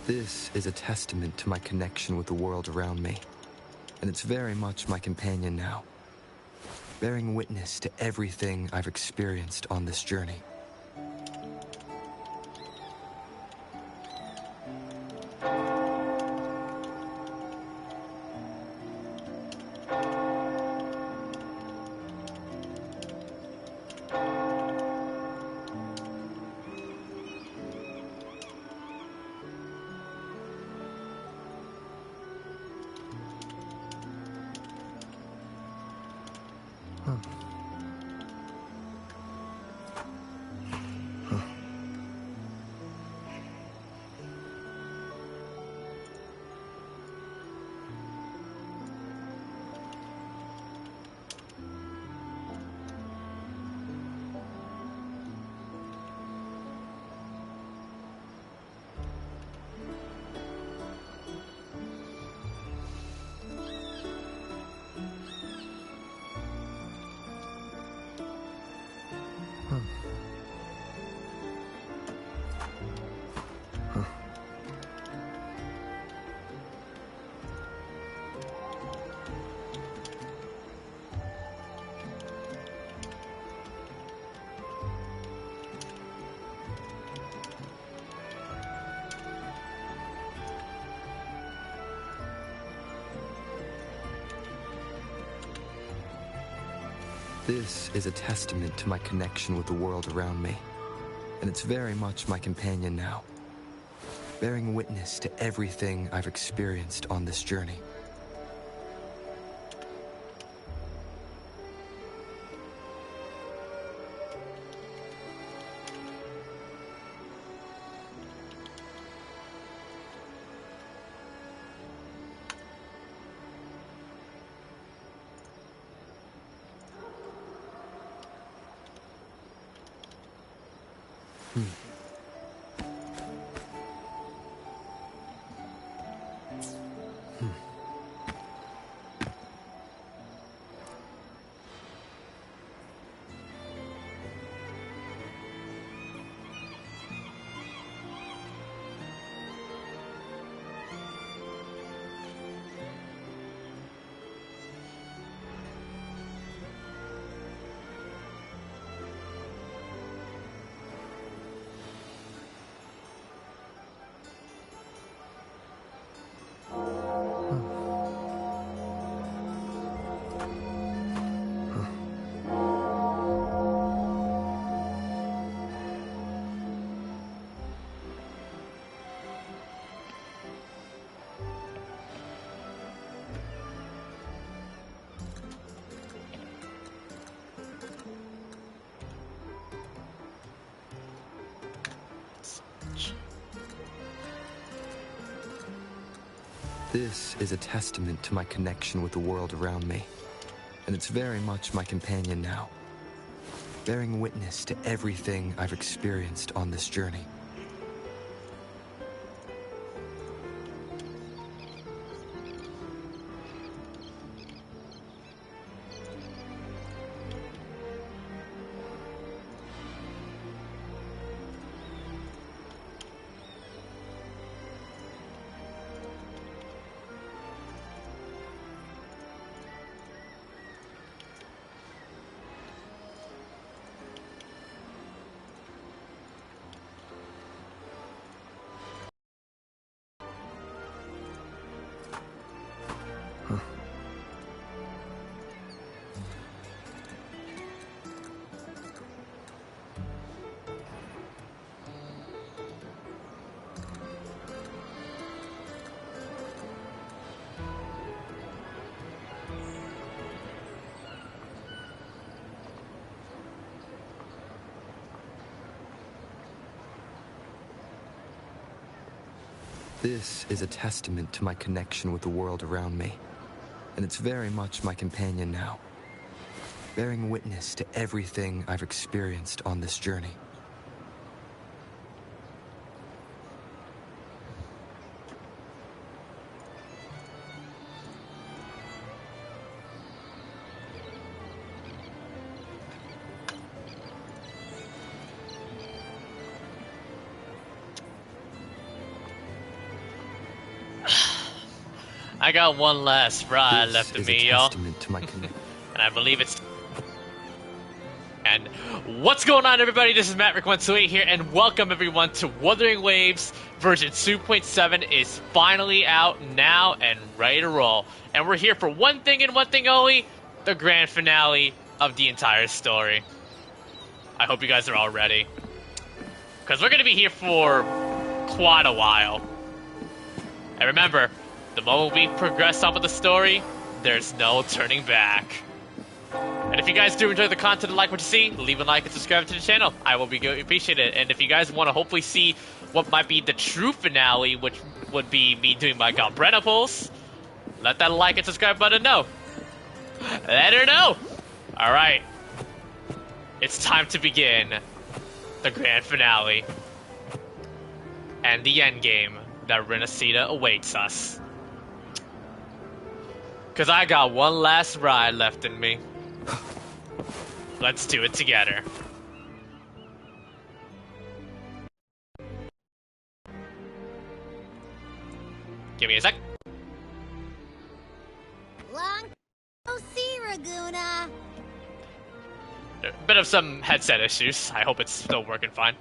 This is a testament to my connection with the world around me, and it's very much my companion now, bearing witness to everything I've experienced on this journey. This is a testament to my connection with the world around me, and it's very much my companion now, bearing witness to everything I've experienced on this journey. This is a testament to my connection with the world around me, and it's very much my companion now, bearing witness to everything I've experienced on this journey. This is a testament to my connection with the world around me, and it's very much my companion now, bearing witness to everything I've experienced on this journey. I got one last ride left of me, y'all. And I believe it's... And what's going on, everybody? This is Matt-Rick128 here, and welcome everyone to Wuthering Waves. Version 2.7 is finally out now and ready to roll. And we're here for one thing and one thing only, the grand finale of the entire story. I hope you guys are all ready, because we're going to be here for quite a while. And remember, the moment we progress on with the story, there's no turning back. And if you guys do enjoy the content and like what you see, leave a like and subscribe to the channel. I will be appreciate it. And if you guys want to hopefully see what might be the true finale, which would be me doing my Galbretta pulls, let that like and subscribe button know. Let her know. All right, it's time to begin the grand finale and the endgame that Rinascita awaits us. Because I got one last ride left in me. Let's do it together. Give me a sec. Long no see, Raguna. A bit of some headset issues. I hope it's still working fine.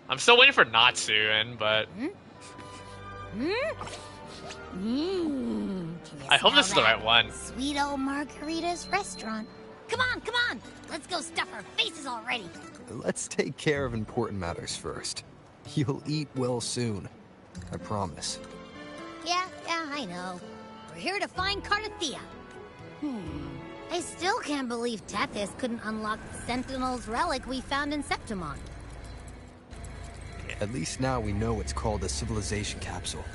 I'm still waiting for Natsu in, but... I hope this is the right one. Sweet old Margarita's restaurant. Come on! Let's go stuff our faces already. Let's take care of important matters first. You'll eat well soon. I promise. Yeah, I know. We're here to find Cardathea. I still can't believe Tethys couldn't unlock the Sentinel's relic we found in Septimon. At least now we know it's called a civilization capsule.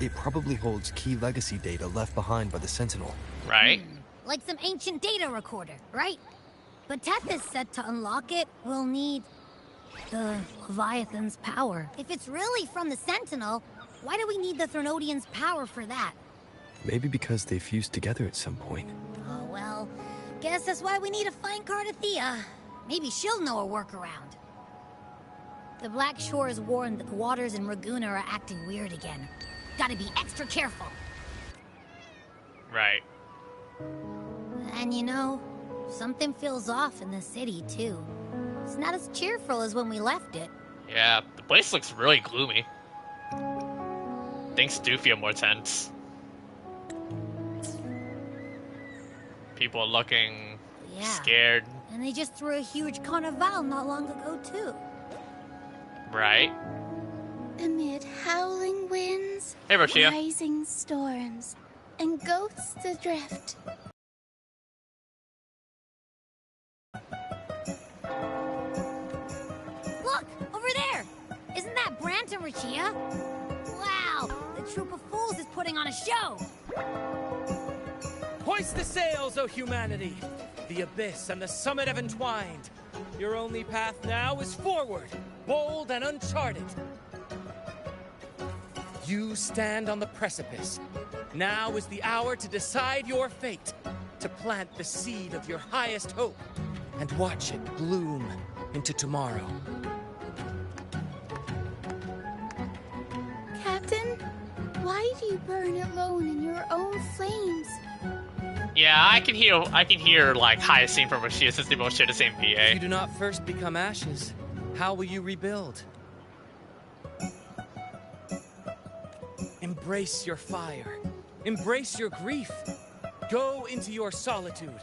It probably holds key legacy data left behind by the Sentinel. Right? Like some ancient data recorder, right? But Tethys said to unlock it, we'll need the Leviathan's power. If it's really from the Sentinel, why do we need the Threnodian's power for that? Maybe because they fused together at some point. Oh, well, guess that's why we need to find Cardathea. Maybe she'll know a workaround. The Black Shores warned that the waters in Raguna are acting weird again. Gotta be extra careful. Right. And you know, something feels off in the city, too. It's not as cheerful as when we left it. Yeah, the place looks really gloomy. Things do feel more tense. People are looking scared. And they just threw a huge carnival not long ago, too. Right. Amid howling winds, Hey, Roshia. rising storms, and ghosts adrift. Look! Over there! Isn't that Brant and Rachia? Wow! The troop of fools is putting on a show! Hoist the sails, O humanity! The abyss and the summit have entwined. Your only path now is forward, bold and uncharted. You stand on the precipice. Now is the hour to decide your fate, to plant the seed of your highest hope, and watch it bloom into tomorrow. Captain, why do you burn alone in your own flames? Yeah, I can hear like Hyacinth from Rashia since they both share the same If PA. you do not first become ashes, how will you rebuild? Embrace your fire. Embrace your grief. Go into your solitude.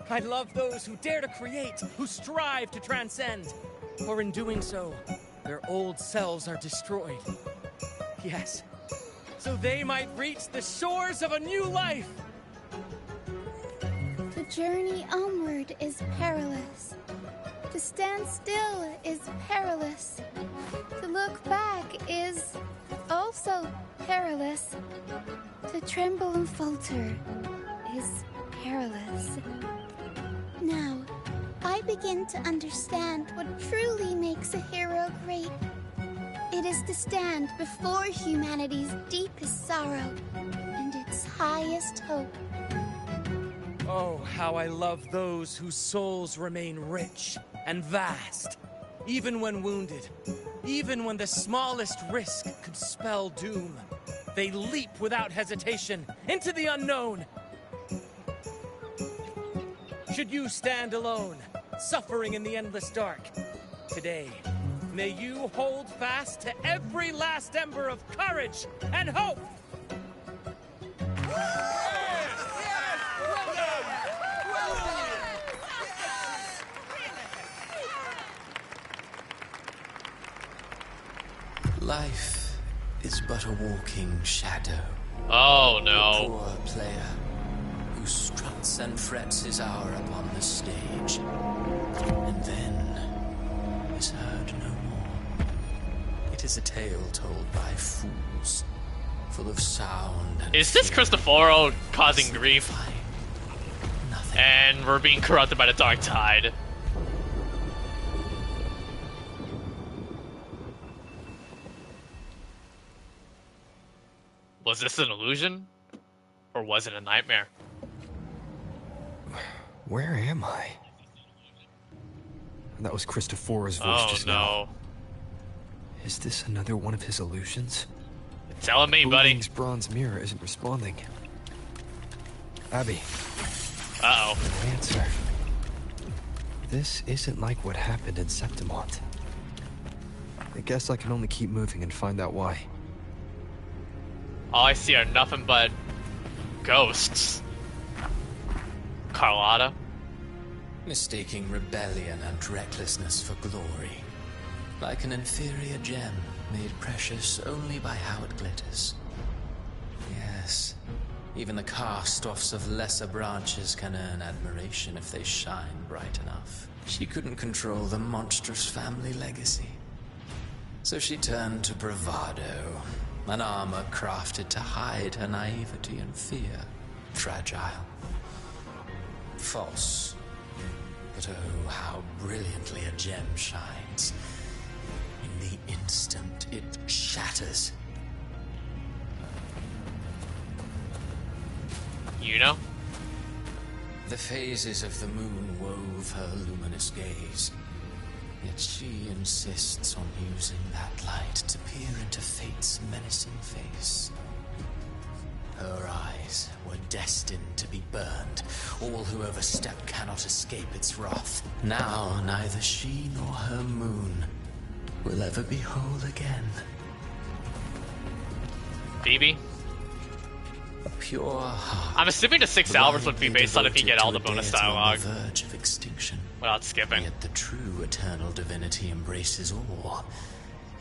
I love those who dare to create, who strive to transcend. For in doing so, their old selves are destroyed. Yes, so they might reach the shores of a new life. The journey onward is perilous. To stand still is perilous. To look back is also perilous. To tremble and falter is perilous. Now, I begin to understand what truly makes a hero great. It is to stand before humanity's deepest sorrow and its highest hope. Oh, how I love those whose souls remain rich and vast, even when wounded, even when the smallest risk could spell doom. They leap without hesitation into the unknown. Should you stand alone, suffering in the endless dark, today, may you hold fast to every last ember of courage and hope! Life is but a walking shadow. Oh A no. poor player who struts and frets his hour upon the stage, and then is heard no more. It is a tale told by fools, full of sound and Is this fear. Cristoforo causing grief? Signifying nothing. And we're being corrupted by the dark tide. Was this an illusion? Or was it a nightmare? Where am I? That was Cristoforo's voice Oh just now. no. Is this another one of his illusions? Telling me, buddy. Wing's bronze mirror isn't responding. Abby, Uh-oh. an answer. This isn't like what happened in Septimont. I guess I can only keep moving and find out why. All I see are nothing but ghosts. Carlotta? Mistaking rebellion and recklessness for glory, like an inferior gem made precious only by how it glitters. Yes, even the cast-offs of lesser branches can earn admiration if they shine bright enough. She couldn't control the monstrous family legacy, so she turned to bravado, an armor crafted to hide her naivety and fear. Fragile, false, but oh, how brilliantly a gem shines. In the instant it shatters. You know? The phases of the moon wove her luminous gaze. Yet she insists on using that light to peer into fate's menacing face. Her eyes were destined to be burned. All who overstep cannot escape its wrath. Now neither she nor her moon will ever be whole again. Phoebe? A pure heart. I'm assuming the 6 hours would be based on if you get all the bonus dialogue On the verge of extinction. without skipping. Yet the true eternal divinity embraces all.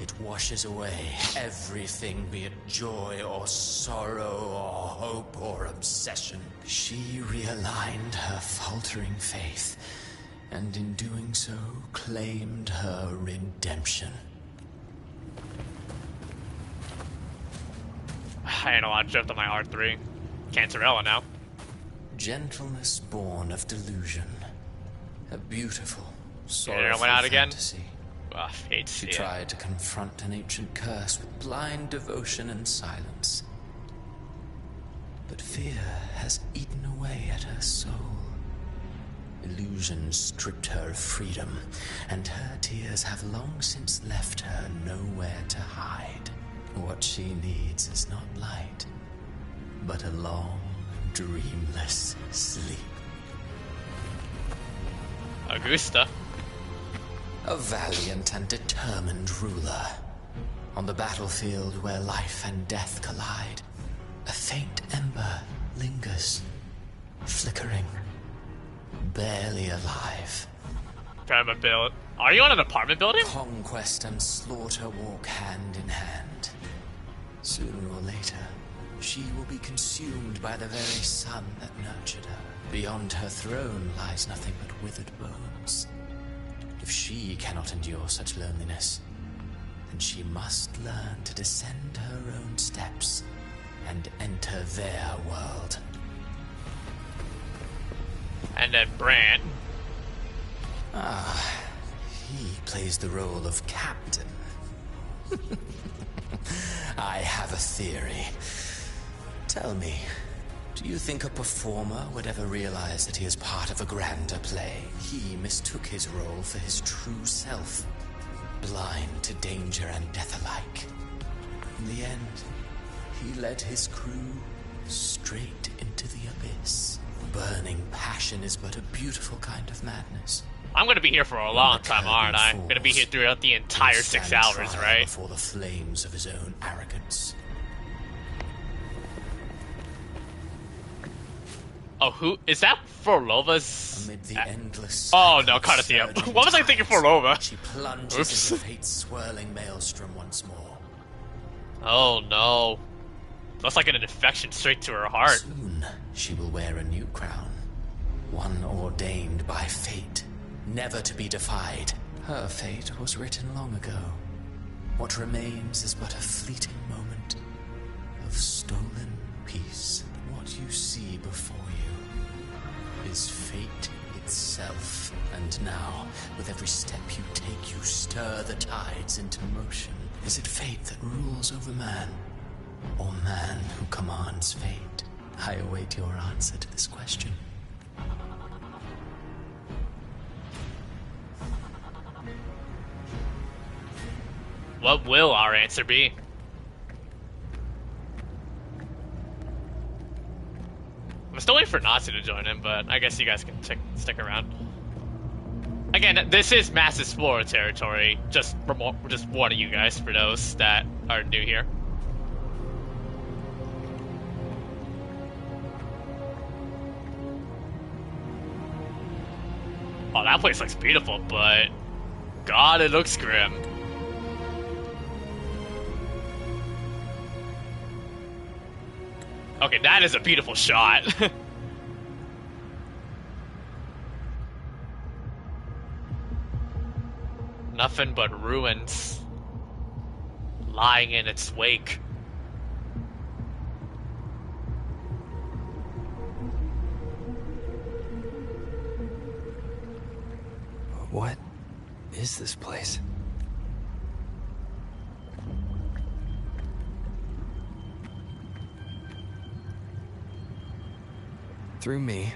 It washes away everything, be it joy or sorrow or hope or obsession. She realigned her faltering faith, and in doing so, claimed her redemption. I ain't allowed to drift on my R3. Cantarella now. Gentleness born of delusion. A beautiful, It sorrowful went out again? fantasy. Ugh, hate to She see it. tried to confront an ancient curse with blind devotion and silence. But fear has eaten away at her soul. Illusion stripped her of freedom, and her tears have long since left her nowhere to hide. What she needs is not light, but a long, dreamless sleep. Augusta. A valiant and determined ruler. On the battlefield where life and death collide, a faint ember lingers, flickering, barely alive. Apartment build. Are you on an apartment building? Conquest and slaughter walk hand in hand. Sooner or later, she will be consumed by the very sun that nurtured her. Beyond her throne lies nothing but withered bones. If she cannot endure such loneliness, then she must learn to descend her own steps and enter their world. And then Brant. Ah, he plays the role of captain. I have a theory. Tell me, do you think a performer would ever realize that he is part of a grander play? He mistook his role for his true self, blind to danger and death alike. In the end, he led his crew straight into the abyss. Burning passion is but a beautiful kind of madness. I'm gonna be here for a long time, aren't I? I'm gonna be here throughout the entire 6 hours, right? Before the flames of his own arrogance. Oh, who is that? Forlova's? Amid the endless. Oh no, Cardathia. What was I thinking, Forlova? She plunges into fate's swirling maelstrom once more. Oh no. That's like an infection straight to her heart. Soon she will wear a new crown, one ordained by fate, never to be defied. Her fate was written long ago. What remains is but a fleeting moment of stolen peace. What you see before you is fate itself. And now, with every step you take, you stir the tides into motion. Is it fate that rules over man, or man who commands fate? I await your answer to this question. What will our answer be? I'm still waiting for Nazi to join in, but I guess you guys can stick around. Again, this is Mass Explorer territory. Just warning you guys for those that are new here. Oh, that place looks beautiful, but God, it looks grim. Okay, that is a beautiful shot. Nothing but ruins lying in its wake. What is this place? Through me,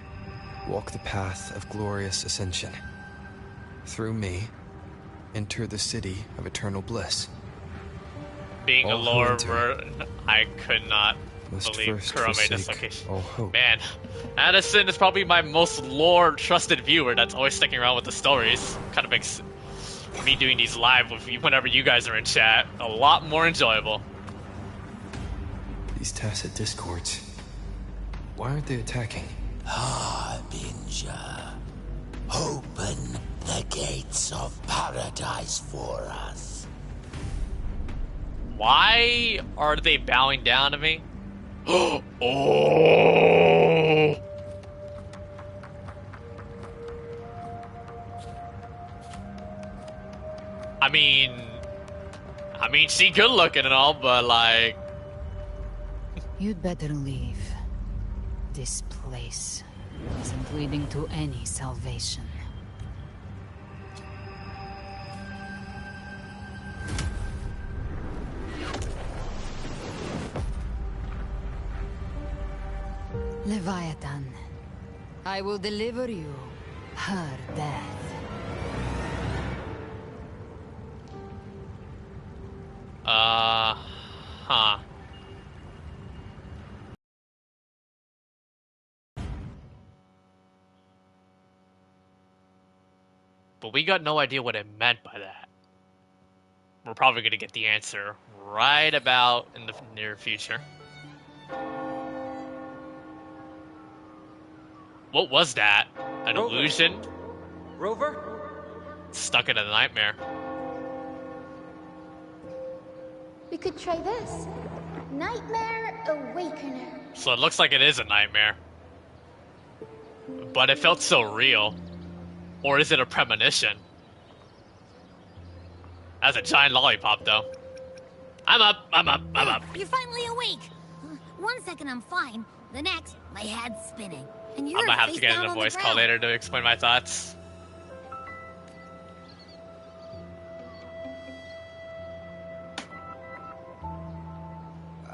walk the path of glorious ascension. Through me, enter the city of eternal bliss. Being a All who lore, enter I could not must believe first Kuro made this forsake location. all hope. Man, Addison is probably my most lore-trusted viewer that's always sticking around with the stories. Kind of makes me doing these live with you whenever you guys are in chat a lot more enjoyable. These tacit discords, why aren't they attacking? Harbinger, open the gates of paradise for us. Why are they bowing down to me? Oh! I mean, she good looking and all, but like... You'd better leave. This place isn't leading to any salvation. Leviathan, I will deliver you her death. Huh. But we got no idea what it meant by that. We're probably gonna get the answer right about in the near future. What was that? An Rover. illusion? Rover? Stuck in a nightmare. We could try this. Nightmare Awakener. So it looks like it is a nightmare. But it felt so real. Or is it a premonition? That's a giant lollipop, though. I'm up. You're finally awake. 1 second I'm fine. The next, my head's spinning. And you're I might have to face get down in a on the voice call ground. later to explain my thoughts.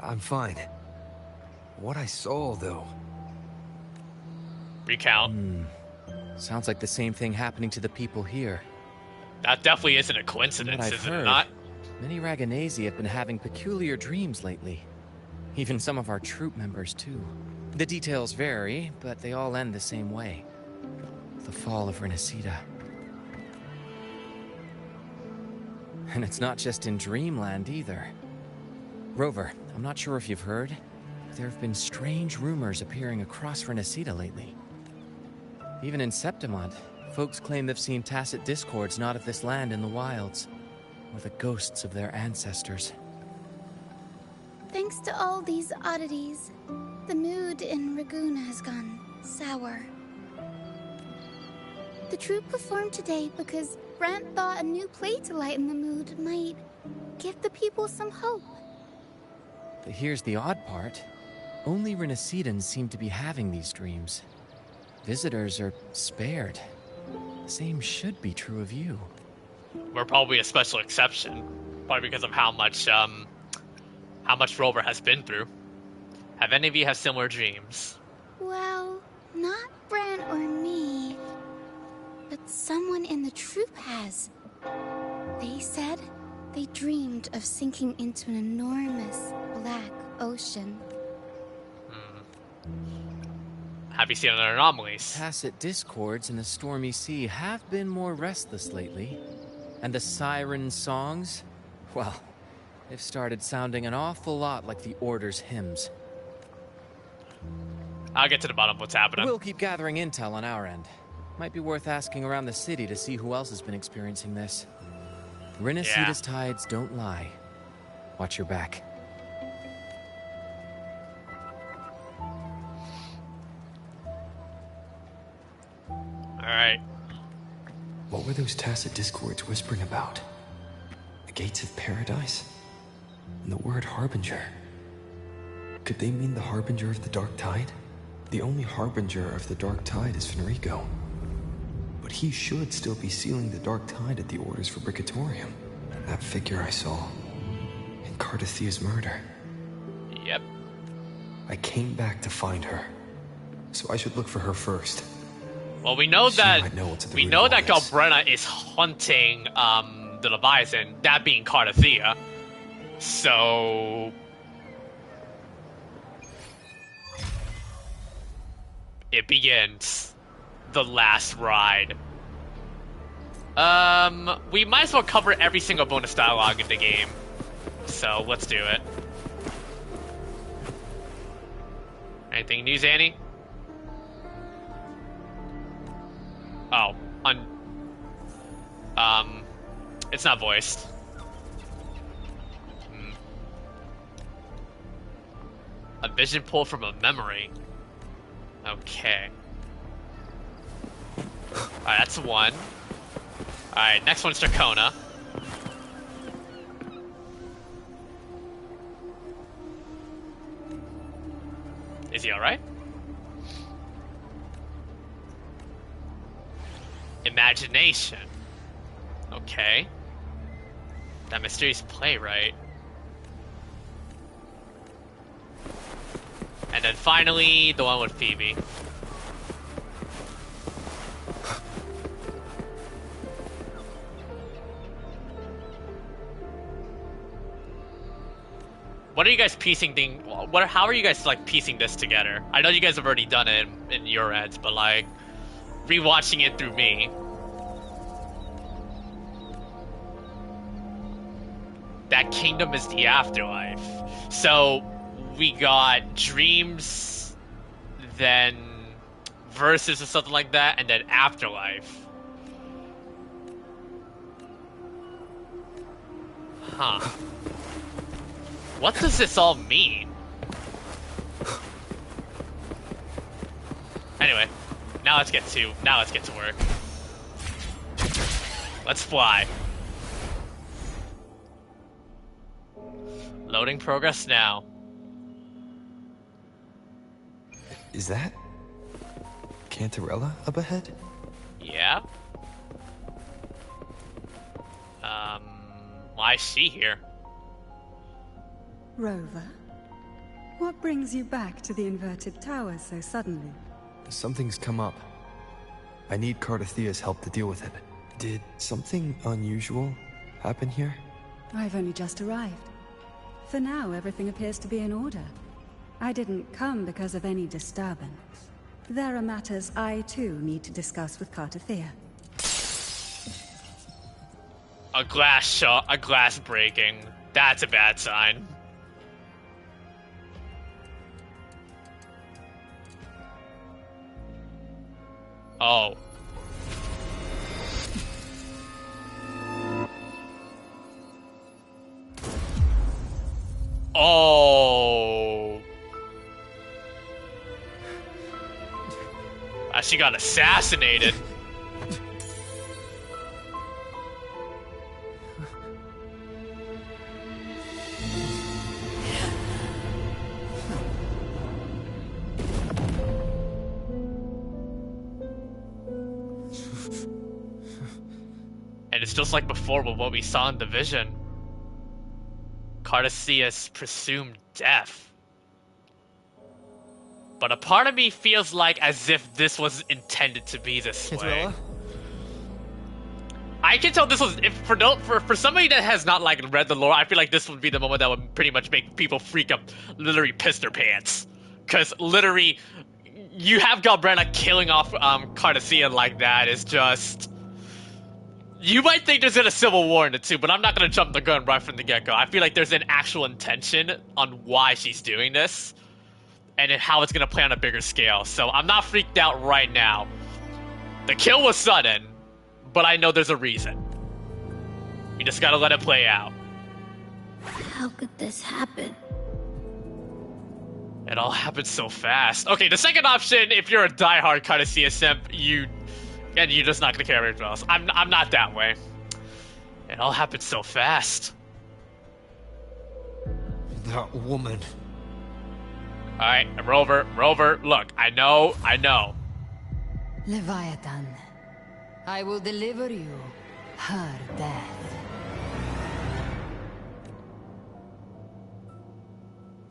I'm fine. What I saw, though. Recount. Sounds like the same thing happening to the people here. That definitely isn't a From coincidence, what I've is it heard, not? many Raganese have been having peculiar dreams lately. Even some of our troop members, too. The details vary, but they all end the same way. The fall of Rinascita. And it's not just in Dreamland, either. Rover, I'm not sure if you've heard, but there have been strange rumors appearing across Rinascita lately. Even in Septimont, folks claim they've seen tacit discords not of this land in the wilds, or the ghosts of their ancestors. Thanks to all these oddities, the mood in Ragoon has gone sour. The troupe performed today because Brant thought a new play to lighten the mood might give the people some hope. But here's the odd part. Only Rinascitans seem to be having these dreams. Visitors are spared. The same should be true of you. We're probably a special exception, probably because of how much Rover has been through. Have any of you have similar dreams? Well, not Brant or me, but someone in the troupe has. They said they dreamed of sinking into an enormous black ocean. Have you seen other anomalies? Tacit discords in the stormy sea have been more restless lately. And the siren songs? Well, they've started sounding an awful lot like the Order's hymns. I'll get to the bottom of what's happening. We'll keep gathering intel on our end. Might be worth asking around the city to see who else has been experiencing this. Rinascita's tides don't lie. Watch your back. Alright. What were those tacit discords whispering about? The gates of paradise? And the word harbinger? Could they mean the harbinger of the dark tide? The only harbinger of the dark tide is Fenrico. But he should still be sealing the dark tide at the orders for Bricatorium. That figure I saw in Cardathia's murder. Yep. I came back to find her. So I should look for her first. Well, we know She that might know what's at the we root know of all that this. Galbrena is hunting the Leviathan, that being Cardathia. So it begins the last ride. We might as well cover every single bonus dialogue in the game. So let's do it. Anything news, Annie? Oh, it's not voiced. A vision pulled from a memory. Okay. Alright, that's one. Alright, next one's Dracona. Is he alright? Imagination. Okay. That mysterious playwright. And then finally, the one with Phoebe. What are you guys piecing how are you guys like piecing this together? I know you guys have already done it in your heads, but like rewatching it through me. That kingdom is the afterlife. So we got dreams, then verses or something like that, and then afterlife. Huh. What does this all mean? Anyway, now let's get to work. Let's fly. Loading progress now. Is that Cantarella up ahead? Yeah. Why is she here? Rover, what brings you back to the inverted tower so suddenly? Something's come up. I need Cardathia's help to deal with it. Did something unusual happen here? I've only just arrived. For now, everything appears to be in order. I didn't come because of any disturbance. There are matters I, too, need to discuss with Cardathia. A glass breaking. That's a bad sign. Oh. Oh. She got assassinated. And it's just like before with what we saw in the vision. Cardassea's presumed death. But a part of me feels like as if this was intended to be this way. I can tell this was for somebody that has not like read the lore. I feel like this would be the moment that would pretty much make people freak up, literally piss their pants. Because literally, you have Galbrana killing off Cardassea like that is just. You might think there's a civil war in it too, but I'm not gonna jump the gun right from the get-go. I feel like there's an actual intention on why she's doing this, and how it's gonna play on a bigger scale. So I'm not freaked out right now. The kill was sudden, but I know there's a reason. You just gotta let it play out. How could this happen? It all happened so fast. Okay, the second option, if you're a diehard Cardassea simp, you're just not gonna care very well. I'm not that way. It all happened so fast. That woman. Alright, Rover, look, I know. Leviathan, I will deliver you her death.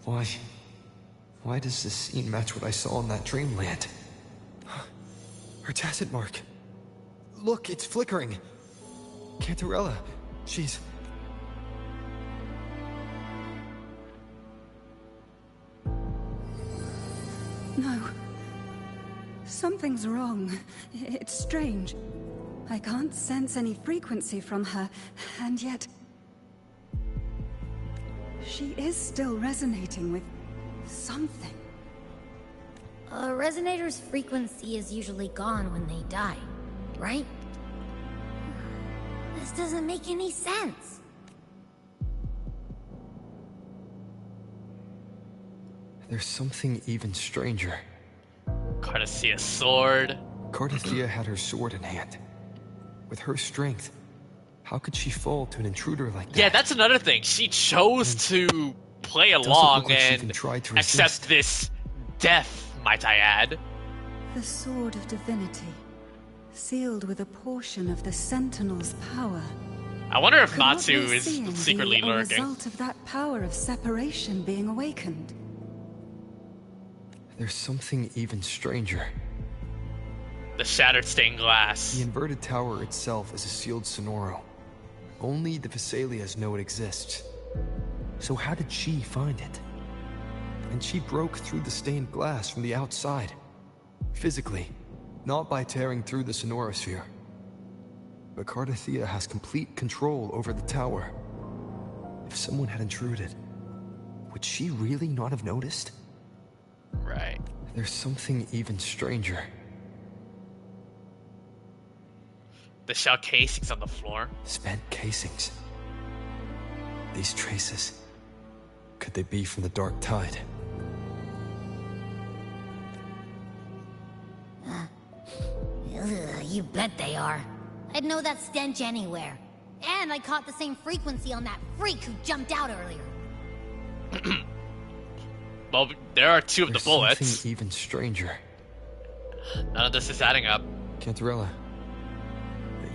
Why does this scene match what I saw in that dreamland? Her tacit mark. Look, it's flickering. Cantarella, she's... No. Something's wrong. It's strange. I can't sense any frequency from her, and yet... she is still resonating with something. A resonator's frequency is usually gone when they die, right? This doesn't make any sense. There's something even stranger. Cardassea's sword. Cardathea had her sword in hand. With her strength, how could she fall to an intruder like that? Yeah, that's another thing. She chose to play along and accept this death, might I add. The Sword of Divinity, sealed with a portion of the Sentinel's power. I wonder if Could what Natsu we're is seeing secretly be a lurking. result of that power of separation being awakened. There's something even stranger. The shattered stained glass. The inverted tower itself is a sealed sonoro. Only the Vesalias know it exists. So how did she find it? And she broke through the stained glass from the outside. Physically, not by tearing through the sonorosphere. But Cardathea has complete control over the tower. If someone had intruded, would she really not have noticed? Right. There's something even stranger. The shell casings on the floor. Spent casings. These traces. Could they be from the Dark Tide? You bet they are. I'd know that stench anywhere. And I caught the same frequency on that freak who jumped out earlier. Well, there are two of the There's bullets. something even stranger. None of this is adding up. Cantarella,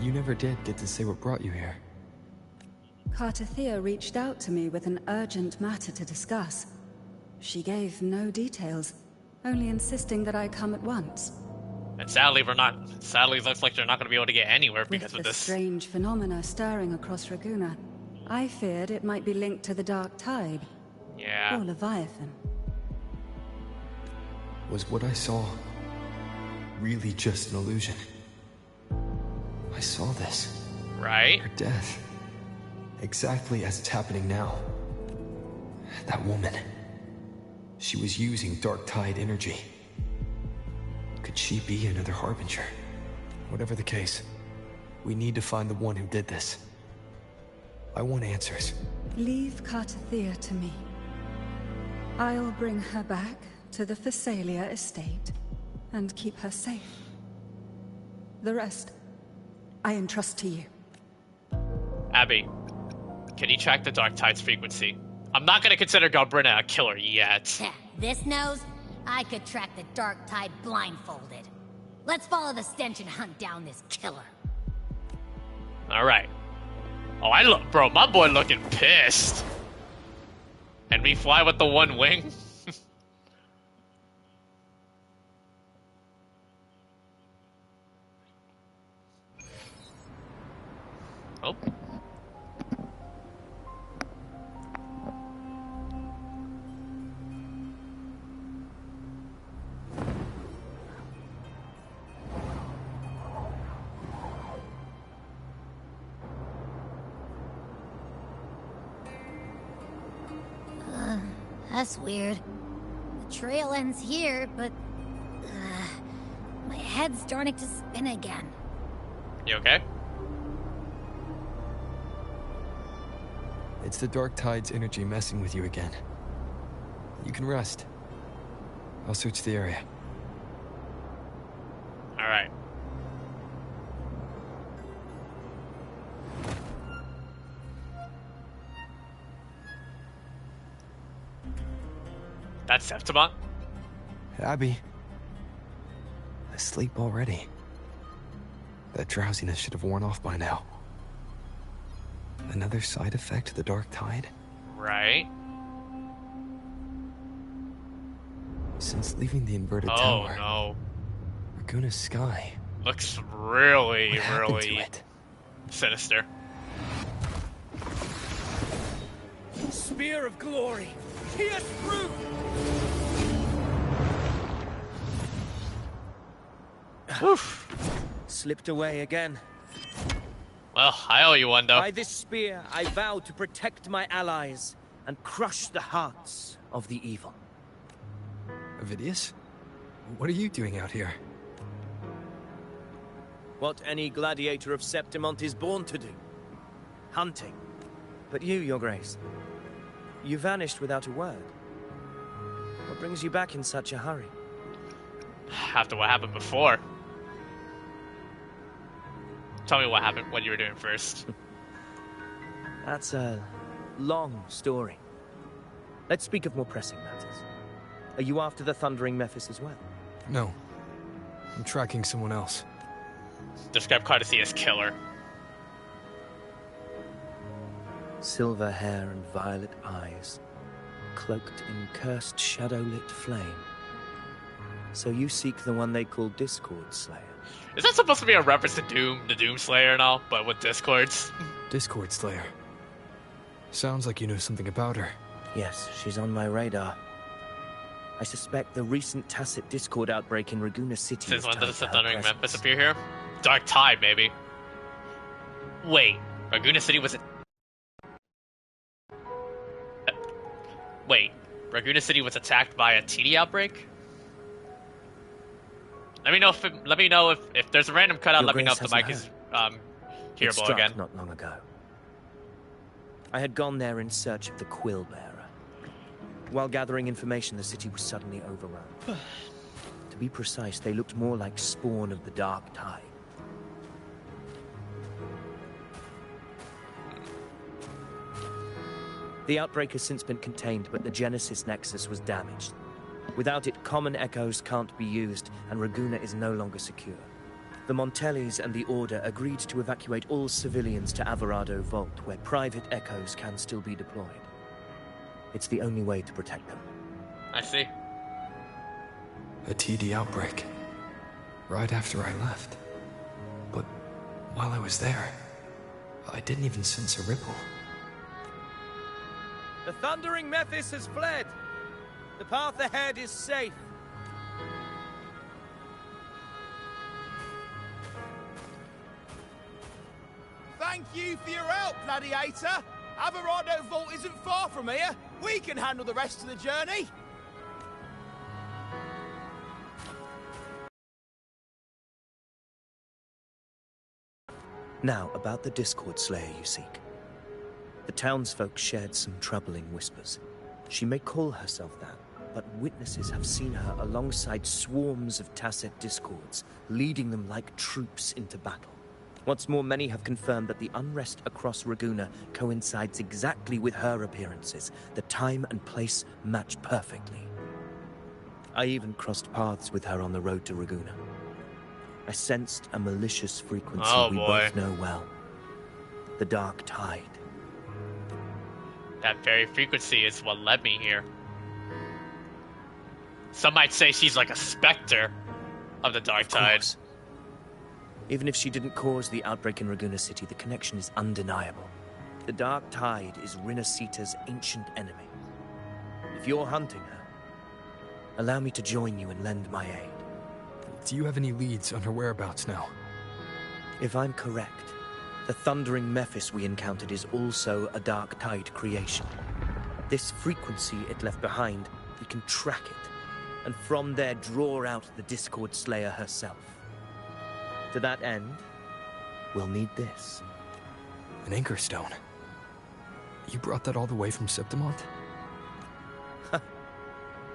you never did get to say what brought you here. Cartathea reached out to me with an urgent matter to discuss. She gave no details, only insisting that I come at once. And sadly, Sadly, it looks like they're not going to be able to get anywhere because With of the this. strange phenomena stirring across Raguna, I feared it might be linked to the Dark Tide. Yeah. Or Leviathan. Was what I saw really just an illusion? I saw this. Right? Her death. Exactly as it's happening now. That woman. She was using Dark Tide energy. Could she be another Harbinger? Whatever the case, we need to find the one who did this. I want answers. Leave Cartathea to me. I'll bring her back to the Phasalia estate and keep her safe. The rest, I entrust to you. Abby, can you track the Dark Tide's frequency? I'm not going to consider Galbrina a killer yet. This nose, I could track the Dark Tide blindfolded. Let's follow the stench and hunt down this killer. Alright. Oh, bro, my boy looking pissed. And we fly with the one wing? Oh. That's weird. The trail ends here, but... my head's starting to spin again. You okay? It's the Dark Tide's energy messing with you again. You can rest. I'll search the area. Alright. That's Septimon? Abby. Asleep already. That drowsiness should have worn off by now. Another side effect of the Dark Tide? Right. Since leaving the inverted Oh tower, no. Raguna's sky. Looks really, What happened to really it? sinister. Spear of glory! Pierce through! Oof. Slipped away again. Well, I owe you one, though. By this spear, I vow to protect my allies and crush the hearts of the evil. Avidius? What are you doing out here? What any gladiator of Septimont is born to do. Hunting. But you, Your Grace, you vanished without a word. What brings you back in such a hurry? After what happened before. Tell me what happened, what you were doing first. That's a long story. Let's speak of more pressing matters. Are you after the Thundering Mephis as well? No. I'm tracking someone else. Describe Cardacy as killer. Silver hair and violet eyes, cloaked in cursed shadow-lit flame. So you seek the one they call Discord Slayer. Is that supposed to be a reference to Doom, the Doom Slayer and all, but with Discords? Discord Slayer. Sounds like you know something about her. Yes, she's on my radar. I suspect the recent tacit Discord outbreak in Raguna City Since is when tied does to the her Thundering presence. Memphis appear here? Dark Tide, maybe. Wait, Raguna City was Wait, Raguna City was attacked by a TD outbreak? Let me know if there's a random cutout. Your Let me know Grace if the mic hasn't is It hearable struck again. not long ago. I had gone there in search of the Quill Bearer. While gathering information, the city was suddenly overrun. To be precise, they looked more like spawn of the Dark Tide. The outbreak has since been contained, but the Genesis Nexus was damaged. Without it, common echoes can't be used, and Raguna is no longer secure. The Montellis and the Order agreed to evacuate all civilians to Alvarado Vault, where private echoes can still be deployed. It's the only way to protect them. I see. A TD outbreak. Right after I left. But while I was there, I didn't even sense a ripple. The Thundering Mephis has fled. The path ahead is safe. Thank you for your help, Gladiator. Alvarado Vault isn't far from here. We can handle the rest of the journey. Now, about the Discord Slayer you seek. The townsfolk shared some troubling whispers. She may call herself that, but witnesses have seen her alongside swarms of Tacet Discords, leading them like troops into battle. What's more, many have confirmed that the unrest across Raguna coincides exactly with her appearances. The time and place match perfectly. I even crossed paths with her on the road to Raguna. I sensed a malicious frequency we both know well. The Dark Tide. That very frequency is what led me here. Some might say she's like a specter of the Dark Tide. Even if she didn't cause the outbreak in Raguna City, the connection is undeniable. The Dark Tide is Rinascita's ancient enemy. If you're hunting her, allow me to join you and lend my aid. Do you have any leads on her whereabouts now? If I'm correct, the Thundering Mephis we encountered is also a Dark Tide creation. This frequency it left behind, we can track it, and from there draw out the Discord Slayer herself. To that end, we'll need this. An anchor stone. You brought that all the way from Septimont?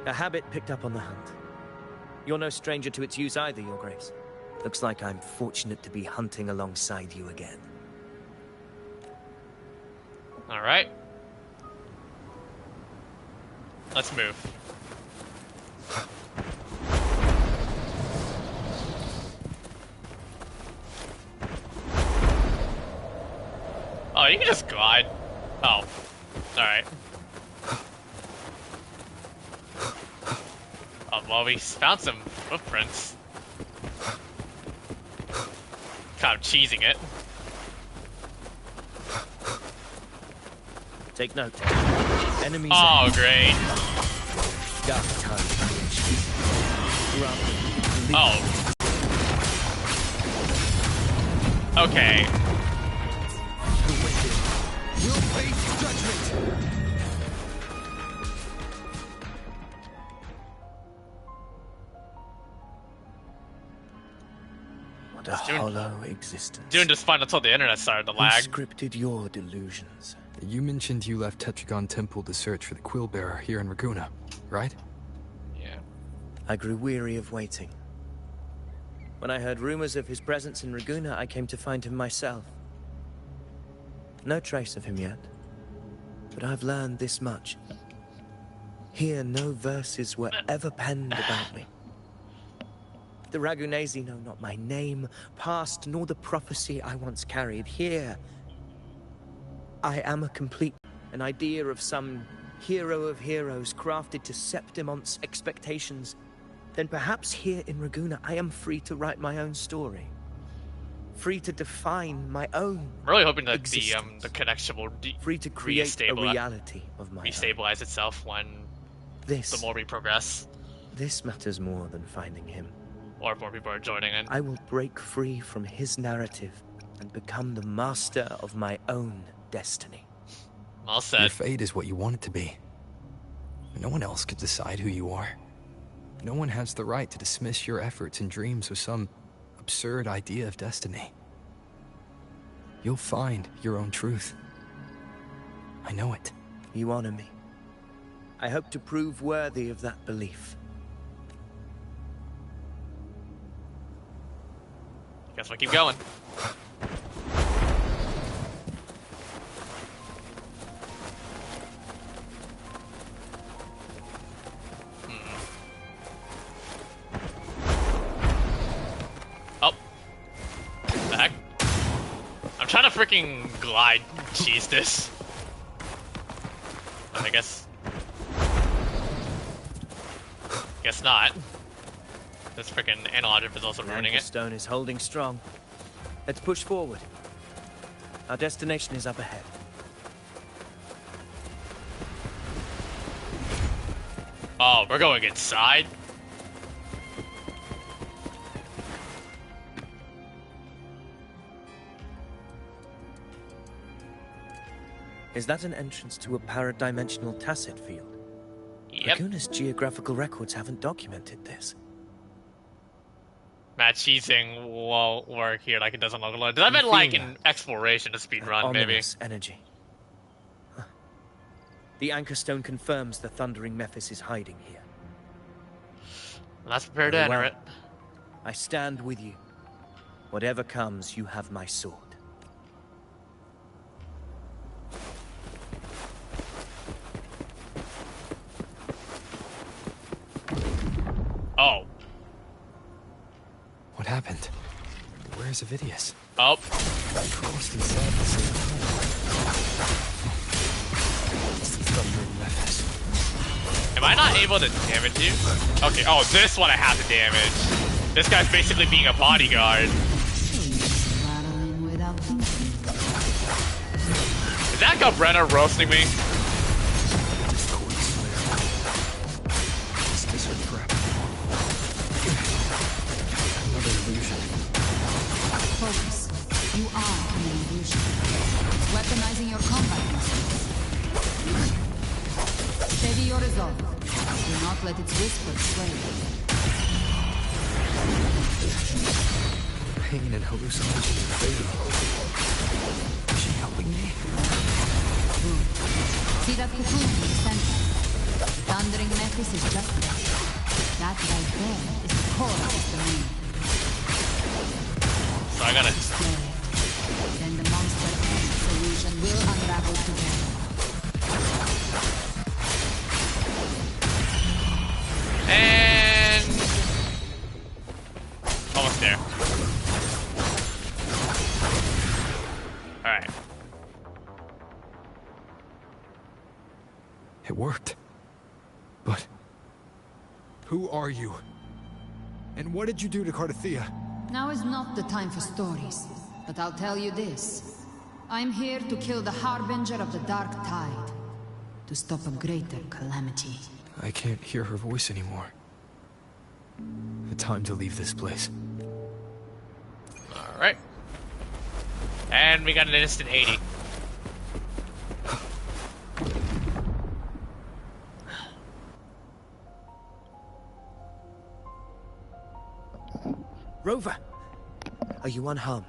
A habit picked up on the hunt. You're no stranger to its use either, Your Grace. Looks like I'm fortunate to be hunting alongside you again. Alright. Let's move. Oh, you can just glide. Oh. Alright. Oh, well, we found some footprints. Kind of cheesing it. Take note. Enemies. Oh, great. Dark Tide. Oh. Okay. We'll face judgment. What a hollow existence. Doing just fine until the internet started to lag. Who scripted your delusions? You mentioned you left Tetragon Temple to search for the Quill Bearer here in Raguna, right? Yeah. I grew weary of waiting. When I heard rumors of his presence in Raguna, I came to find him myself. No trace of him yet, but I've learned this much. Here, no verses were ever penned about me. The Ragunesi know not my name, past, nor the prophecy I once carried. Here, I am a complete, an idea of some hero of heroes crafted to Septimont's expectations. Then perhaps here in Raguna, I am free to write my own story. Free to define my own. I'm really hoping that existence. the connection will free to create a reality of my restabilize own. itself when the more we progress. This matters more than finding him. Or more people are joining in. I will break free from his narrative and become the master of my own destiny. Well said. Your fate is what you want it to be. No one else could decide who you are. No one has the right to dismiss your efforts and dreams with some absurd idea of destiny. You'll find your own truth. I know it. You honor me. I hope to prove worthy of that belief. Guess we'll keep going. freaking glide cheese this? I guess not. This freaking analog is also ruining it. Stone is holding strong. Let's push forward. Our destination is up ahead. Oh, we're going inside? Is that an entrance to a paradimensional tacit field? Yep. Raguna's geographical records haven't documented this. Matt cheesing won't work here like it does on Local Lord. I meant like in exploration, a speedrun, maybe. Energy. Huh. The Anchor Stone confirms the Thundering Mephis is hiding here. Let's prepare to enter it. I stand with you. Whatever comes, you have my sword. Oh. What happened? Where's Avidius? Oh. Crossed inside the same It's the Thundering Mephis. Am I not able to damage you? Okay, oh, this one I have to damage. This guy's basically being a bodyguard. Is that Gabrena roasting me? Focus. You are an illusion. Weaponizing your combat instincts. Steady your resolve. Do not let its whisper sway you. Pain and hallucination fading. Is she helping me? Good. See that cocoon in the center? The Thundering Mephis is just there. That right there is the core of the domain. So I gotta... Then the monster and solution will unravel together. And... almost there. Alright. It worked. But... who are you? And what did you do to Cardathea? Now is not the time for stories, but I'll tell you this. I'm here to kill the Harbinger of the Dark Tide, to stop a greater calamity. I can't hear her voice anymore. Time to leave this place. Alright. And we got an instant 80. Rover! Are you unharmed?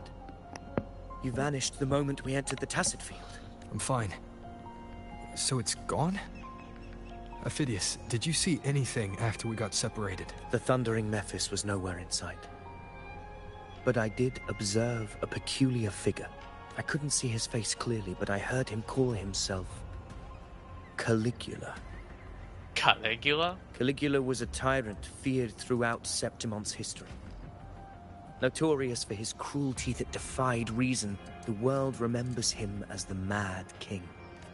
You vanished the moment we entered the Tacit Field. I'm fine. So it's gone? Aphidius, did you see anything after we got separated? The Thundering Mephis was nowhere in sight. But I did observe a peculiar figure. I couldn't see his face clearly, but I heard him call himself Caligula. Caligula? Caligula was a tyrant feared throughout Septimon's history. Notorious for his cruelty that defied reason, the world remembers him as the Mad King.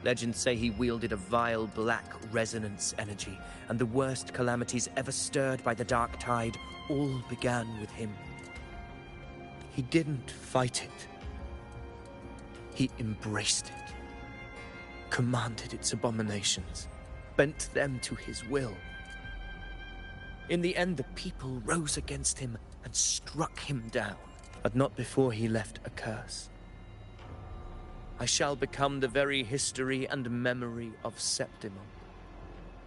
Legends say he wielded a vile black resonance energy, and the worst calamities ever stirred by the Dark Tide all began with him. He didn't fight it. He embraced it, commanded its abominations, bent them to his will. In the end, the people rose against him and struck him down, but not before he left a curse. I shall become the very history and memory of Septimon,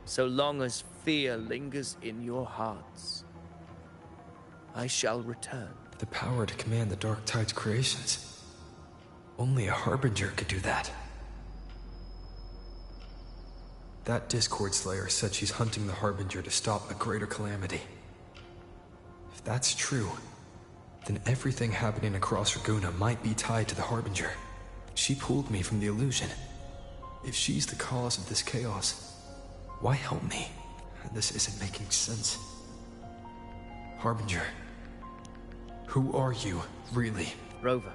so long as fear lingers in your hearts. I shall return. The power to command the Dark Tide's creations. Only a Harbinger could do that. That Discord Slayer said she's hunting the Harbinger to stop a greater calamity. If that's true, then everything happening across Raguna might be tied to the Harbinger. She pulled me from the illusion. If she's the cause of this chaos, why help me? This isn't making sense. Harbinger, who are you, really? Rover,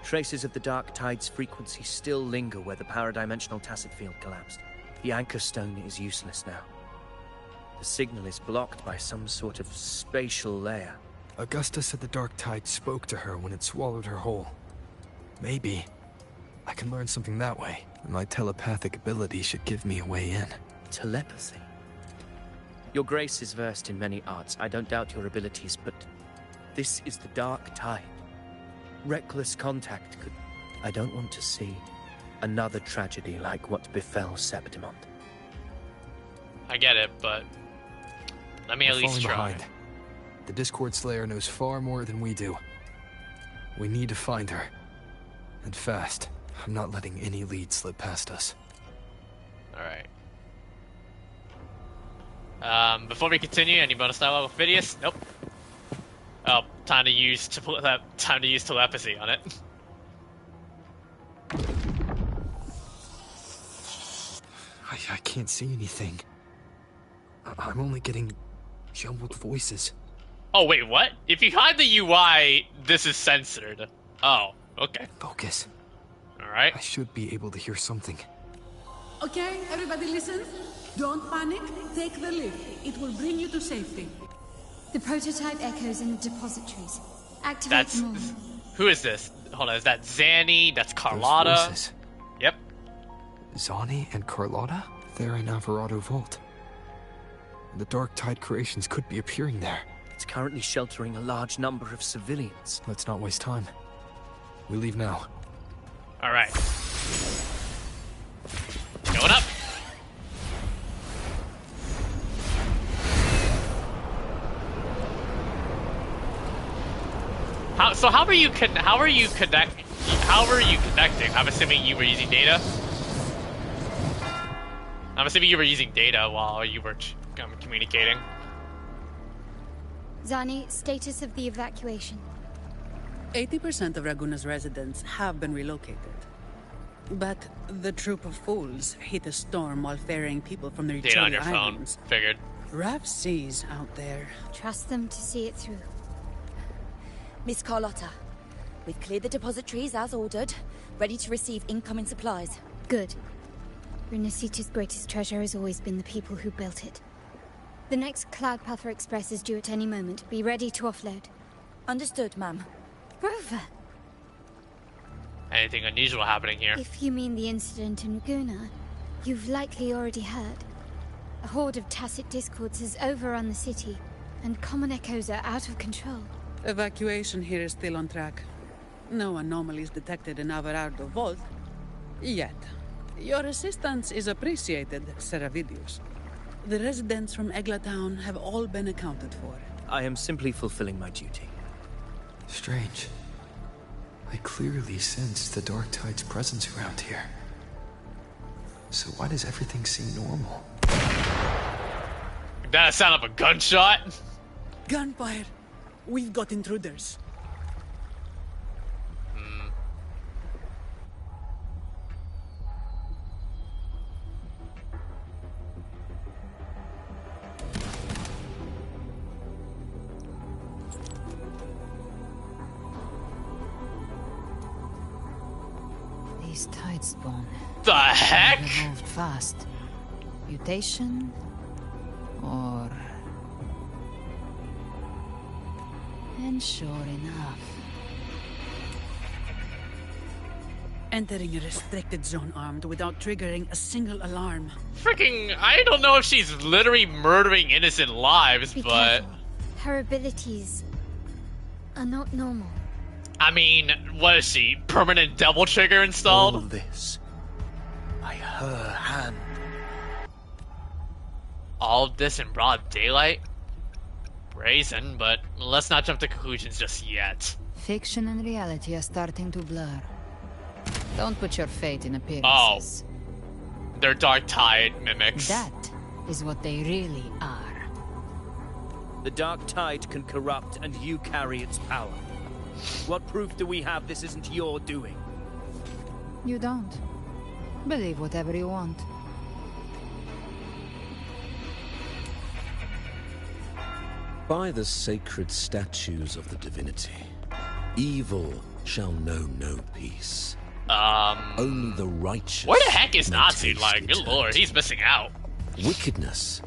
Traces of the Dark Tide's frequency still linger where the paradimensional tacit field collapsed. The anchor stone is useless now. The signal is blocked by some sort of spatial layer. Augusta said the Dark Tide spoke to her when it swallowed her whole. Maybe I can learn something that way. My telepathic ability should give me a way in. Telepathy? Your Grace is versed in many arts. I don't doubt your abilities, but this is the Dark Tide. Reckless contact could... I don't want to see another tragedy like what befell Septimont. I get it, but let me at least try. Behind. The Discord Slayer knows far more than we do. We need to find her. And fast. I'm not letting any lead slip past us. Alright. Before we continue, any bonus dialogue with Phidias? Nope. Oh, time to use telepathy on it. I can't see anything. I'm only getting jumbled voices. Oh, wait, what? If you hide the UI, this is censored. Oh, okay. Focus. Alright. I should be able to hear something. Okay, everybody listen. Don't panic. Take the lift. It will bring you to safety. The prototype echoes in the depositories. Activate That's... them all. Who is this? Hold on, is that Zanny? That's Carlotta? Those voices. Yep. Zanny and Carlotta? They're in Alvarado Vault. The Dark Tide creations could be appearing there. It's currently sheltering a large number of civilians. Let's not waste time. We leave now. Alright. Going up. How are you connecting? I'm assuming you were using data. I'm assuming you were using data while you were communicating. Zani, status of the evacuation. 80% of Raguna's residents have been relocated. But the troop of fools hit a storm while ferrying people from the Data on your islands. phone. Figured. Rough seas out there. Trust them to see it through. Miss Carlotta, we've cleared the depositories as ordered, ready to receive incoming supplies. Good. Rinascita's greatest treasure has always been the people who built it. The next Cloudpather Express is due at any moment. Be ready to offload. Understood, ma'am. Rover! Anything unusual happening here? If you mean the incident in Raguna, you've likely already heard. A horde of tacit discords has overrun the city, and common echoes are out of control. Evacuation here is still on track. No anomalies detected in Alvarado Vault. Yet. Your assistance is appreciated, Seravidius. The residents from Egla Town have all been accounted for. I am simply fulfilling my duty. Strange. I clearly sensed the Dark Tide's presence around here. So why does everything seem normal? That sound of a gunshot? Gunfire! We've got intruders. These tide spawn. The heck? They moved fast. Mutation? Or... And sure enough... Entering a restricted zone armed without triggering a single alarm. Freaking, I don't know if she's literally murdering innocent lives, Be but... careful. Her abilities are not normal. I mean, what is she? Permanent double trigger installed? All this by her hand. All of this in broad daylight? Brazen, but let's not jump to conclusions just yet. Fiction and reality are starting to blur. Don't put your fate in appearances. Oh. They're Dark Tide mimics. That is what they really are. The Dark Tide can corrupt, and you carry its power. What proof do we have this isn't your doing? You don't. Believe whatever you want. By the sacred statues of the divinity, evil shall know no peace. Only the righteous. Where the heck is Nazi? Like, good lord, he's missing out. Wickedness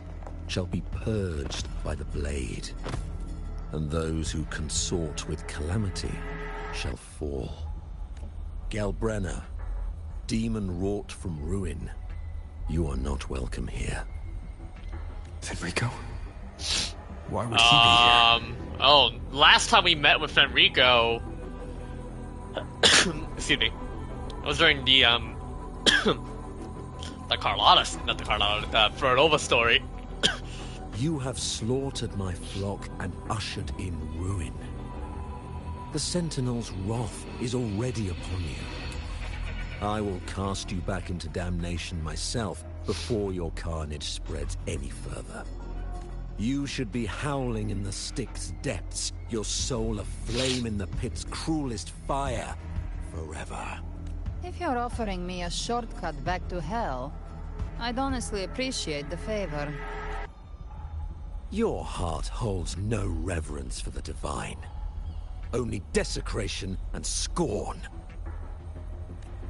shall be purged by the blade, and those who consort with calamity shall fall. Gelbrenna, demon wrought from ruin, you are not welcome here. Fenrico? Why would he be here? Oh, last time we met with Fenrico, excuse me, it was during the Fernova story. You have slaughtered my flock and ushered in ruin. The Sentinel's wrath is already upon you. I will cast you back into damnation myself before your carnage spreads any further. You should be howling in the Styx's depths, your soul aflame in the pit's cruelest fire, forever. If you're offering me a shortcut back to hell, I'd honestly appreciate the favor. Your heart holds no reverence for the divine. Only desecration and scorn.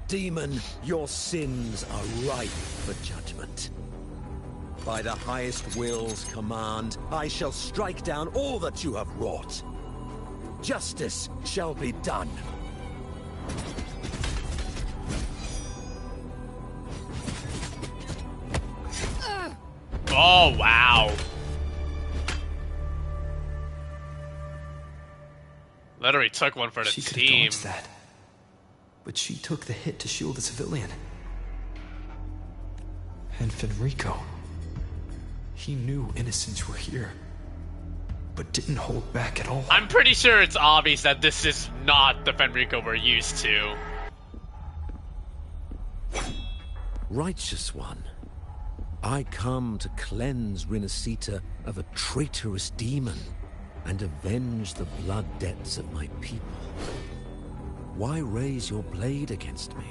Demon, your sins are ripe for judgment. By the highest will's command, I shall strike down all that you have wrought. Justice shall be done. Oh, wow. Literally took one for the She could have team. dodged that. But she took the hit to shield the civilian. And Fenrico. He knew innocents were here, but didn't hold back at all. I'm pretty sure it's obvious that this is not the Fenrico we're used to. Righteous one, I come to cleanse Rinascita of a traitorous demon and avenge the blood debts of my people. Why raise your blade against me?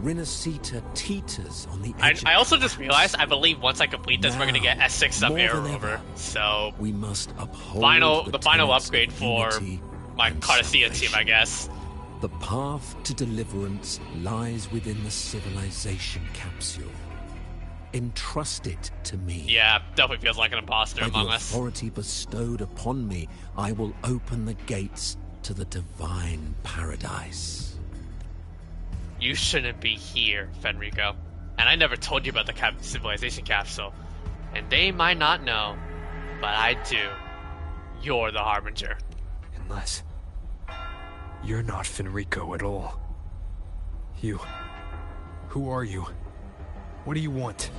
Rinascita teeters on the edge. I also just realized, I believe once I complete this, we're gonna get S6 sub arrow over. So we must uphold the final upgrade for my Cardassia team, I guess. The path to deliverance lies within the civilization capsule. Entrust it to me. Yeah, definitely feels like an imposter among By the us. authority bestowed upon me, I will open the gates to the divine paradise. You shouldn't be here, Fenrico. And I never told you about the civilization capsule. And they might not know, but I do. You're the Harbinger. Unless you're not Fenrico at all. You. Who are you? What do you want?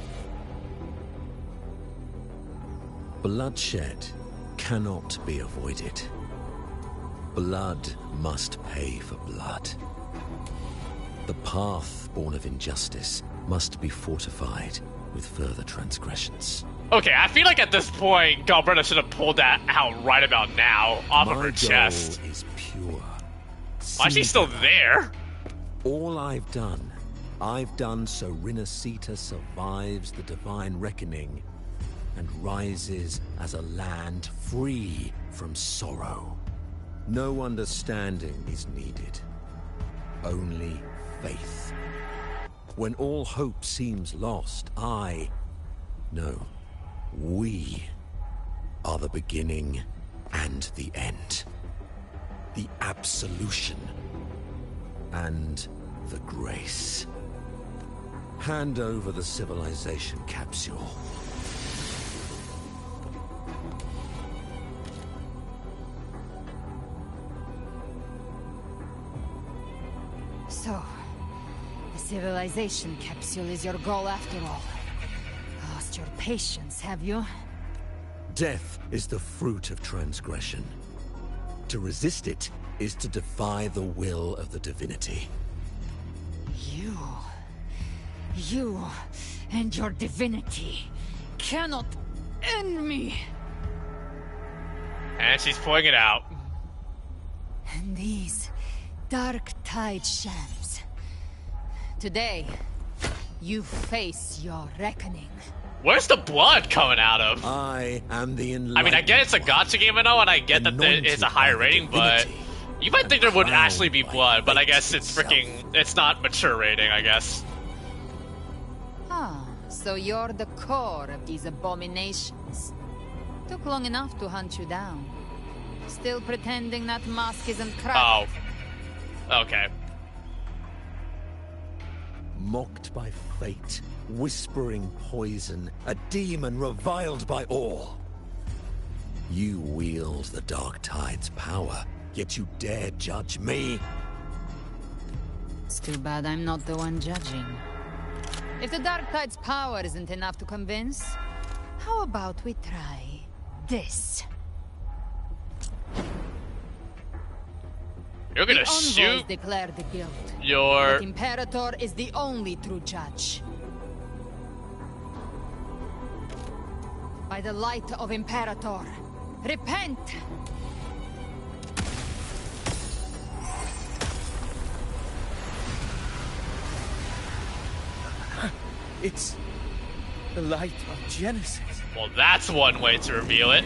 Bloodshed cannot be avoided. Blood must pay for blood. The path born of injustice must be fortified with further transgressions. Okay, I feel like at this point, Galbretta should have pulled that out right about now, off of her chest. My goal is pure. Why is she still there? All I've done so Rinascita survives the divine reckoning and rises as a land free from sorrow. No understanding is needed, only faith. When all hope seems lost, we are the beginning and the end. The absolution and the grace. Hand over the civilization capsule. So, the civilization capsule is your goal after all. Lost your patience, have you? Death is the fruit of transgression. To resist it is to defy the will of the divinity. You and your divinity cannot end me. And she's pulling it out. And these dark tide shams. Today, you face your reckoning. Where's the blood coming out of? I am the enlightened. I mean, I get it's a gacha game and all, and I get that it's a higher rating, but You might think there would actually be blood, but I guess it's freaking... It's not mature rating, I guess. Ah, so you're the core of these abominations. Took long enough to hunt you down. Still pretending that mask isn't cracked. Oh. Okay. Mocked by fate, whispering poison, a demon reviled by all. You wield the Dark Tide's power, yet you dare judge me? It's too bad I'm not the one judging. If the Dark Tide's power isn't enough to convince, how about we try this? You're gonna the shoot declare the guilt. your... But Imperator is the only true judge. By the light of Imperator, repent! It's the light of Genesis. Well, that's one way to reveal it.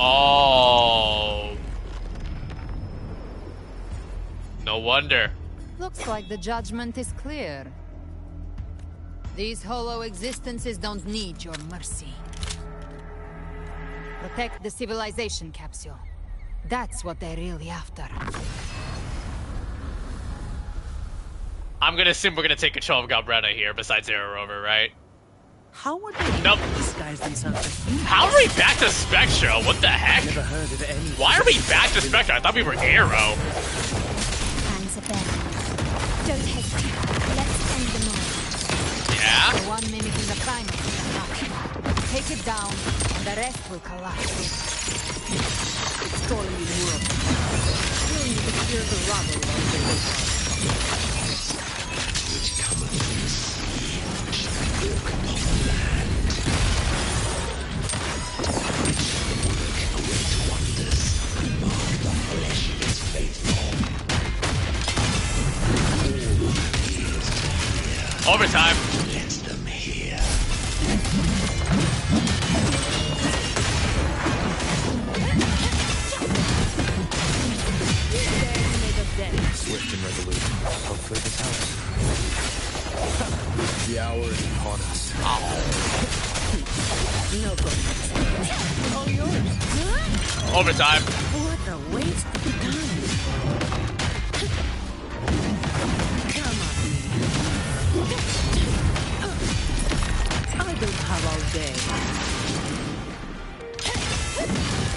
Oh. No wonder. Looks like the judgment is clear. These hollow existences don't need your mercy. Protect the civilization capsule. That's what they're really after. I'm gonna assume we're gonna take control of Galbretta here, besides Arrow Rover, right? How would they disguise themselves as humans? How are we back to Spectra? What the heck? Never heard of any. Why are we back to Spectra? I thought we were Arrow. Hands are bare. Don't hesitate. Let's end the noise. Yeah? The one mimicking the primate is enough. Take it down, and the rest will collapse. It's calling me world. Still need to clear the rubble while they wake up. Which cometh from the sea, shall walk upon the land. It shall work great wonders, and mark the flesh of its faithful. All ears to hear. Overtime. Let them hear. Swift and resolute. Hopefully this helps. The hour is upon us. No problem. All yours. Overtime. What a waste of time. Come on. I don't have all day.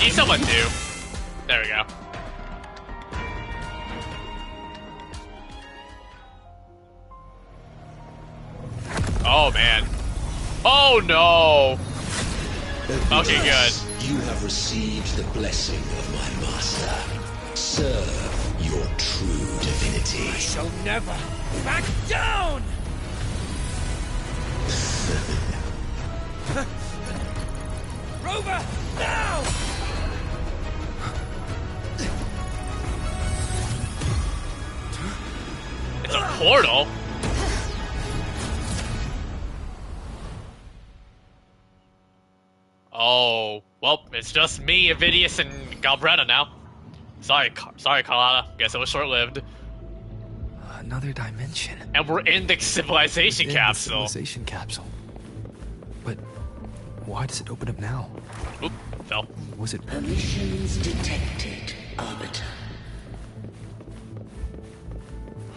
Need someone new. There we go. Oh man. Oh no. Okay, good. You have received the blessing of my master. Serve your true divinity. I shall never back down! Rover, now! It's a portal. Oh, well, it's just me, Avidius, and Galbretta now. Sorry, Carlotta. Guess it was short-lived. Another dimension. And we're in the civilization capsule. The civilization capsule. But why does it open up now? Oop, fell. Was it... Permissions detected, Arbiter.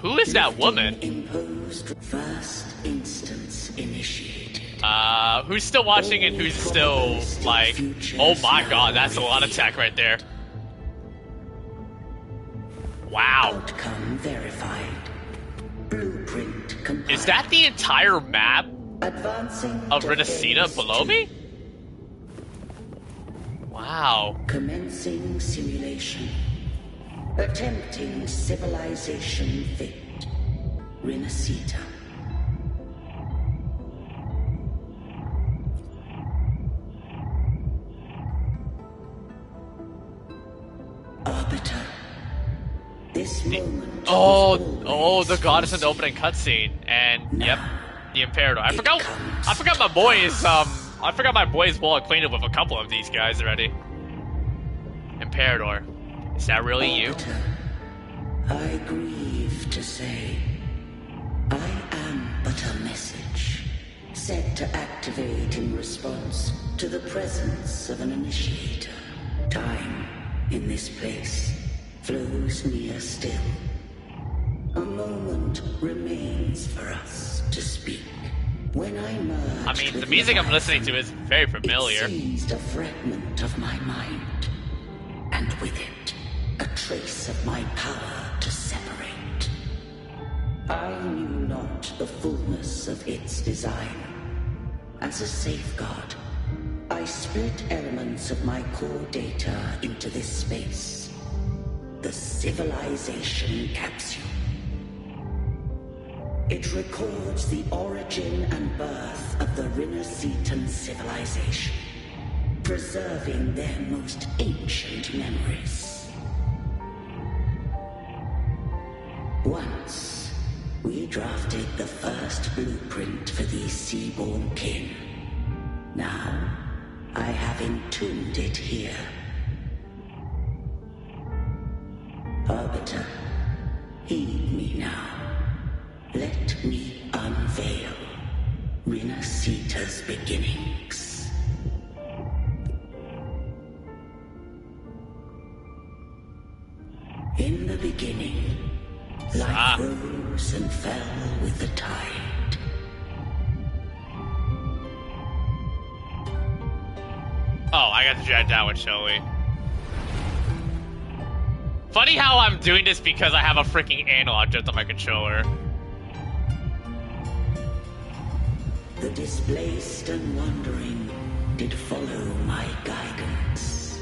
Who is that woman? Imposed first instance initiated. Who's still watching and who's still, like... Oh my god, that's a lot of tech right there. Wow. Outcome verified. Blueprint compiled. Is that the entire map Advancing of to Rinascita phase below 2. me? Wow. Commencing simulation. Attempting civilization fit. Rinascita. Arbiter. This moment. Oh, the goddess in the opening cutscene, and yep, the Imperator. I forgot my boy is well acquainted with a couple of these guys already. Imperador. Is that really you? I grieve to say, I am but a message, set to activate in response to the presence of an initiator. Time, in this place, flows near still. A moment remains for us to speak. When I merged, I mean, the music I'm listening to is very familiar. It seized a fragment of my mind, and with it, a trace of my power to separate. I knew not the fullness of its design. As a safeguard, I split elements of my core data into this space. The civilization capsule. It records the origin and birth of the Rinascitan civilization, preserving their most ancient memories. Once, we drafted the first blueprint for these seaborn kin. Now, I have entombed it here. Arbiter, heed me now. Let me unveil Rinascita's beginnings. In the beginning, life rose and fell with the tide. Oh, I got to drag that one, shall we? Funny how I'm doing this because I have a freaking analog just on my controller. The displaced and wandering did follow my guidance.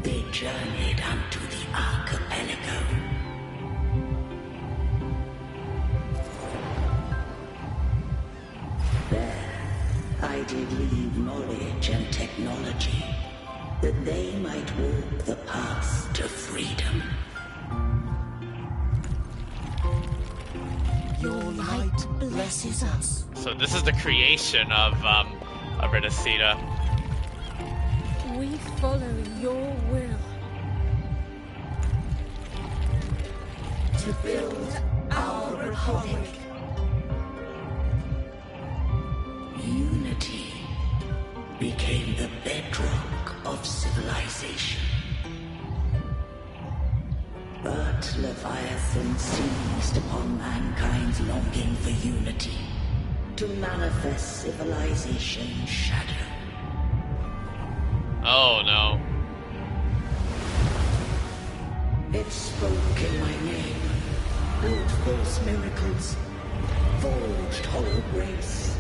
They journeyed unto the archipelago. There, I did leave knowledge and technology, that they might walk the path to freedom. Your light blesses us. So this is the creation of Rinascita. We follow your will. To build our republic. Unity became the bedrock of civilization. But Leviathan seized upon mankind's longing for unity to manifest civilization's shadow. Oh no. It spoke in my name, built false miracles, forged hollow grace,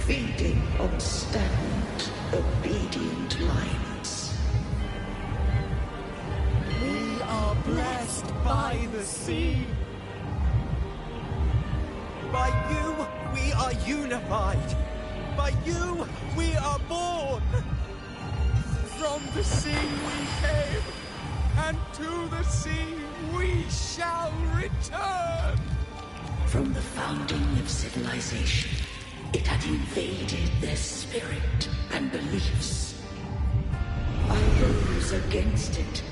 feeding on stagnant, obedient minds. We are blessed by the sea. By you, we are unified. By you, we are born. From the sea we came, and to the sea we shall return. From the founding of civilization, it had invaded their spirit and beliefs. I rose against it,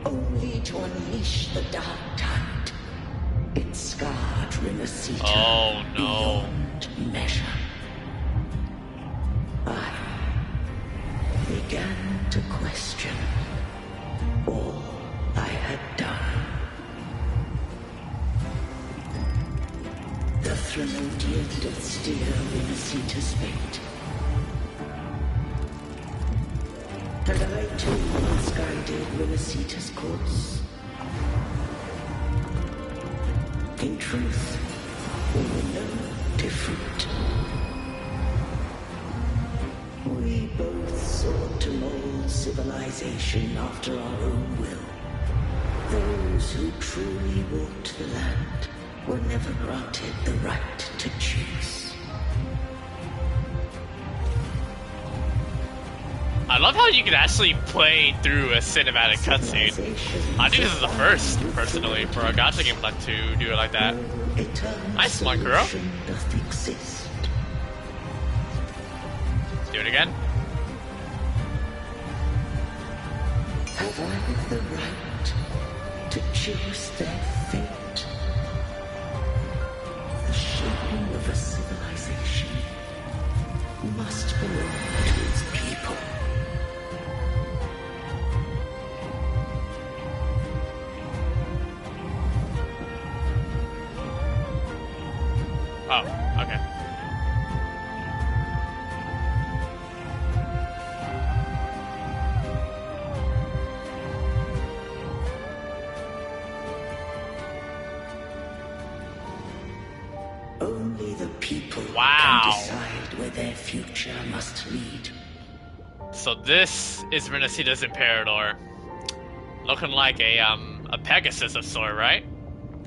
only to unleash the dark tide. It scarred Rinascita beyond measure. I began to question all I had done. The Thremodian doth steer Rinascita's fate. And I too misguided Rinascita's course. In truth, we were no different. We both sought to mold civilization after our own will. Those who truly walked the land were never granted the right to choose. I love how you can actually play through a cinematic cutscene. I think this is the first, personally, for a gacha game to do it like that. Nice one, girl. Do it again. Have I the right to choose their fate? The shaping of a civilization must belong to its people. Oh, okay. Only the people Wow. can decide where their future must lead. So this is Rinascita's Imperator. Looking like a Pegasus of sort, right?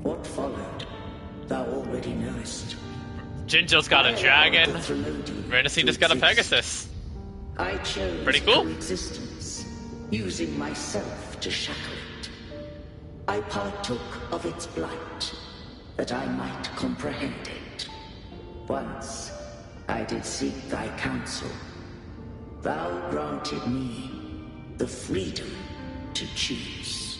What followed, thou already knowest. Jinjo's got a dragon. Trinodian Rinascita's got a Pegasus. I chose Pretty cool. coexistence, using myself to shackle it. I partook of its blight, that I might comprehend it. Once, I did seek thy counsel. Thou granted me the freedom to choose.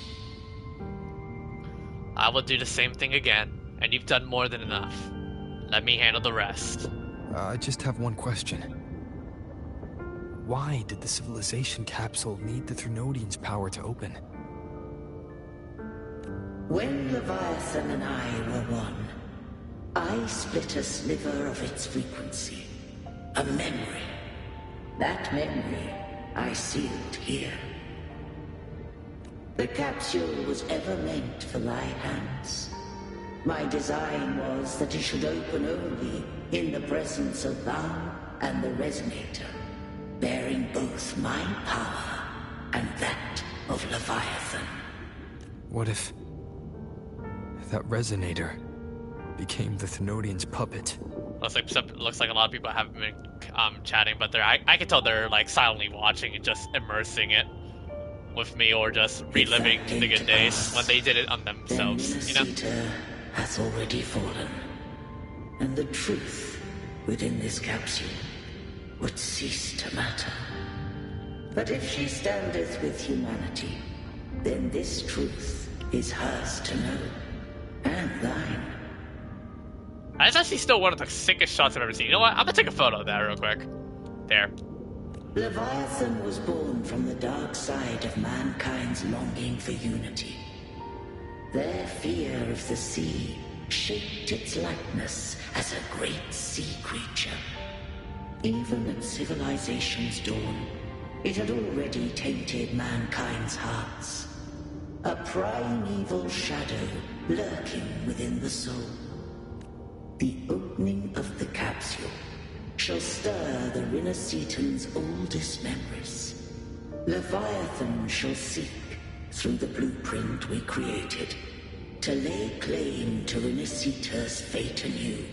I will do the same thing again, and you've done more than enough. Let me handle the rest. I just have one question. Why did the civilization capsule need the Trinodian's power to open? When Leviathan and I were one, I split a sliver of its frequency. A memory. That memory I sealed here. The capsule was ever meant for thy hands. My design was that it should open only in the presence of thou and the Resonator, bearing both my power and that of Leviathan. What if that Resonator became the Trinodian's puppet? Looks like a lot of people haven't been chatting, but I can tell they're like silently watching and just immersing it with me, or just reliving the good days when they did it on themselves. You know. Rinascita hath already fallen, and the truth within this capsule would cease to matter. But if she standeth with humanity, then this truth is hers to know, and thine. That's actually still one of the sickest shots I've ever seen. You know what? I'm gonna take a photo of that real quick. There. Leviathan was born from the dark side of mankind's longing for unity. Their fear of the sea shaped its likeness as a great sea creature. Even at civilization's dawn, it had already tainted mankind's hearts. A primeval shadow lurking within the soul. The opening of the capsule shall stir the Rinascitan's oldest memories. Leviathan shall seek, through the blueprint we created, to lay claim to Rinascita's fate anew.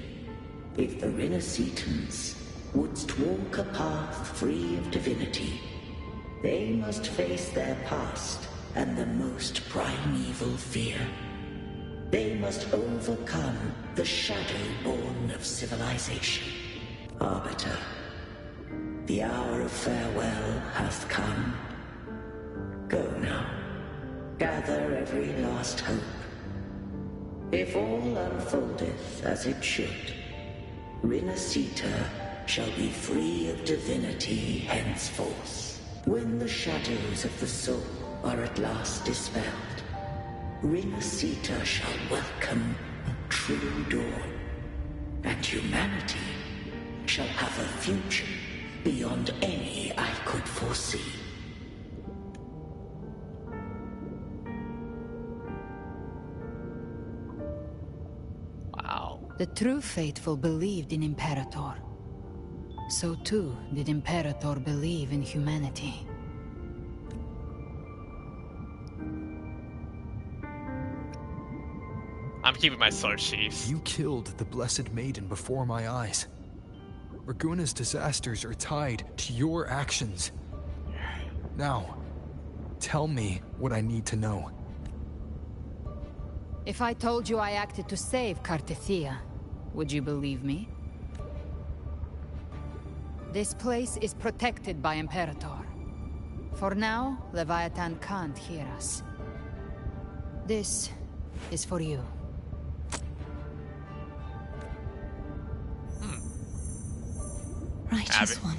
If the Rinascitans wouldst walk a path free of divinity, they must face their past and the most primeval fear. They must overcome the shadow born of civilization. Arbiter, the hour of farewell hath come. Go now, gather every last hope. If all unfoldeth as it should, Rinascita shall be free of divinity henceforth. When the shadows of the soul are at last dispelled, Rinascita shall welcome a true dawn, and humanity shall have a future beyond any I could foresee. Wow. The true faithful believed in Imperator. So too did Imperator believe in humanity. I'm keeping my sword sheaths. You killed the Blessed Maiden before my eyes. Raguna's disasters are tied to your actions. Now, tell me what I need to know. If I told you I acted to save Cartethia, would you believe me? This place is protected by Imperator. For now, Leviathan can't hear us. This is for you. Righteous one,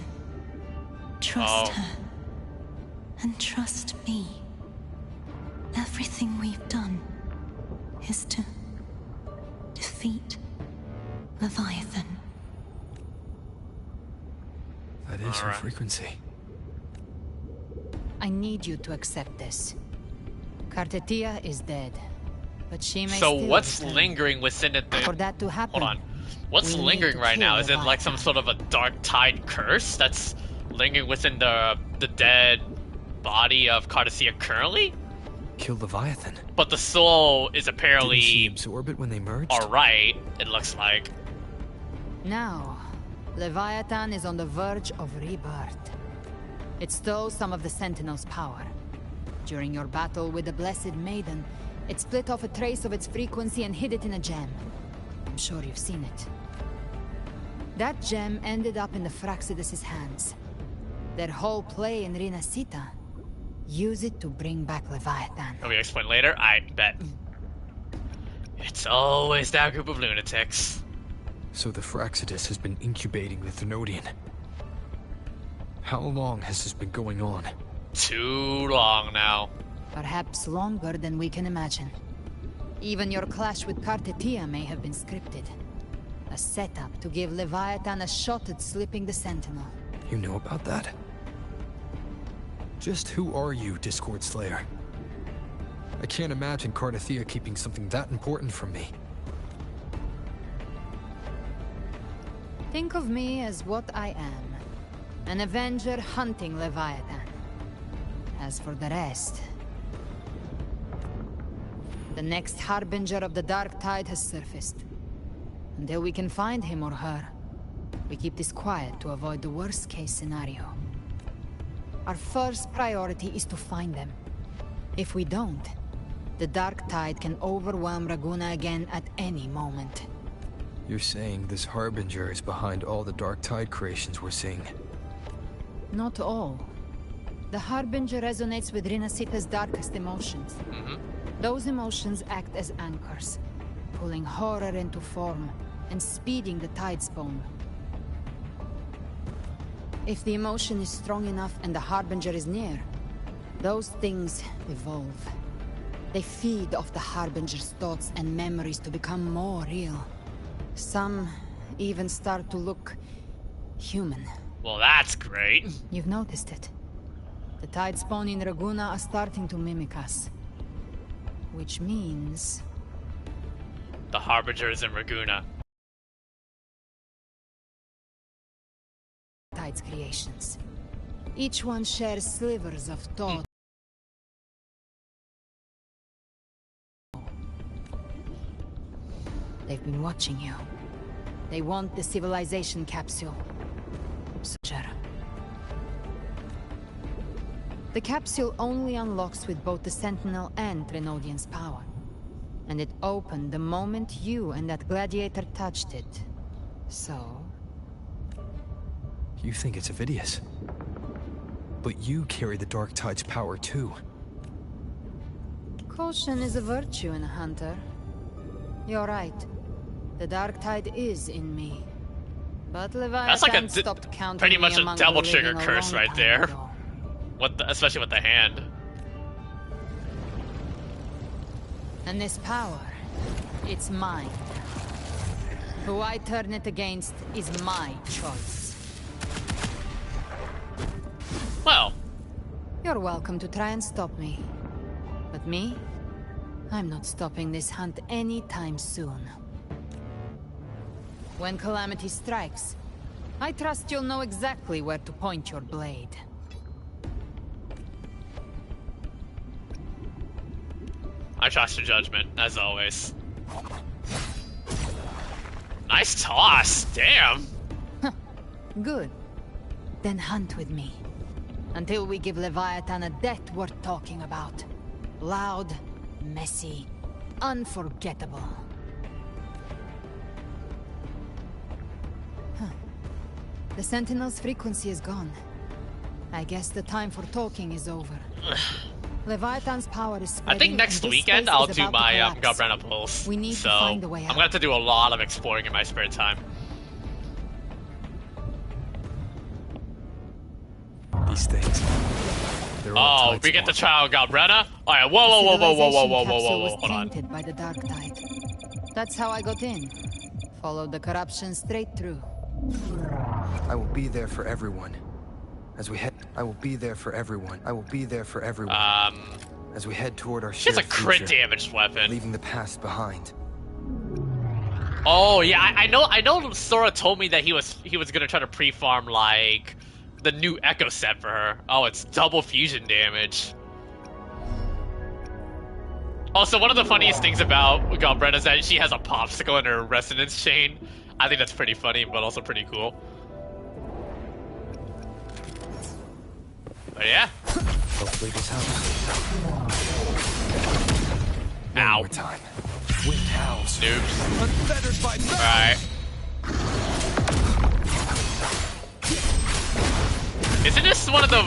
trust her. And trust me. Everything we've done is to defeat Leviathan. That is her frequency. I need you to accept this. Kartetia is dead, but she may So still what's return. lingering within it? For that to happen, hold on. What's we need lingering to right kill now? Is it like some sort of a dark tide curse that's lingering within the dead body of Kartetia currently? Kill Leviathan. But the soul is apparently Didn't she absorb it when they merged? alright, it looks like. Now, Leviathan is on the verge of rebirth. It stole some of the Sentinel's power. During your battle with the Blessed Maiden, it split off a trace of its frequency and hid it in a gem. I'm sure you've seen it. That gem ended up in the Fraxidus' hands. Their whole play in Rinascita. Use it to bring back Leviathan. Can we explain later? I bet. It's always that group of lunatics. So the Fraxidus has been incubating the Thenodian. How long has this been going on? Too long now. Perhaps longer than we can imagine. Even your clash with Kartetia may have been scripted. A setup to give Leviathan a shot at slipping the Sentinel. You know about that? Just who are you, Discord Slayer? I can't imagine Kartetia keeping something that important from me. Think of me as what I am. An Avenger hunting Leviathan. As for the rest... The next Harbinger of the Dark Tide has surfaced. Until we can find him or her, we keep this quiet to avoid the worst-case scenario. Our first priority is to find them. If we don't, the Dark Tide can overwhelm Raguna again at any moment. You're saying this Harbinger is behind all the Dark Tide creations we're seeing? Not all. The Harbinger resonates with Rinascita's darkest emotions. Those emotions act as anchors, pulling horror into form and speeding the tide spawn. If the emotion is strong enough and the Harbinger is near, those things evolve. They feed off the Harbinger's thoughts and memories to become more real. Some even start to look human. Well, that's great. You've noticed it. The tide spawn in Raguna are starting to mimic us. Which means... The Harbingers in Raguna. Tide's creations. Each one shares slivers of thought. They've been watching you. They want the civilization capsule. Soldier. The capsule only unlocks with both the Sentinel and Thenodian's power. And it opened the moment you and that gladiator touched it. So... You think it's Avidius. But you carry the Dark Tide's power too. Caution is a virtue in a hunter. You're right. The Dark Tide is in me. But That's like Leviathan stopped counting pretty much me a among double the trigger living a curse long right time there. ago. Especially with the hand. And this power, it's mine. Who I turn it against is my choice. Well. You're welcome to try and stop me. But me? I'm not stopping this hunt anytime soon. When calamity strikes, I trust you'll know exactly where to point your blade. I trust your judgment, as always. Nice toss, damn. Good. Then hunt with me. Until we give Leviathan a death worth talking about. Loud, messy, unforgettable. The Sentinel's frequency is gone. I guess the time for talking is over. Leviathan's power is spreading. I think next weekend I'll do my Galbrana pulls. We need so to find a way out. I'm gonna have to do a lot of exploring in my spare time. These things. Oh, we get to try out Galbrana? Alright, whoa, hold on. Tainted by the dark tide. That's how I got in. Followed the corruption straight through. I will be there for everyone. As we head, I will be there for everyone. I will be there for everyone. As we head toward our shared She has a crit future, damage weapon. leaving the past behind. Oh yeah, I know. Sora told me that he was gonna try to pre-farm like the new Echo set for her. Oh, it's double fusion damage. Also, one of the funniest things about Galbrana is that she has a popsicle in her resonance chain. I think that's pretty funny, but also pretty cool. But yeah. Hopefully this helps. Ow. One more time. Wind howls. Noobs. Unfettered by Alright. Isn't this one of the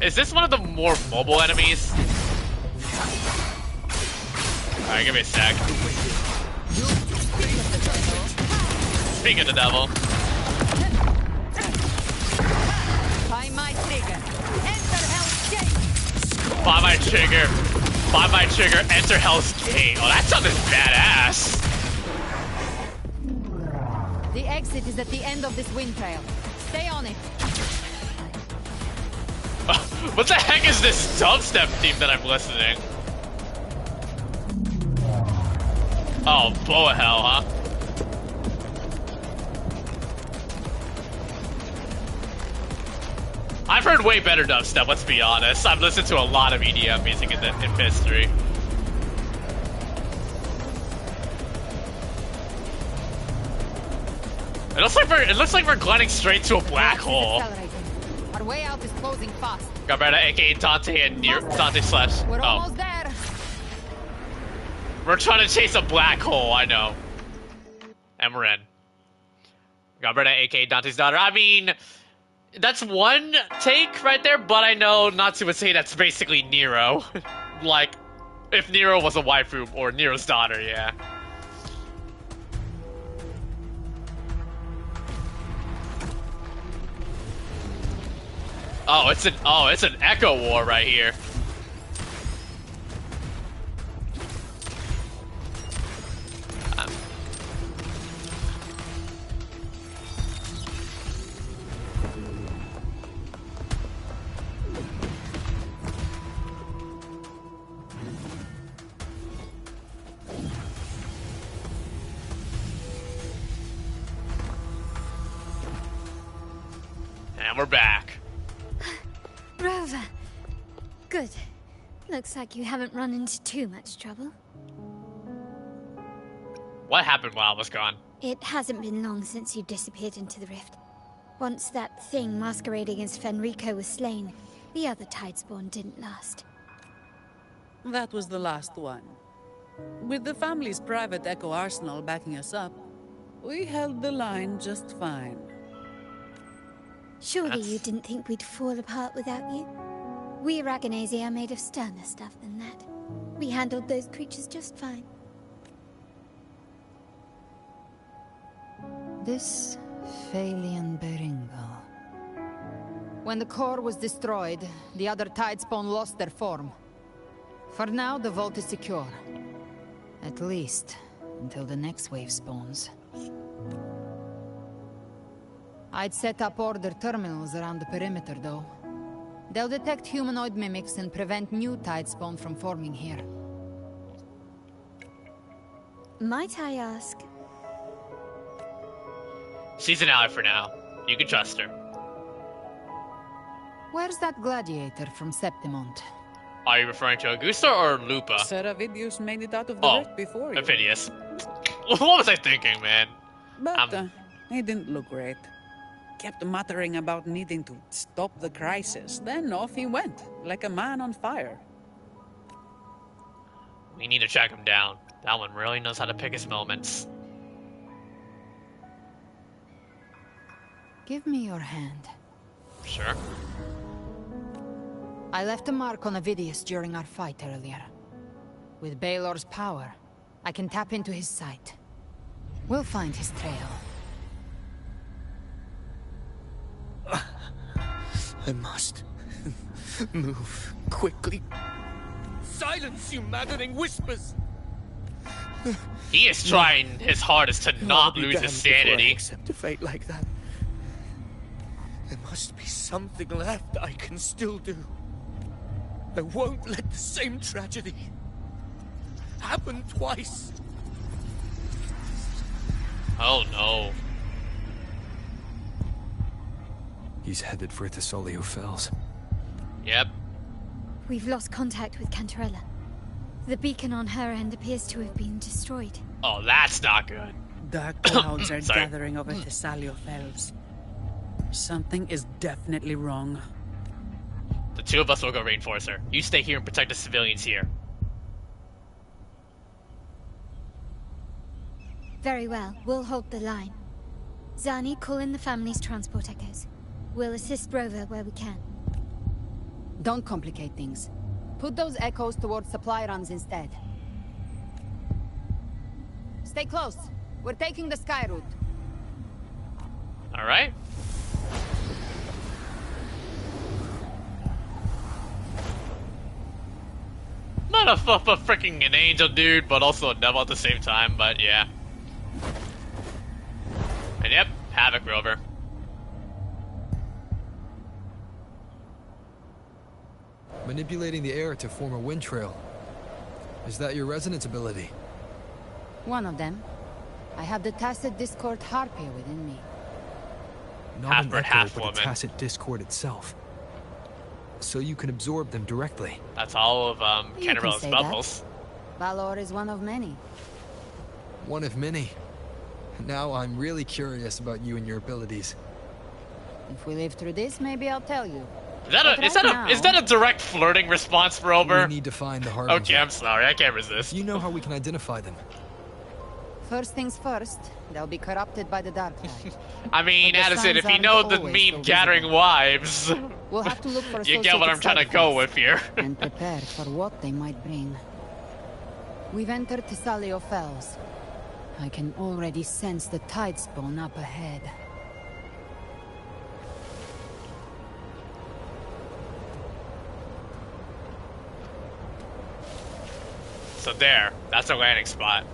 is this one of the more mobile enemies? Alright, give me a sec. Speak of the devil. By my trigger. Enter Hell's Gate. By my trigger, enter Hell's Gate. Oh, that sounded badass. The exit is at the end of this wind trail. Stay on it. What the heck is this dubstep theme that I'm listening? Oh, boa hell, huh? I've heard way better dubstep, let's be honest. I've listened to a lot of EDM music in history. It looks like we're gliding straight to a black hole. Our way out is closing fast. Galbrana, aka Dante and Dante slash. We're Oh. almost there. We're trying to chase a black hole, I know. And we're in. Galbrana, aka Dante's daughter. I mean, that's one take right there, but I know Natsu would say that's basically Nero. Like, if Nero was a waifu or Nero's daughter, yeah. Oh, it's an echo war right here. And we're back. Rover. Good. Looks like you haven't run into too much trouble. What happened while I was gone? It hasn't been long since you disappeared into the rift. Once that thing masquerading as Fenrico was slain, the other Tidespawn didn't last. That was the last one. With the family's private Echo arsenal backing us up, we held the line just fine. Surely you didn't think we'd fall apart without you? We Aragonese are made of sterner stuff than that. We handled those creatures just fine. This Phalian Beringal. When the core was destroyed, the other Tidespawn lost their form. For now, the vault is secure. At least, until the next wave spawns. I'd set up order terminals around the perimeter, though. They'll detect humanoid mimics and prevent new Tidespawn from forming here. Might I ask? She's an ally for now. You can trust her. Where's that gladiator from Septimont? Are you referring to Augusta or Lupa? Seravidius made it out of the rift before you. Ophidius. What was I thinking, man? But he didn't look great. Kept muttering about needing to stop the crisis. Then off he went, like a man on fire. We need to track him down. That one really knows how to pick his moments. Give me your hand. Sure. I left a mark on Avidius during our fight earlier. With Baelor's power, I can tap into his sight. We'll find his trail. I must move quickly. Silence, you maddening whispers! He is trying his hardest to not lose his sanity. Accept a fate like that. There must be something left I can still do. I won't let the same tragedy happen twice. Oh no. He's headed for Thessalio Fells. Yep. We've lost contact with Cantarella. The beacon on her end appears to have been destroyed. Oh, that's not good. Dark clouds are gathering over Thessalio Fells. Something is definitely wrong. The two of us will go reinforce her. You stay here and protect the civilians here. Very well. We'll hold the line. Zani, call in the family's transport echoes. We'll assist Rover where we can. Don't complicate things. Put those echoes towards supply runs instead. Stay close. We're taking the sky route. Alright. Not a freaking an angel dude, but also a devil at the same time, but yeah. And yep, Havoc Rover. Manipulating the air to form a wind trail. Is that your resonance ability? One of them. I have the tacit discord harpy within me. Not Half an bird, echo, half but woman. a tacit discord itself. So you can absorb them directly. That's all of You can Cantarella's say bubbles. that. Valor is one of many. One of many. Now I'm really curious about you and your abilities. If we live through this, maybe I'll tell you. Is that a direct flirting response, Rover? We need to find the Harbinger. Okay, I'm sorry, I can't resist. You know how we can identify them? First things first, they'll be corrupted by the dark side. I mean, But the Addison, if signs you know aren't the always meme so Gathering visible. Wives, We'll have to look for you get what I'm trying to go with here. and prepare for what they might bring. We've entered Thessalio Fells. I can already sense the tide spawn up ahead. So there, that's our landing spot.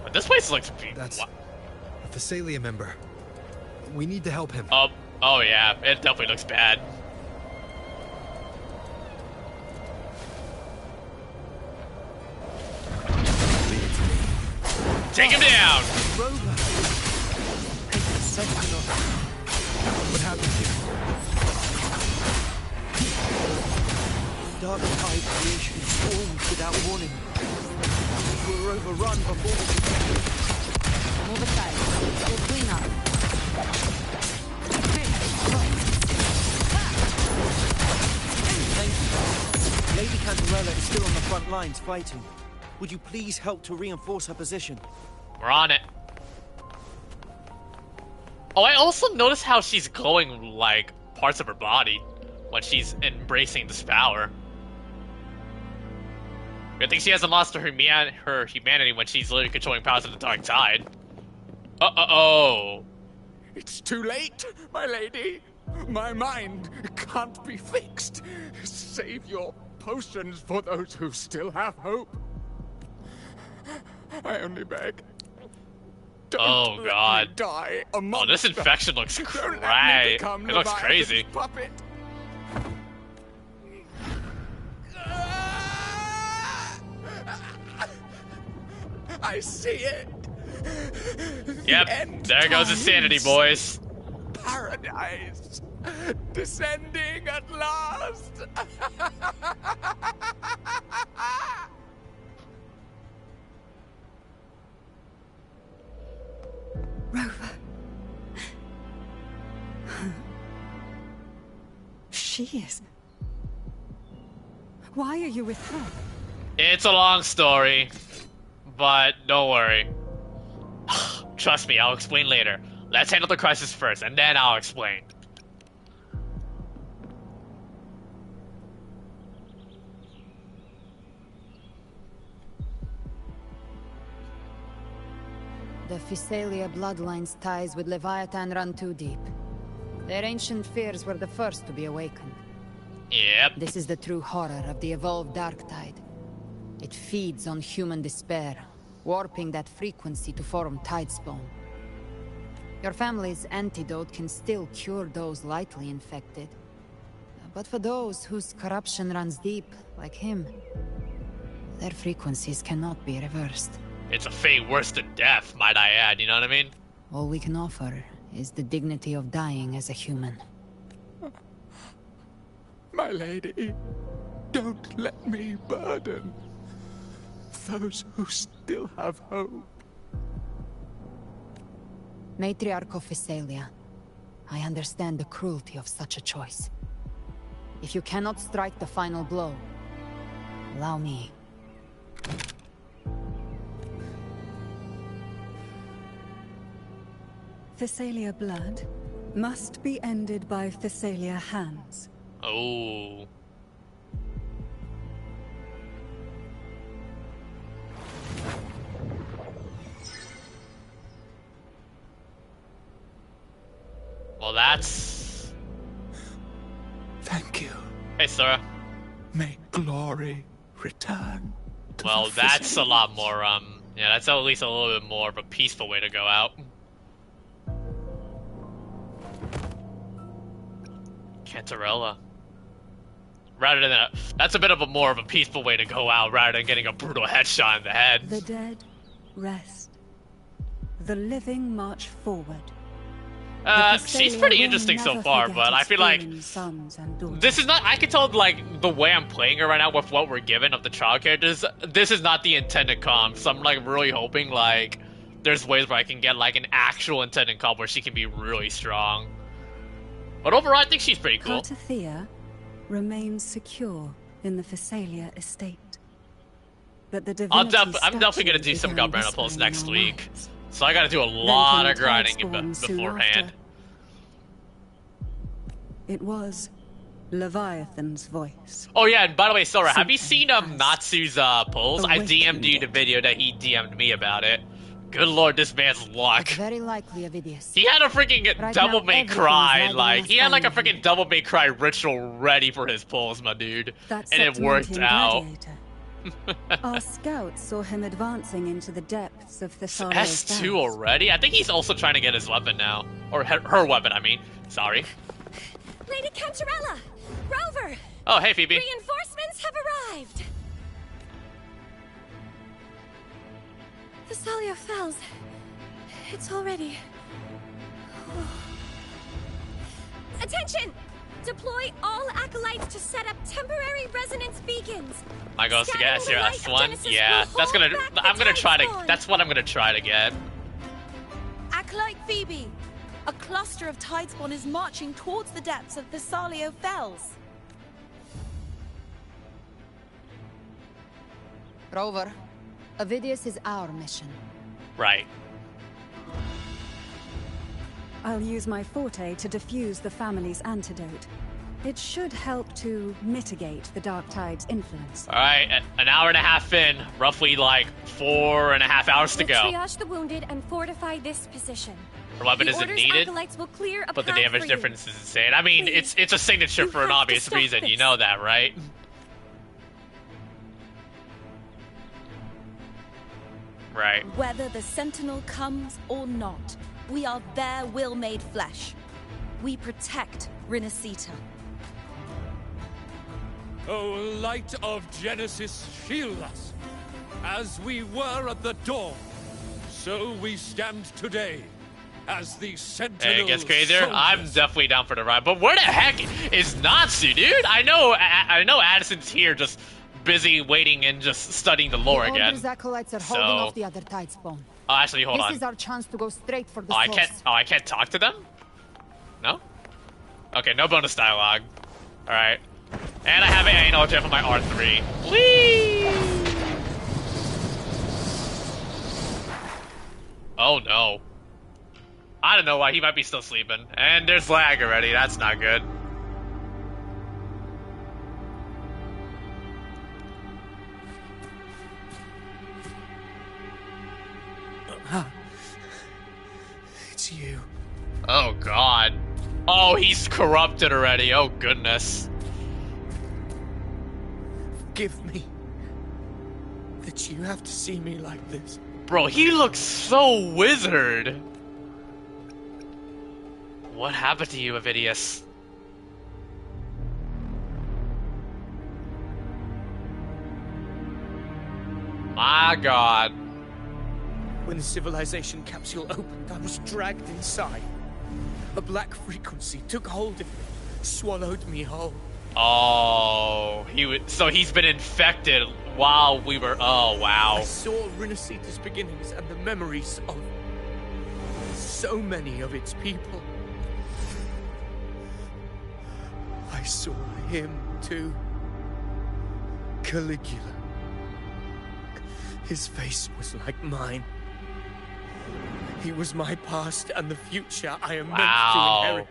But this place looks That's a Thessalia member. We need to help him. Oh yeah, it definitely looks bad. Take him down! Rover! What happened here? Dark tide creation swarmed without warning. We'll overrun before we can. Move aside. We'll clean up. Thank you. Lady Cantarella is still on the front lines fighting. Would you please help to reinforce her position? We're on it. Oh, I also noticed how she's glowing, like, parts of her body when she's embracing this power. I think she hasn't lost her humanity when she's literally controlling powers of the dark tide. Uh-oh. It's too late, my lady. My mind can't be fixed. Save your potions for those who still have hope. I only beg. Oh god. Die Oh, this infection looks crazy. It looks crazy. Puppet. I see it. Yep, there goes the sanity, boys. Paradise. Descending at last. Rover. She is. Why are you with her? It's a long story, but don't worry. Trust me, I'll explain later. Let's handle the crisis first, and then I'll explain. The Physalia bloodline's ties with Leviathan run too deep. Their ancient fears were the first to be awakened. Yep. This is the true horror of the evolved dark tide. It feeds on human despair, warping that frequency to form tidespawn. Your family's antidote can still cure those lightly infected. But for those whose corruption runs deep, like him, their frequencies cannot be reversed. It's a fate worse than death, might I add, you know what I mean? All we can offer is the dignity of dying as a human. My lady, don't let me burden those who still have hope. Matriarch of Physalia, I understand the cruelty of such a choice. If you cannot strike the final blow, allow me. Physalia blood must be ended by Physalia hands. Oh. Well, that's... Thank you. Hey, Sora. May glory return to Well, the that's a Physalia. lot more, yeah, that's at least a little bit more of a peaceful way to go out. Cantarella. Rather than that's a bit of a more of a peaceful way to go out rather than getting a brutal headshot in the head. The dead rest. The living march forward. She's pretty interesting so far, but I feel like this is not. I can tell like the way I'm playing her right now with what we're given of the child characters. This is not the intended comp. So I'm like really hoping like there's ways where I can get like an actual intended comp where she can be really strong. But overall, I think she's pretty cool. Cartathea remains secure in the Physalia estate. But the I'm definitely gonna do some Galbrana pulls next week. So I gotta do a lot of grinding beforehand. It was Leviathan's voice. Oh yeah, and by the way, Sora, have you seen Natsu's pulls? I DM'd you the video that he DM'd me about it. Good lord, this man's luck. It's very likely Avidius. He had a freaking Devil May Cry, like, he had like a freaking Devil May Cry ritual ready for his pulls, my dude. And it worked out. Our scouts saw him advancing into the depths of Thessalia's S2 already? I think he's also trying to get his weapon now. Or her weapon, I mean. Sorry. Lady Cantarella! Rover! Oh, hey, Phoebe. Reinforcements have arrived! Thessalia Fells. It's already... Attention! Deploy all acolytes to set up temporary resonance beacons. My goes to get your S1? Yeah, that's gonna... I'm gonna try to... That's what I'm gonna try to get. Acolyte Phoebe, a cluster of tidespawn is marching towards the depths of Thessalia Fells. Rover, Avidius is our mission. Right. I'll use my forte to diffuse the family's antidote. It should help to mitigate the Dark Tide's influence. Alright, an hour and a half in, roughly like 4.5 hours to go. We'll triage the wounded and fortify this position. Her weapon isn't needed, Acolytes will clear a but the path damage for difference is insane. I mean, Please. it's a signature for an have to obvious stop reason, you this. know that, right? Right. Whether the Sentinel comes or not, we are their will made flesh. We protect Rinascita. O light of Genesis, shield us. As we were at the dawn, so we stand today as the Sentinel. Hey, it gets crazier. soldiers. I'm definitely down for the ride. But where the heck is Natsu, dude? I know Addison's here just busy waiting and just studying the lore The again. Order's acolytes are holding off the other tidespawn. Oh, actually, hold this on. is our chance to go straight for the Oh, source. I can't talk to them? No? Okay, no bonus dialogue. Alright. And I have an anal gem for my R3. Whee! Oh no. I don't know why. He might be still sleeping. And there's lag already. That's not good. It's you. Oh, God. Oh, he's corrupted already. Oh, goodness. Forgive me that you have to see me like this. Bro, he looks so withered. What happened to you, Avidius? My God. When the civilization capsule opened, I was dragged inside. A black frequency took hold of me, swallowed me whole. Oh, so he's been infected while we were. Oh, wow. I saw Rinascita's beginnings and the memories of so many of its people. I saw him too. Caligula. His face was like mine. He was my past and the future I am meant to inherit.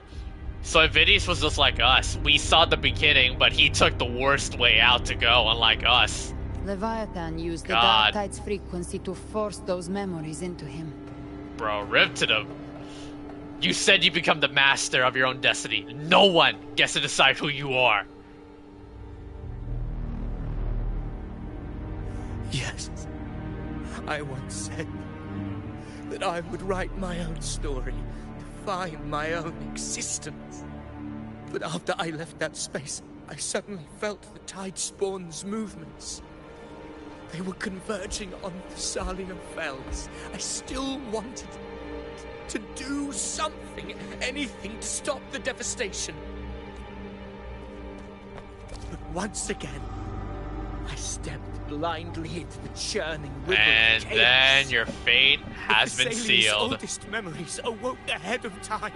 So Avidius was just like us. We saw the beginning, but he took the worst way out to go, unlike us. Leviathan used the Dark Tide's frequency to force those memories into him. Bro, rip to them. You said you become the master of your own destiny. No one gets to decide who you are. Yes. I once said that I would write my own story, define my own existence. But after I left that space, I suddenly felt the Tidespawn's movements. They were converging on Thessalia Fells. I still wanted to do something, anything to stop the devastation. But once again, I stepped blindly into the churning river and of chaos. Then your fate has been Thessalia's sealed. oldest memories awoke ahead of time.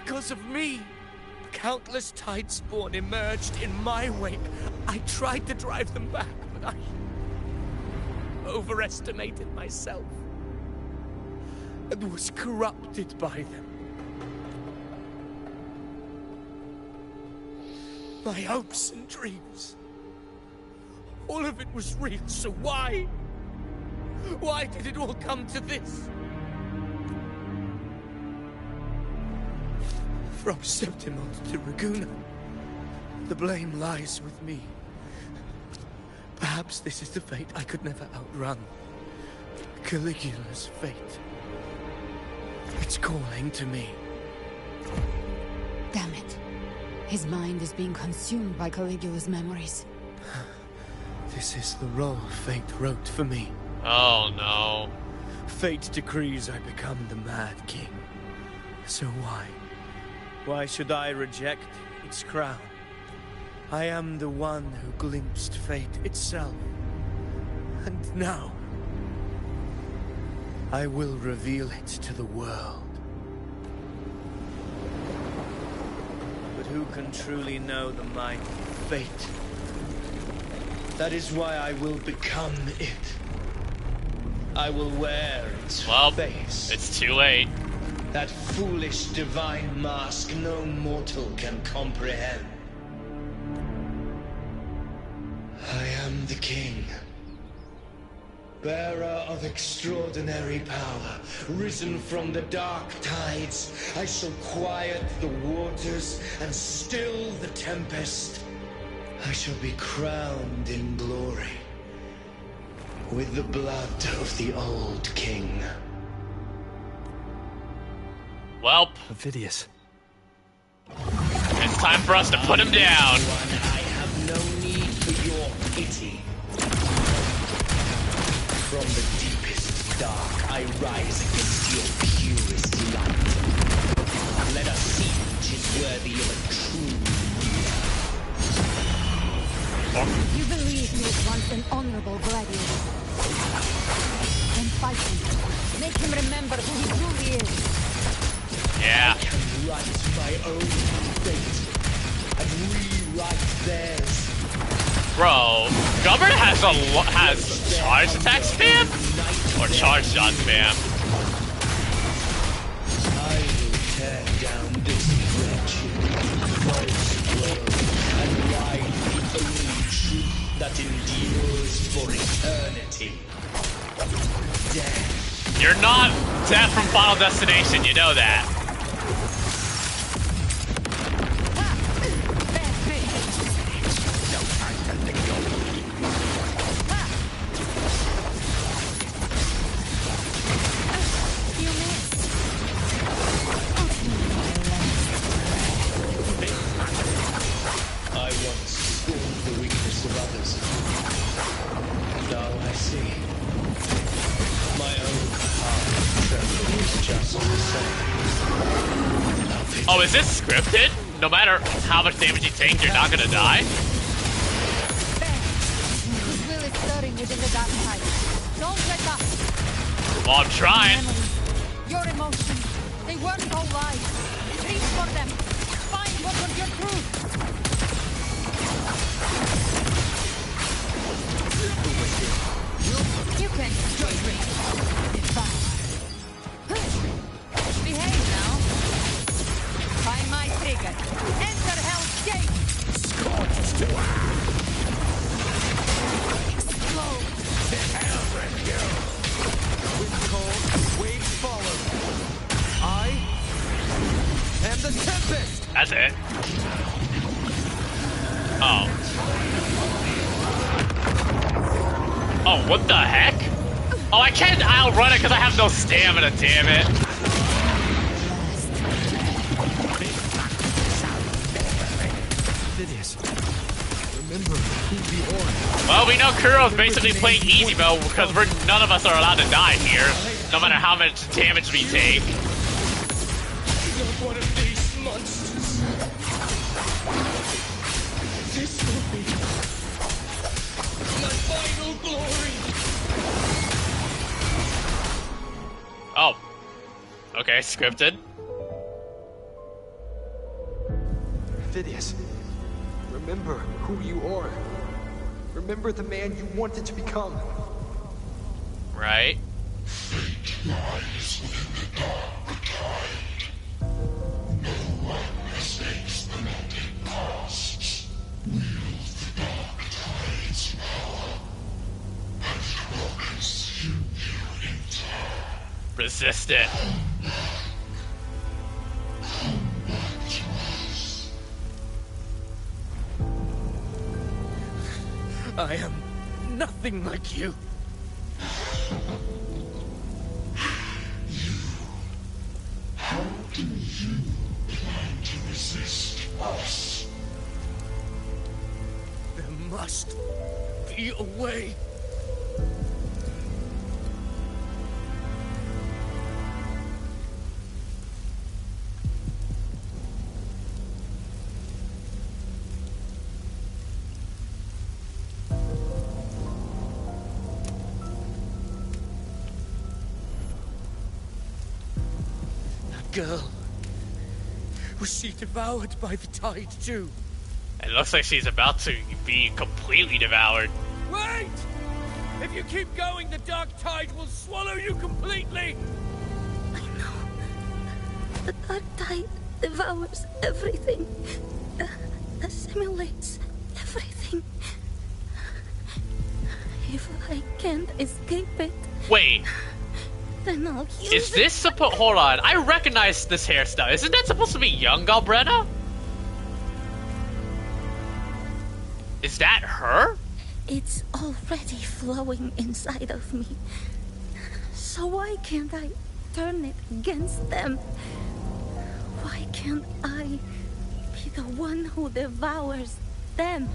Because of me, countless Tidespawn emerged in my wake. I tried to drive them back, but I overestimated myself and was corrupted by them. My hopes and dreams, all of it was real, so why? Why did it all come to this? From Septimont to Raguna, the blame lies with me. Perhaps this is the fate I could never outrun. Caligula's fate. It's calling to me. Damn it. His mind is being consumed by Caligula's memories. This is the role fate wrote for me. Oh no. Fate decrees I become the Mad King. So why? Why should I reject its crown? I am the one who glimpsed fate itself. And now, I will reveal it to the world. But who can truly know the might of fate? That is why I will become it. I will wear its face. It's too late. That foolish divine mask no mortal can comprehend. I am the king, bearer of extraordinary power, risen from the dark tides. I shall quiet the waters and still the tempest. I shall be crowned in glory with the blood of the old king. Welp. Avidius. It's time for us to put him down. I have no need for your pity. From the deepest dark, I rise against your purest light. Let us see which is worthy of a true ruler. You believe he was once an honorable gladiator. Then fight him. Make him remember who he truly is. Yeah. I can write my own fate and rewrite theirs. Bro, Gubbard has charge attack spam? Or charge shot spam? that endures for eternity. Death. You're not Death from Final Destination, you know that. Oh, is this scripted? No matter how much damage you take, you're not gonna die? His will is stirring within the dark tide. Don't let up. Well, I'm trying. Your emotions, they weren't all lies. Reach for them. Find what was your truth. You can destroy me. Behave now. Find my trigger. Enter Hell's Gate. Scorched to Explode. the hell rescue. Wind cold, waves follow. I am the Tempest. That's it. Oh. Oh, what the heck? Oh, I can't outrun it because I have no stamina, damn it. Remember who we are. Well, we know Kuro's basically playing easy mode because none of us are allowed to die here, no matter how much damage we take. Not one of these monsters. This will be my final glory. Oh. Okay, scripted. Phidias, remember who you are. Remember the man you wanted to become. Right. Fate lies within the dark tide. No one mistakes the melting costs. Wield the dark tide's power, and it will consume you in time. Resist it. Come back to us. I am nothing like you. How do you plan to resist us? There must be a way. Girl. Was she devoured by the tide too? It looks like she's about to be completely devoured. Wait! If you keep going, the dark tide will swallow you completely! I know. The dark tide devours everything. Assimilates everything. If I can't escape it... Wait. Then I'll use Is this supposed... Hold on. I recognize this hairstyle. Isn't that supposed to be young Galbretta? Is that her? It's already flowing inside of me. So why can't I turn it against them? Why can't I be the one who devours them?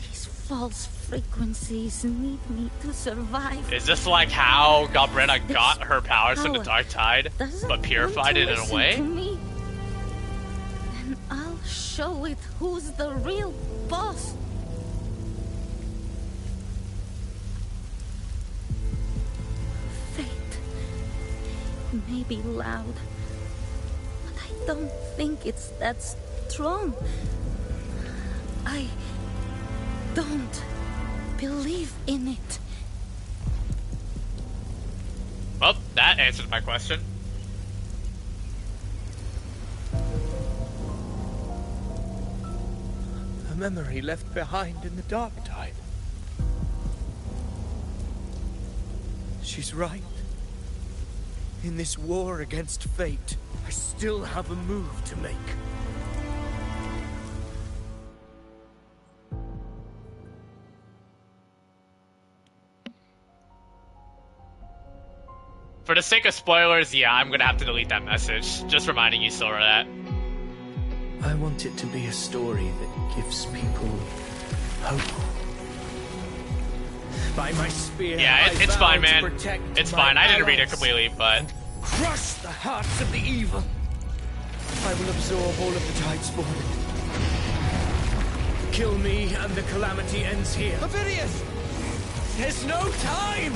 These false frequencies need me to survive. Is this like how Galbretta got her powers from the Dark Tide, but purified it in a way? To me, and I'll show it who's the real boss. Fate may be loud, but I don't think it's that strong. I don't believe in it. Well, that answers my question. memory left behind in the Dark Tide. She's right. In this war against fate, I still have a move to make. For the sake of spoilers, yeah, I'm gonna have to delete that message. Just reminding you, Sora, that. I want it to be a story that gives people hope. By my spear, yeah, it's fine, man. It's fine. I didn't read it allies. completely, but... Crush the hearts of the evil. I will absorb all of the tides for it. Kill me and the calamity ends here. Avidius! There's no time!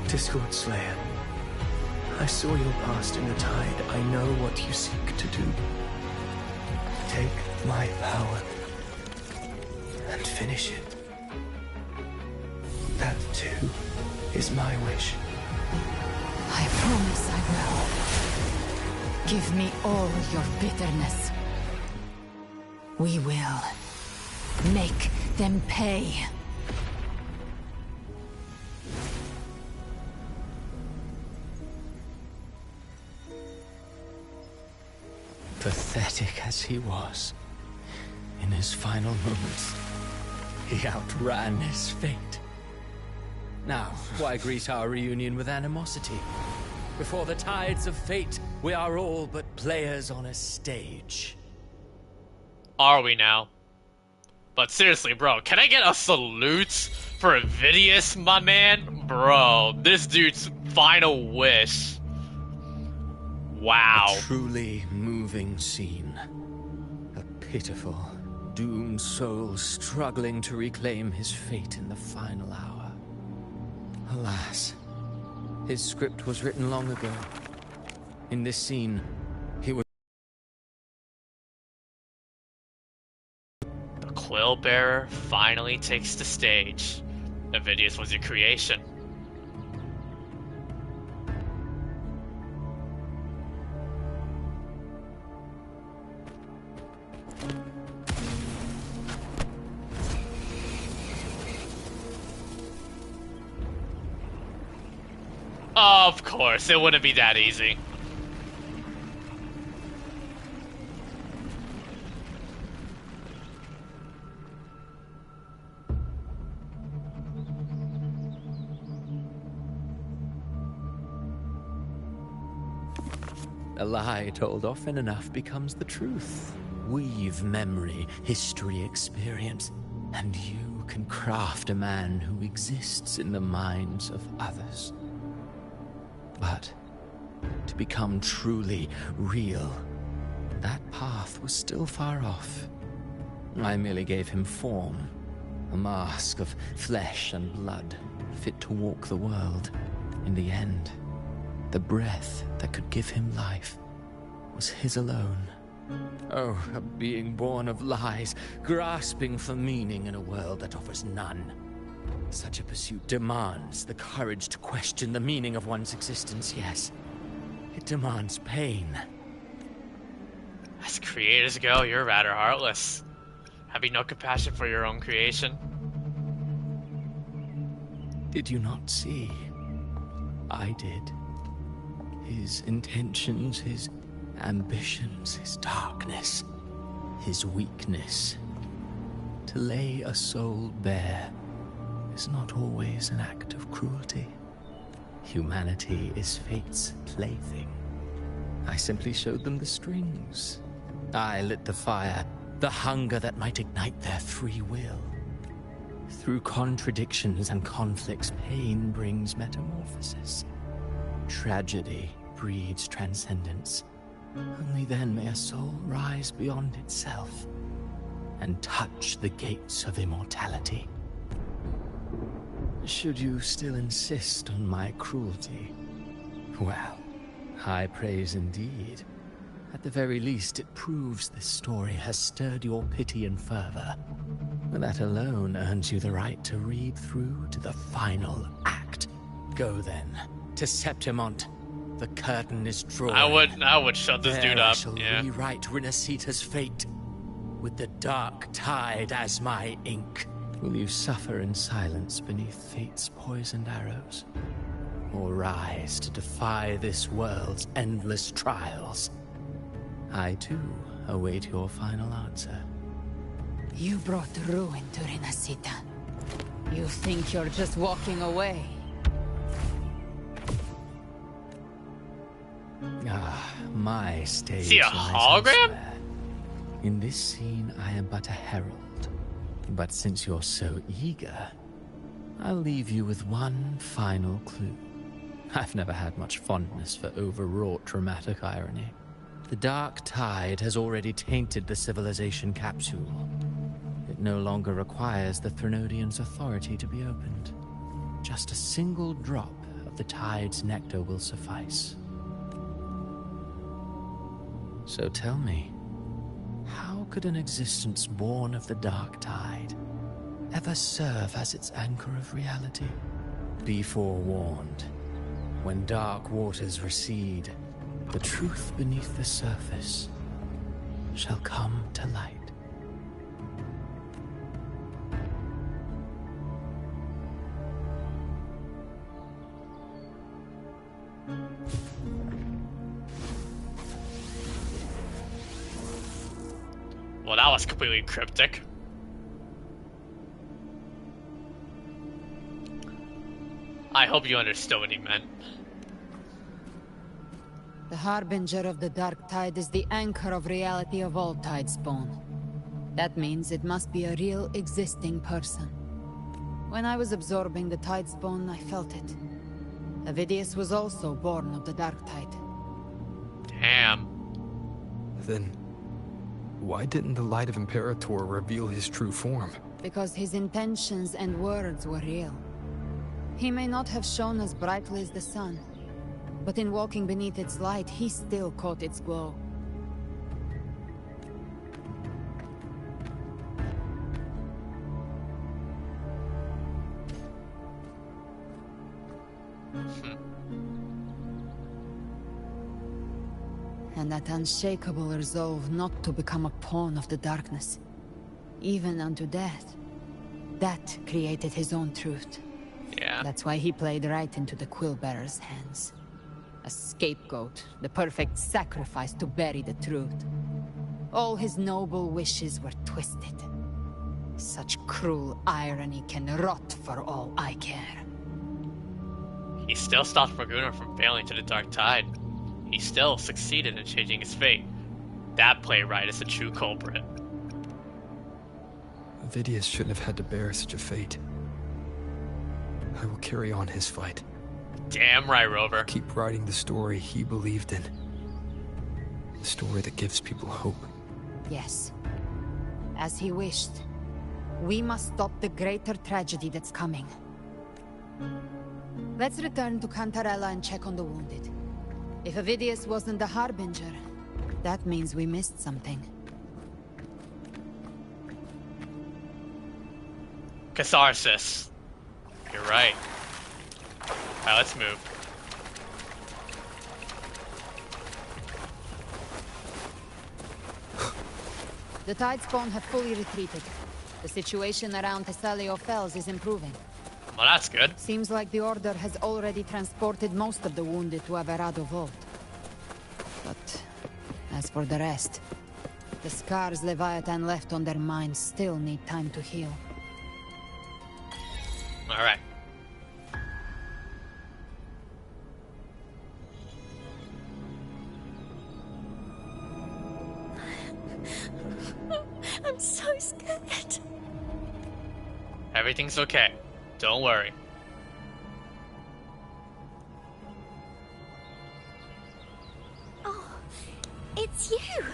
Discord Slayer, I saw your past in the tide. I know what you seek to do. Take my power and finish it. That too is my wish. I promise I will. Give me all your bitterness. We will make them pay. Pathetic as he was, in his final moments, he outran his fate. Now, why greet our reunion with animosity? Before the tides of fate, we are all but players on a stage. Are we now? But seriously, bro, can I get a salute for Avidius, my man? Bro, this dude's final wish. Wow. A truly moving scene. A pitiful, doomed soul struggling to reclaim his fate in the final hour. Alas, his script was written long ago. In this scene, he was... The Quill Bearer finally takes the stage. Avidius was your creation. Of course, it wouldn't be that easy. A lie told often enough becomes the truth. Weave memory, history, experience, and you can craft a man who exists in the minds of others. But to become truly real, that path was still far off. I merely gave him form, a mask of flesh and blood, fit to walk the world. In the end, the breath that could give him life was his alone. Oh, a being born of lies, grasping for meaning in a world that offers none. Such a pursuit demands the courage to question the meaning of one's existence, yes. It demands pain. As creators go, you're rather heartless. Having no compassion for your own creation. Did you not see? I did. His intentions, his ambitions, his darkness, his weakness. To lay a soul bare is not always an act of cruelty. Humanity is fate's plaything. I simply showed them the strings. I lit the fire, the hunger that might ignite their free will. Through contradictions and conflicts, pain brings metamorphosis. Tragedy breeds transcendence. Only then may a soul rise beyond itself and touch the gates of immortality. Should you still insist on my cruelty? Well, high praise indeed. At the very least, it proves this story has stirred your pity and fervor. That alone earns you the right to read through to the final act. Go then, to Septimont, The curtain is drawn. I would shut this dude I up. shall Yeah. rewrite Rinascita's fate with the dark tide as my ink. Will you suffer in silence beneath fate's poisoned arrows? Or rise to defy this world's endless trials? I, too, await your final answer. You brought ruin to Rinascita. You think you're just walking away? Ah, my stage. See a lies hologram? elsewhere. In this scene, I am but a herald. But since you're so eager, I'll leave you with one final clue. I've never had much fondness for overwrought dramatic irony. The dark tide has already tainted the civilization capsule. It no longer requires the Threnodians' authority to be opened. Just a single drop of the tide's nectar will suffice. So tell me, how could an existence born of the dark tide ever serve as its anchor of reality? Be forewarned. When dark waters recede, the truth beneath the surface shall come to light. Well, that was completely cryptic. I hope you understood what he meant. The harbinger of the dark tide is the anchor of reality of all Tidespawn. That means it must be a real existing person. When I was absorbing the Tidespawn, I felt it. Avidius was also born of the dark tide. Damn. Then, why didn't the Light of Imperator reveal his true form? Because his intentions and words were real. He may not have shone as brightly as the sun, but in walking beneath its light, he still caught its glow. And that unshakable resolve not to become a pawn of the darkness, even unto death, that created his own truth. Yeah. That's why he played right into the Quillbearer's hands. A scapegoat, the perfect sacrifice to bury the truth. All his noble wishes were twisted. Such cruel irony can rot for all I care. He still stopped Morgana from failing to the dark tide. He still succeeded in changing his fate. That playwright is the true culprit. Avidius shouldn't have had to bear such a fate. I will carry on his fight. Damn right, Rover. Keep writing the story he believed in. The story that gives people hope. Yes. As he wished. We must stop the greater tragedy that's coming. Let's return to Cantarella and check on the wounded. If Avidius wasn't the Harbinger, that means we missed something. Catharsis. You're right. Alright, let's move. The Tidespawn have fully retreated. The situation around Thessalio Fells is improving. Well, that's good. Seems like the Order has already transported most of the wounded to Averado Vault. But as for the rest, the scars Leviathan left on their minds still need time to heal. Alright. I'm so scared. Everything's okay. Don't worry. Oh, it's you!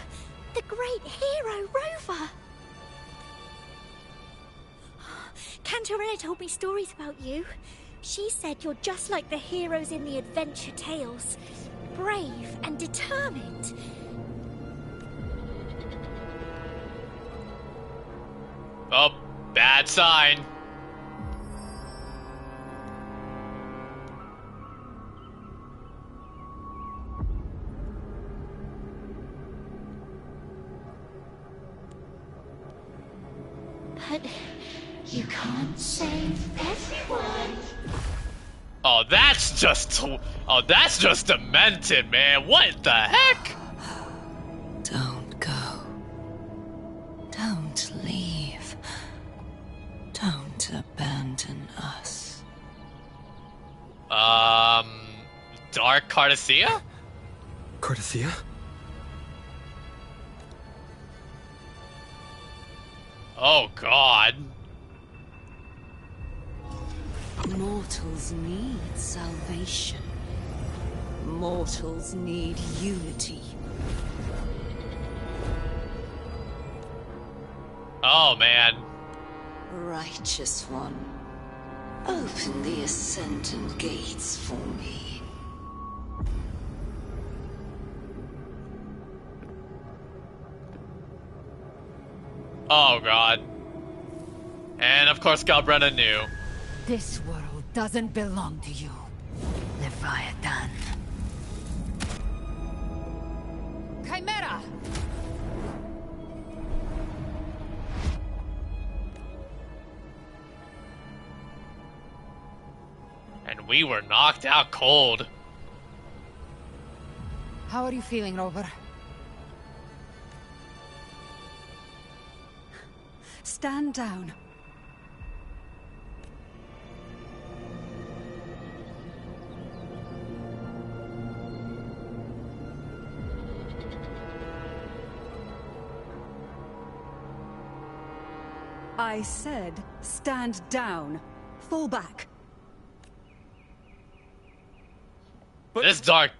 The great hero, Rover! Cantarella told me stories about you. She said you're just like the heroes in the adventure tales. Brave and determined. Oh, bad sign. But you can't save everyone. Oh, that's just demented, man. What the heck? Don't go. Don't leave. Don't abandon us. Dark Cardicea? Cardicea? Oh, God. Mortals need salvation. Mortals need unity. Oh, man. Righteous one, open the Ascendant gates for me. Oh, God. And, of course, Galbretta knew. This world doesn't belong to you, Leviathan. Chimera! And we were knocked out cold. How are you feeling, Rover? Stand down. I said, stand down. Fall back. But This dark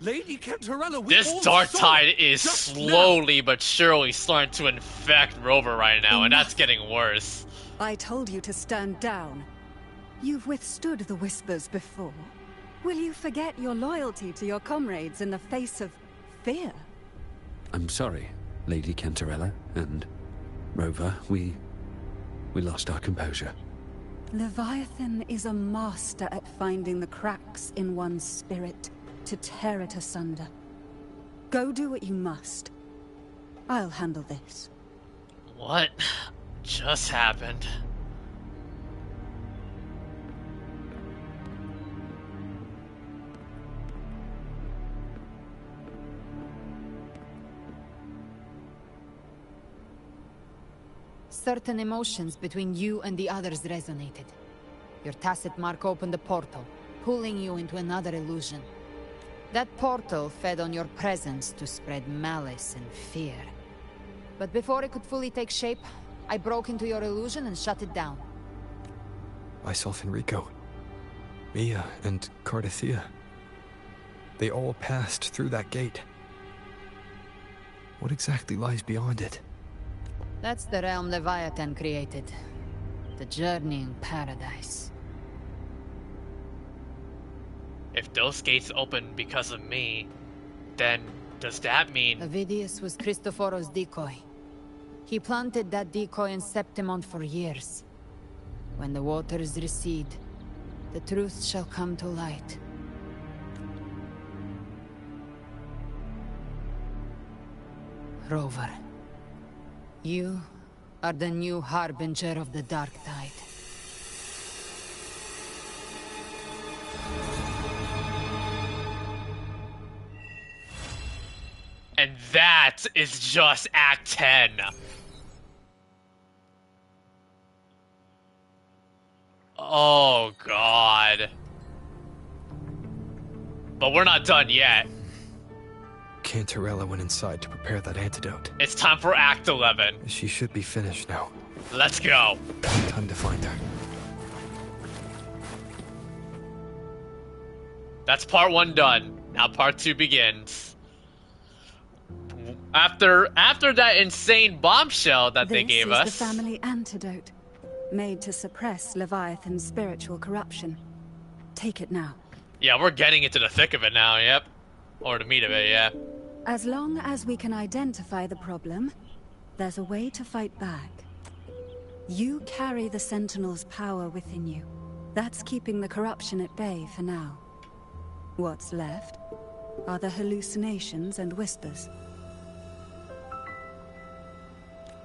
tide is slowly but surely starting to infect Rover right now, and that's getting worse. I told you to stand down. You've withstood the whispers before. Will you forget your loyalty to your comrades in the face of fear? I'm sorry, Lady Cantarella and Rover. We lost our composure. Leviathan is a master at finding the cracks in one's spirit to tear it asunder. Go do what you must. I'll handle this. What just happened? Certain emotions between you and the others resonated. Your tacit mark opened a portal, pulling you into another illusion. That portal fed on your presence to spread malice and fear. But before it could fully take shape, I broke into your illusion and shut it down. I saw Fenrico, Mia, and Cardicea. They all passed through that gate. What exactly lies beyond it? That's the realm Leviathan created. The journeying paradise. If those gates open because of me, then does that mean... Avidius was Cristoforo's decoy. He planted that decoy in Septimont for years. When the waters recede, the truth shall come to light. Rover, you are the new harbinger of the dark tide. And that is just Act 10. Oh, God. But we're not done yet. Cantarella went inside to prepare that antidote. It's time for Act 11. She should be finished now. Let's go. Time to find her. That's part 1 done. Now part 2 begins. After that insane bombshell that they gave us. This is the family antidote, made to suppress Leviathan's spiritual corruption. Take it now. Yeah, we're getting into the thick of it now, yep. Or the meat of it, yeah. As long as we can identify the problem, there's a way to fight back. You carry the Sentinel's power within you. That's keeping the corruption at bay for now. What's left are the hallucinations and whispers.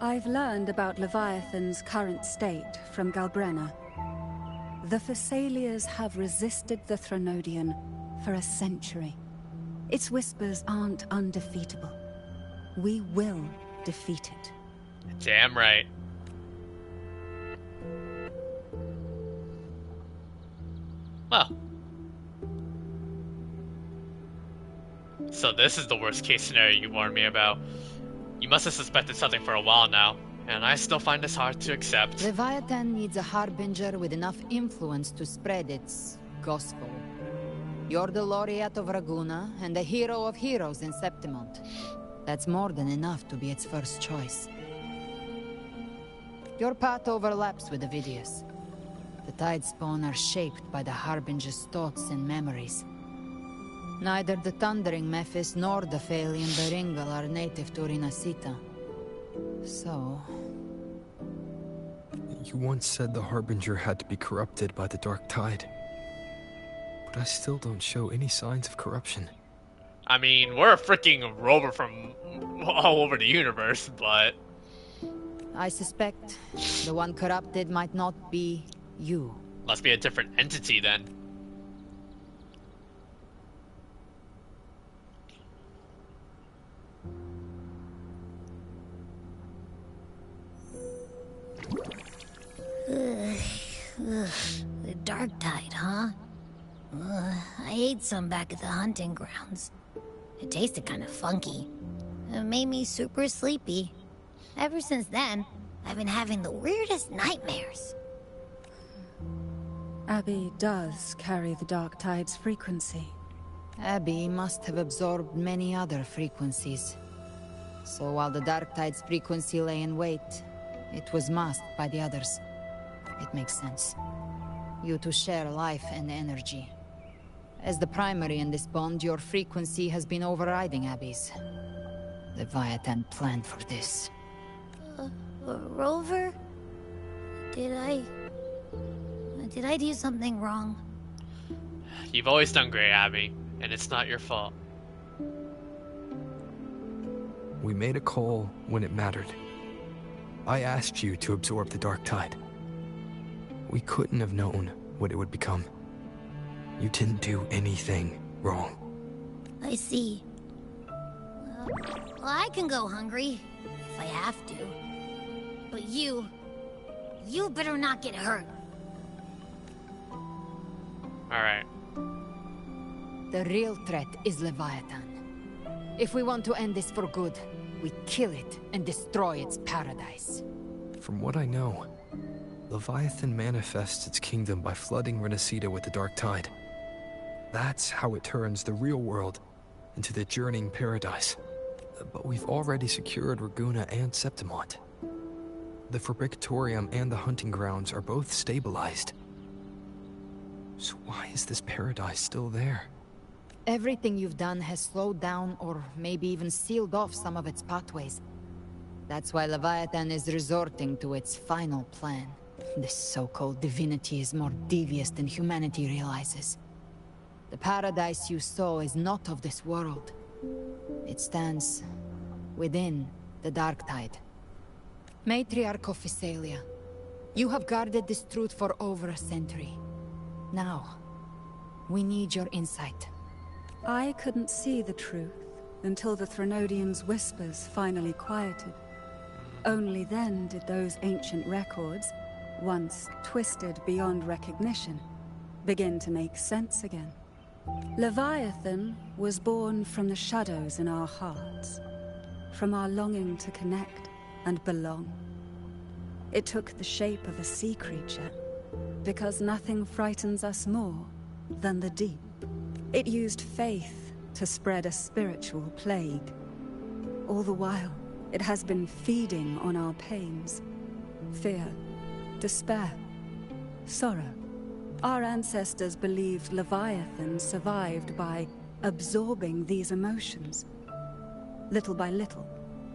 I've learned about Leviathan's current state from Galbrena. The Thessalias have resisted the Threnodian for a century. Its whispers aren't undefeatable. We will defeat it. Damn right. Well. So this is the worst case scenario you warned me about. You must have suspected something for a while now, and I still find this hard to accept. Leviathan needs a harbinger with enough influence to spread its gospel. You're the laureate of Raguna and the hero of heroes in Septimont. That's more than enough to be its first choice. Your path overlaps with Ovidius. The Tidespawn are shaped by the harbinger's thoughts and memories. Neither the Thundering Mephis nor the Phalian Beringal are native to Rinascita. So... You once said the Harbinger had to be corrupted by the Dark Tide. But I still don't show any signs of corruption. I mean, we're a freaking rover from all over the universe, but... I suspect the one corrupted might not be you. Must be a different entity then. The Dark Tide, huh? I ate some back at the hunting grounds. It tasted kind of funky. It made me super sleepy. Ever since then, I've been having the weirdest nightmares. Abby does carry the Dark Tide's frequency. Abby must have absorbed many other frequencies. So while the Dark Tide's frequency lay in wait, it was masked by the others. It makes sense. You two share life and energy. As the primary in this bond, your frequency has been overriding Abby's. Leviathan planned for this. Rover? Did I do something wrong? You've always done great, Abby, and it's not your fault. We made a call when it mattered. I asked you to absorb the Dark Tide. We couldn't have known what it would become. You didn't do anything wrong. I see. Well, I can go hungry, if I have to. But you better not get hurt. Alright. The real threat is Leviathan. If we want to end this for good, we kill it and destroy its paradise. From what I know, Leviathan manifests its kingdom by flooding Rinascita with the Dark Tide. That's how it turns the real world into the journeying paradise. But we've already secured Raguna and Septimont. The Fabricatorium and the hunting grounds are both stabilized. So why is this paradise still there? Everything you've done has slowed down or maybe even sealed off some of its pathways. That's why Leviathan is resorting to its final plan. This so-called divinity is more devious than humanity realizes. The paradise you saw is not of this world. It stands within the Dark Tide. Matriarch of Thessalia, you have guarded this truth for over a century. Now, we need your insight. I couldn't see the truth until the Threnodian's whispers finally quieted. Only then did those ancient records, once twisted beyond recognition, begin to make sense again. Leviathan was born from the shadows in our hearts, from our longing to connect and belong. It took the shape of a sea creature, because nothing frightens us more than the deep. It used faith to spread a spiritual plague. All the while, it has been feeding on our pains. Fear, despair, sorrow. Our ancestors believed Leviathan survived by absorbing these emotions. Little by little,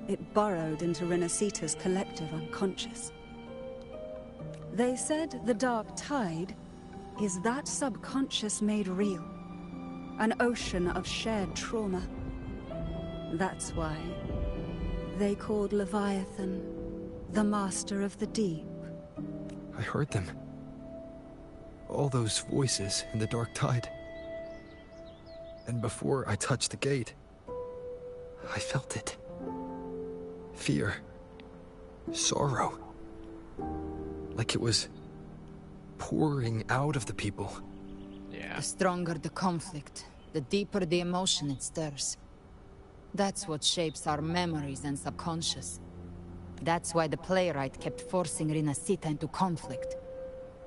it burrowed into Rinascita's collective unconscious. They said the Dark Tide is that subconscious made real. An ocean of shared trauma. That's why they called Leviathan the Master of the Deep. I heard them. All those voices in the dark tide. And before I touched the gate, I felt it. Fear. Sorrow. Like it was pouring out of the people. Yeah. The stronger the conflict, the deeper the emotion it stirs. That's what shapes our memories and subconscious. That's why the playwright kept forcing Rinascita into conflict.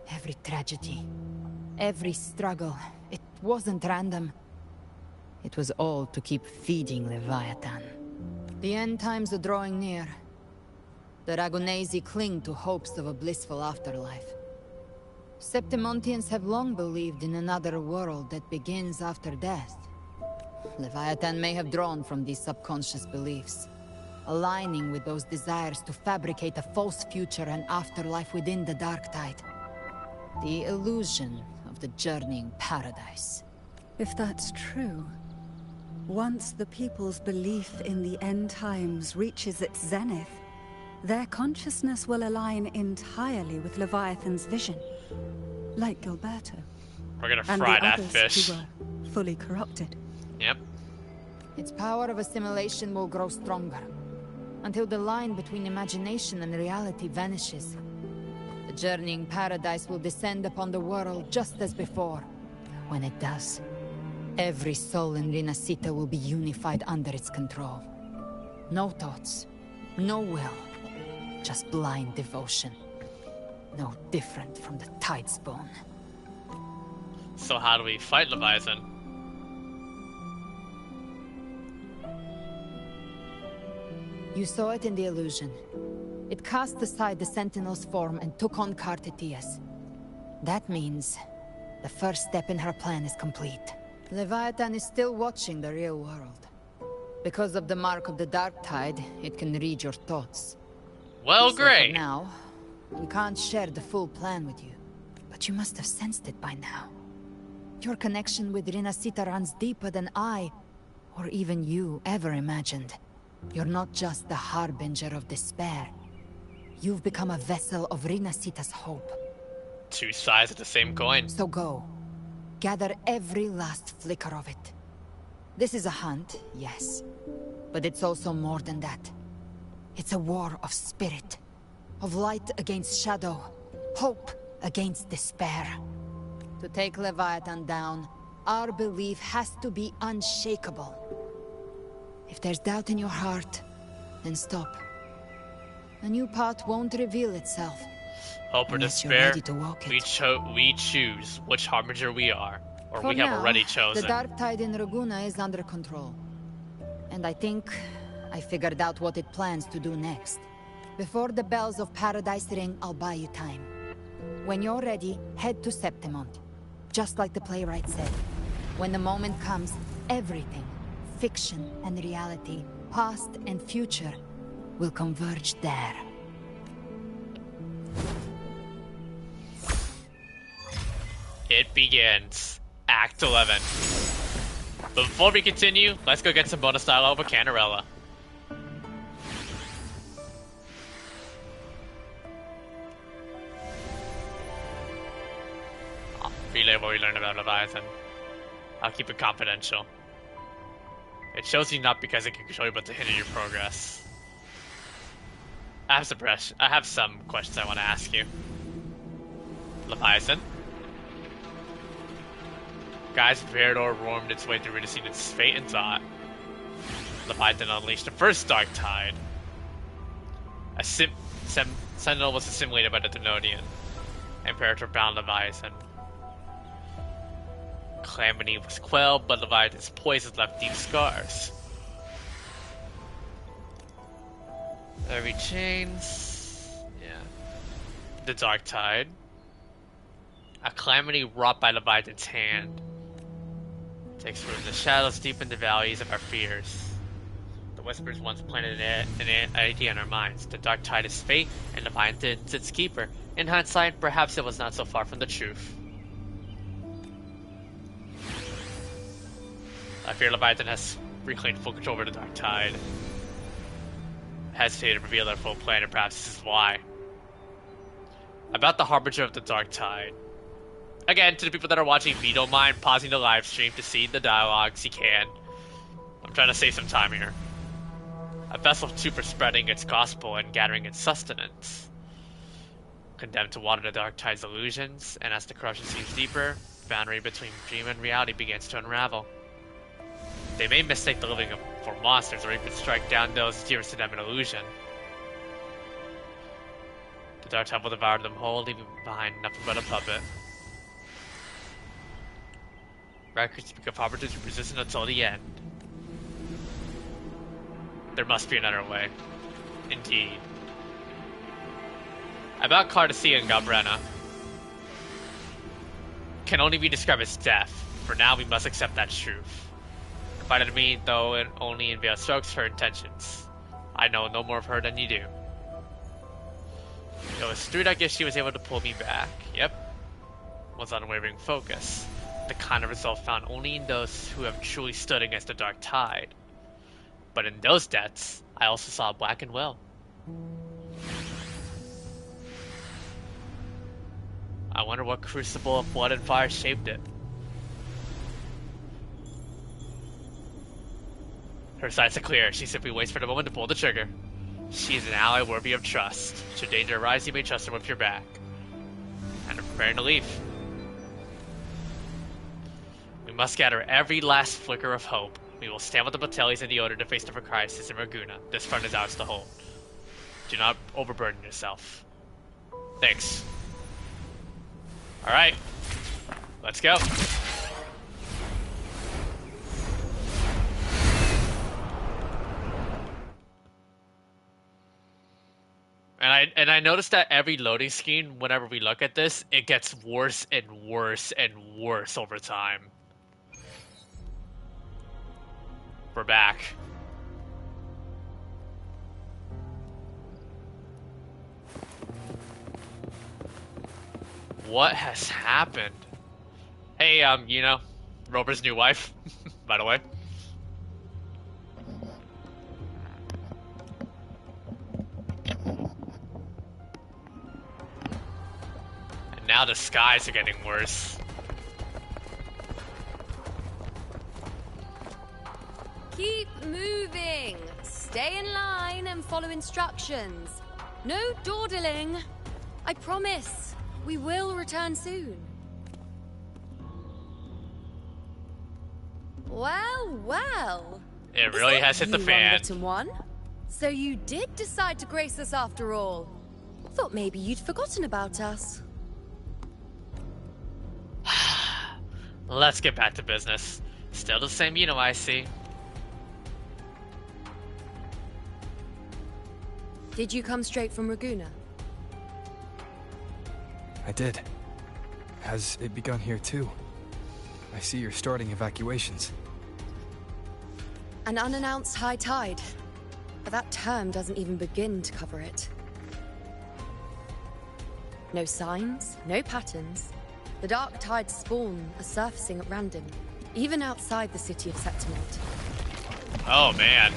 Every tragedy, every struggle, it wasn't random. It was all to keep feeding Leviathan. The end times are drawing near. The Ragunesi cling to hopes of a blissful afterlife. Septimontians have long believed in another world that begins after death. Leviathan may have drawn from these subconscious beliefs, aligning with those desires to fabricate a false future and afterlife within the dark tide. The illusion of the journeying paradise. If that's true, once the people's belief in the end times reaches its zenith, their consciousness will align entirely with Leviathan's vision, like Gilberto. We're gonna and fry the that others fish. who were fully corrupted. Yep. Its power of assimilation will grow stronger, until the line between imagination and reality vanishes. The journeying paradise will descend upon the world just as before. When it does, every soul in Rinascita will be unified under its control. No thoughts, no will, just blind devotion. No different from the Tidespawn. So how do we fight Leviathan? You saw it in the illusion. It cast aside the Sentinel's form and took on Cartetius. That means the first step in her plan is complete. Leviathan is still watching the real world. Because of the mark of the Dark Tide, it can read your thoughts. Well, So great. for now, we can't share the full plan with you. But you must have sensed it by now. Your connection with Rinascita runs deeper than I, or even you, ever imagined. You're not just the harbinger of despair. You've become a vessel of Rinascita's hope. Two sides of the same coin. So go. Gather every last flicker of it. This is a hunt, yes. But it's also more than that. It's a war of spirit. Of light against shadow. Hope against despair. To take Leviathan down, our belief has to be unshakable. If there's doubt in your heart, then stop. A new path won't reveal itself. Hope or unless you're despair, ready to walk it. we choose which harbinger we are. Or For we have now, already chosen. The dark tide in Raguna is under control. And I think I figured out what it plans to do next. Before the bells of paradise ring, I'll buy you time. When you're ready, head to Septimont. Just like the playwright said. When the moment comes, everything, fiction and reality, past and future, will converge there. It begins. Act 11. Before we continue, let's go get some bonus dialogue with Canarella. Relay what we learned about Leviathan. I'll keep it confidential. It shows you not because it can control you, but to hinder your progress. I have some questions I want to ask you. Leviathan. Guys, Veridor roamed its way through Rinascita's fate and thought. Leviathan unleashed the first Dark Tide. A Sentinel was assimilated by the Thenodian. Imperator bound Leviathan. Calamity was quelled, but Leviathan's poison left deep scars. Every chains. Yeah. The Dark Tide. A calamity wrought by Leviathan's hand. Takes root in the shadows deep in the valleys of our fears. The whispers once planted an idea in our minds. The Dark Tide is fate, and Leviathan's its keeper. In hindsight, perhaps it was not so far from the truth. I fear Leviathan has reclaimed full control over the Dark Tide. hesitate to reveal their full plan, and perhaps this is why. About the Harbinger of the Dark Tide. Again, to the people that are watching, if you don't mind pausing the live stream to see the dialogues, you can. I'm trying to save some time here. A vessel too for spreading its gospel and gathering its sustenance. Condemned to water the Dark Tide's illusions, and as the corruption seems deeper, the boundary between dream and reality begins to unravel. They may mistake the living for monsters, or even strike down those dearest to them in illusion. The Dark Tide will devour them whole, leaving behind nothing but a puppet. Records speak of Harbingers who resist until the end. There must be another way. Indeed. About Cardassia and Galbrena. Can only be described as death. For now, we must accept that truth. Confided to me, though it only in veiled strokes, her intentions. I know no more of her than you do. It was through that gift she was able to pull me back. Yep. Was unwavering focus. The kind of result found only in those who have truly stood against the Dark Tide. But in those deaths, I also saw a blackened will. I wonder what crucible of blood and fire shaped it. Her sights are clear. She simply waits for the moment to pull the trigger. She is an ally worthy of trust. Should danger arise, you may trust her with your back. And are preparing to leave. We must gather every last flicker of hope. We will stand with the battalions in the order to face the crisis in Raguna. This front is ours to hold. Do not overburden yourself. Thanks. Alright. Let's go. And I noticed that every loading screen, whenever we look at this, it gets worse and worse and worse over time. We're back. What has happened? Hey, you know, Rover's new wife, by the way. And now the skies are getting worse. Keep moving. Stay in line and follow instructions. No dawdling. I promise, we will return soon. Well, well. It really has hit the fan. Unwritten one? So you did decide to grace us after all. Thought maybe you'd forgotten about us. Let's get back to business. Still the same, you know, I see. Did you come straight from Raguna? I did. Has it begun here too? I see you're starting evacuations. An unannounced high tide. But that term doesn't even begin to cover it. No signs, no patterns. The Dark Tide's spawn are surfacing at random, even outside the city of Septimont. Oh man.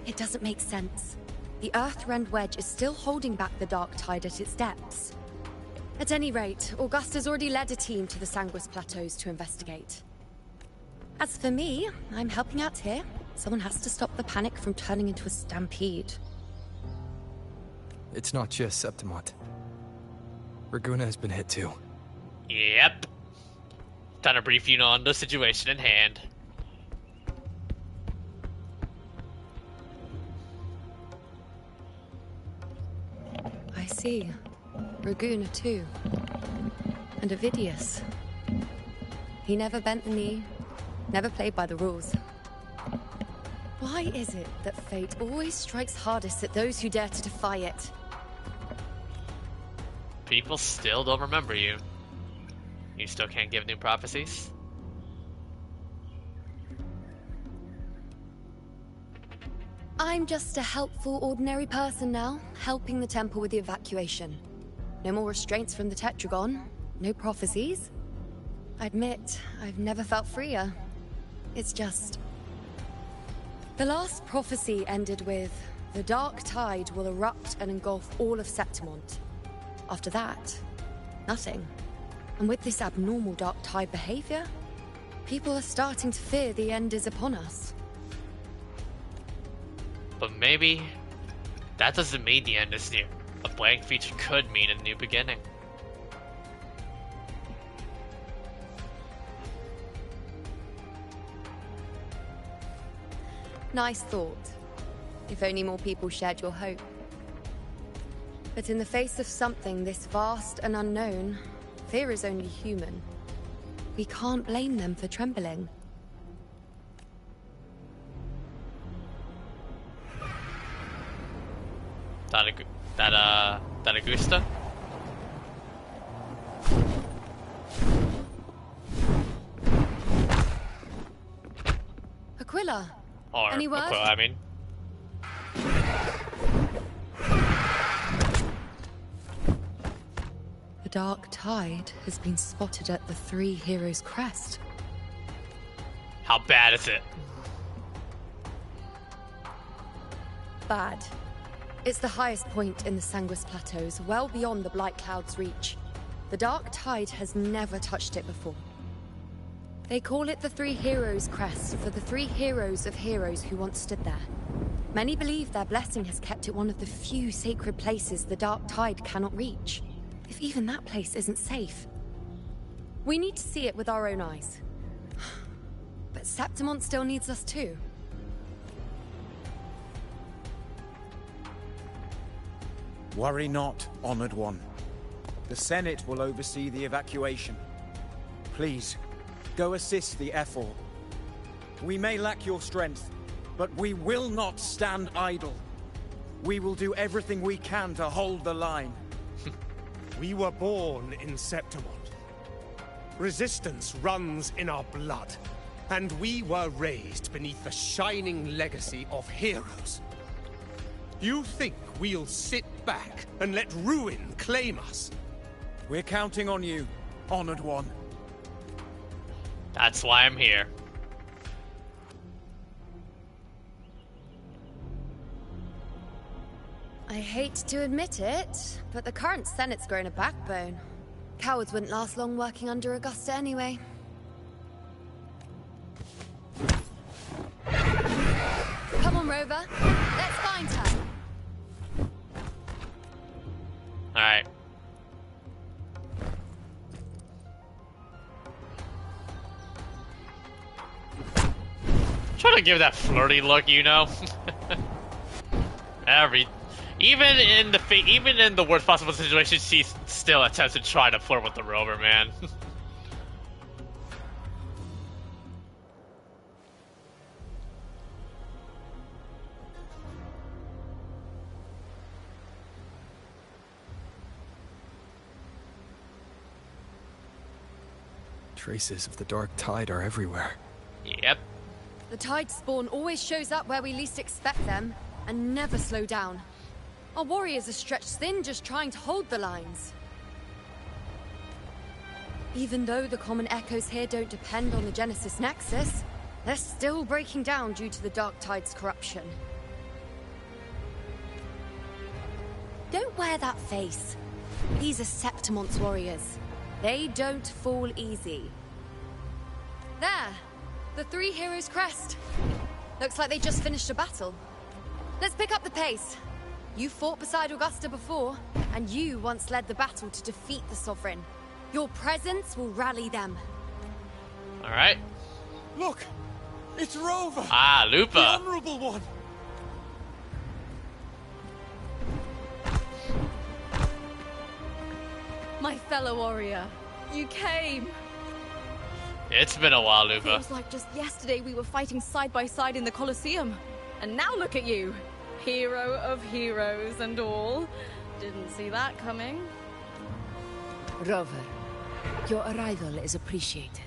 It doesn't make sense. The Earth-rend wedge is still holding back the Dark Tide at its depths. At any rate, Augusta's already led a team to the Sanguis Plateaus to investigate. As for me, I'm helping out here. Someone has to stop the panic from turning into a stampede. It's not just Septimont. Raguna has been hit too. Yep. Time to brief you on the situation in hand. I see. Raguna too. And Ovidius. He never bent the knee, never played by the rules. Why is it that fate always strikes hardest at those who dare to defy it? People still don't remember you. You still can't give new prophecies? I'm just a helpful, ordinary person now, helping the temple with the evacuation. No more restraints from the Tetragon, no prophecies. I admit, I've never felt freer. It's just... The last prophecy ended with, the dark tide will erupt and engulf all of Septimont. After that, nothing. And with this abnormal dark tide behavior, people are starting to fear the end is upon us. But maybe that doesn't mean the end is near. A blank feature could mean a new beginning. Nice thought. If only more people shared your hope. But in the face of something this vast and unknown, fear is only human. We can't blame them for trembling. That Augusta? Aquila. Or Any word? Aquila, I mean. The dark tide has been spotted at the Three Heroes Crest. How bad is it? Bad. It's the highest point in the Sanguis Plateaus, well beyond the Blight Cloud's reach. The dark tide has never touched it before. They call it the Three Heroes Crest for the three heroes of heroes who once stood there. Many believe their blessing has kept it one of the few sacred places the dark tide cannot reach. If even that place isn't safe. We need to see it with our own eyes. But Septimont still needs us too. Worry not, Honored One. The Senate will oversee the evacuation. Please, go assist the Ethel. We may lack your strength, but we will not stand idle. We will do everything we can to hold the line. We were born in Septimont. Resistance runs in our blood, and we were raised beneath the shining legacy of heroes. You think we'll sit back and let ruin claim us? We're counting on you, Honored One. That's why I'm here. I hate to admit it, but the current Senate's grown a backbone. Cowards wouldn't last long working under Augusta anyway. Come on, Rover. Let's find her. Alright. Trying to give that flirty look, you know. Even in the worst possible situation, she still attempts to try to flirt with the Rover, man. Traces of the dark tide are everywhere. Yep. The tide spawn always shows up where we least expect them, and never slow down. Our warriors are stretched thin just trying to hold the lines. Even though the common echoes here don't depend on the Genesis Nexus, they're still breaking down due to the dark tide's corruption. Don't wear that face. These are Septimont's warriors. They don't fall easy. There! The Three Heroes Crest. Looks like they just finished a battle. Let's pick up the pace. You fought beside Augusta before, and you once led the battle to defeat the Sovereign. Your presence will rally them. Alright. Look! It's Rover! Ah, Lupa! The Honorable One! My fellow warrior, you came. It's been a while, Lupa. Feels like just yesterday we were fighting side by side in the Colosseum. And now look at you. Hero of heroes and all. Didn't see that coming. Rover, your arrival is appreciated.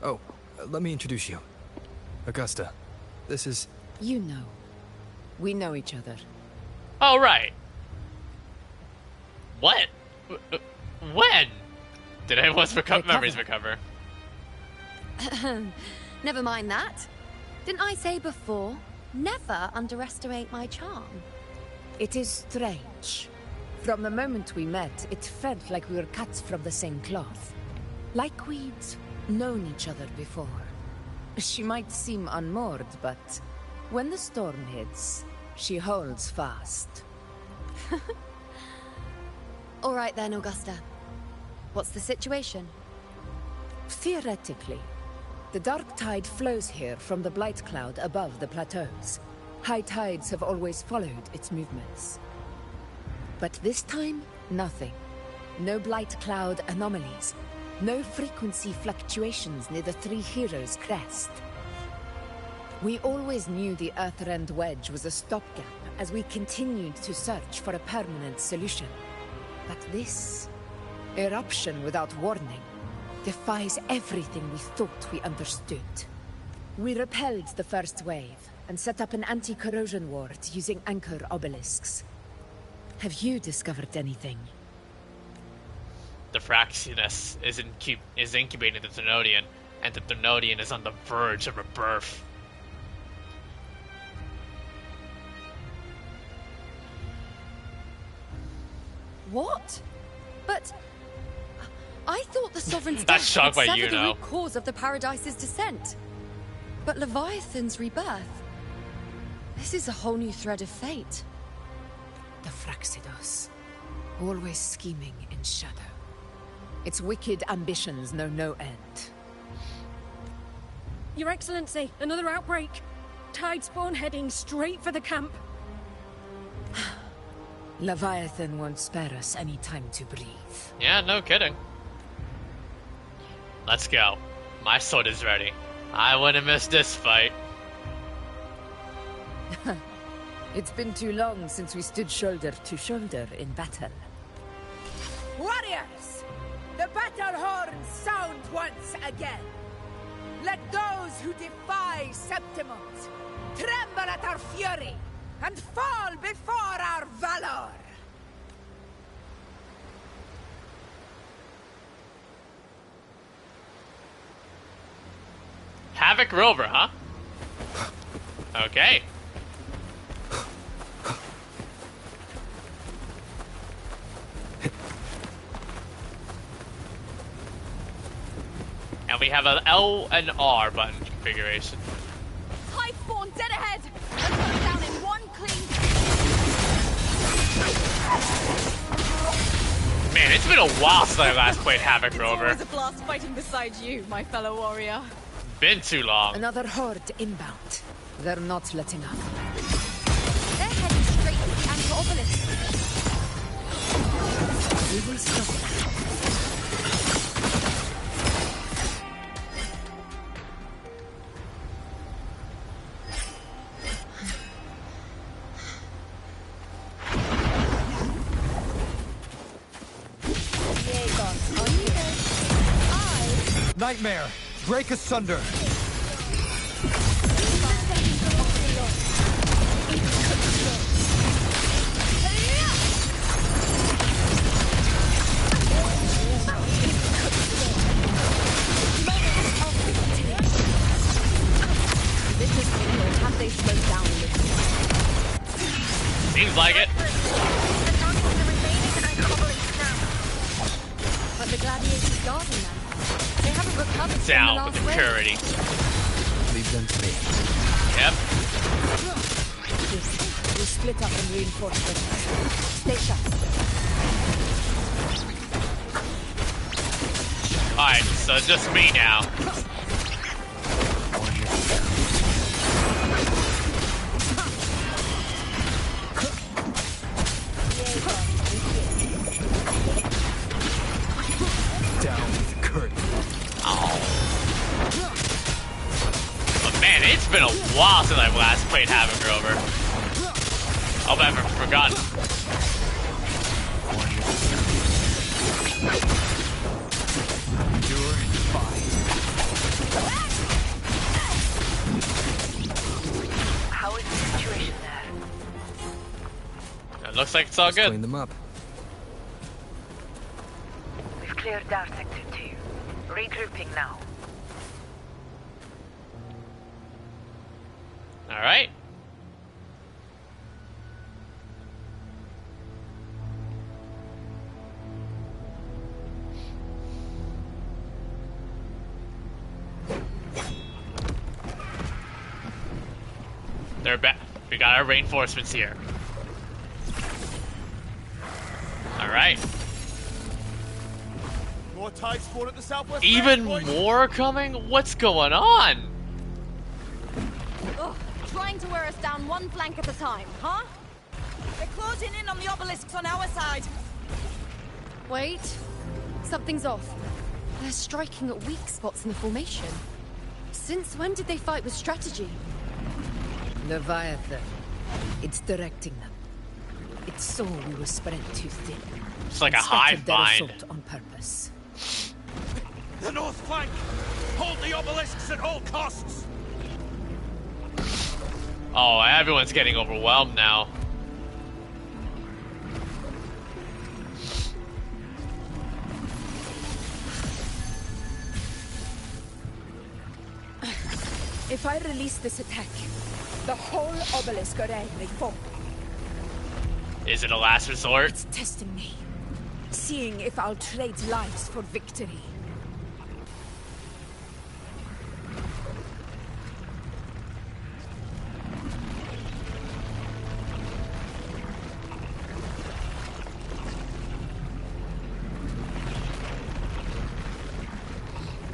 Oh, let me introduce you. Augusta, this is... You know. We know each other. Oh, right. What? When? Did anyone's memories recover? Never mind that. Didn't I say before? Never underestimate my charm. It is strange. From the moment we met, it felt like we were cut from the same cloth. Like we'd known each other before. She might seem unmoored, but when the storm hits, she holds fast. All right then, Augusta. What's the situation? Theoretically, the dark tide flows here from the blight cloud above the plateaus. High tides have always followed its movements. But this time, nothing. No blight cloud anomalies. No frequency fluctuations near the Three Heroes crest. We always knew the Earthrend Wedge was a stopgap as we continued to search for a permanent solution. But this eruption without warning defies everything we thought we understood. We repelled the first wave and set up an anti-corrosion ward using anchor obelisks. Have you discovered anything? The Fraxinus is incubating the Thenodian, and the Thenodian is on the verge of rebirth. What? But I thought the Sovereign's That's death shocked would by sever you the now. root cause of the Paradise's descent. But Leviathan's rebirth... This is a whole new thread of fate. The Fraxidos, always scheming in shadow. Its wicked ambitions know no end. Your Excellency, another outbreak. Tide spawn heading straight for the camp. Leviathan won't spare us any time to breathe. Yeah, no kidding. Let's go. My sword is ready. I wouldn't miss this fight. It's been too long since we stood shoulder to shoulder in battle. Warriors! The battle horns sound once again. Let those who defy Septimont tremble at our fury and fall before our valor! Havoc Rover, huh? Okay. And we have an L and R button configuration. Tide spawn dead ahead! Let's put it down in one clean... Man, it's been a while since I last played Havoc Rover. It's always a blast fighting beside you, my fellow warrior. Been too long. Another horde inbound. They're not letting up. They're heading straight to the anchor obelisk. We will stop them. Nightmare! Break asunder! Have they slowed down a little? Seems like it. But the gladiators guarding them. They haven't recovered from the Down last with wave. impurity. Leave them to me. Yep. We'll split up and reinforce them. Stay sharp. Alright, so it's just me now. Down with the curtain. Oh. But man, it's been a while since I've last played Havoc Rover. Hope I haven't forgotten. Endure and fight. How is the situation there? It looks like it's all good. Clean them up. We've cleared our sector 2. Regrouping now. Alright. They're back. We got our reinforcements here. Alright. More tide spawn at the southwest. Even more coming? What's going on? Ugh, trying to wear us down one flank at a time, huh? They're closing in on the obelisks on our side. Wait. Something's off. They're striking at weak spots in the formation. Since when did they fight with strategy? Leviathan. It's directing them. It saw we were spread too thin. It's like a and hive scattered their mind. assault on purpose. The north flank! Hold the obelisks at all costs! Oh, everyone's getting overwhelmed now. If I release this attack, the whole obelisk array may fall. Is it a last resort? It's testing me. Seeing if I'll trade lives for victory.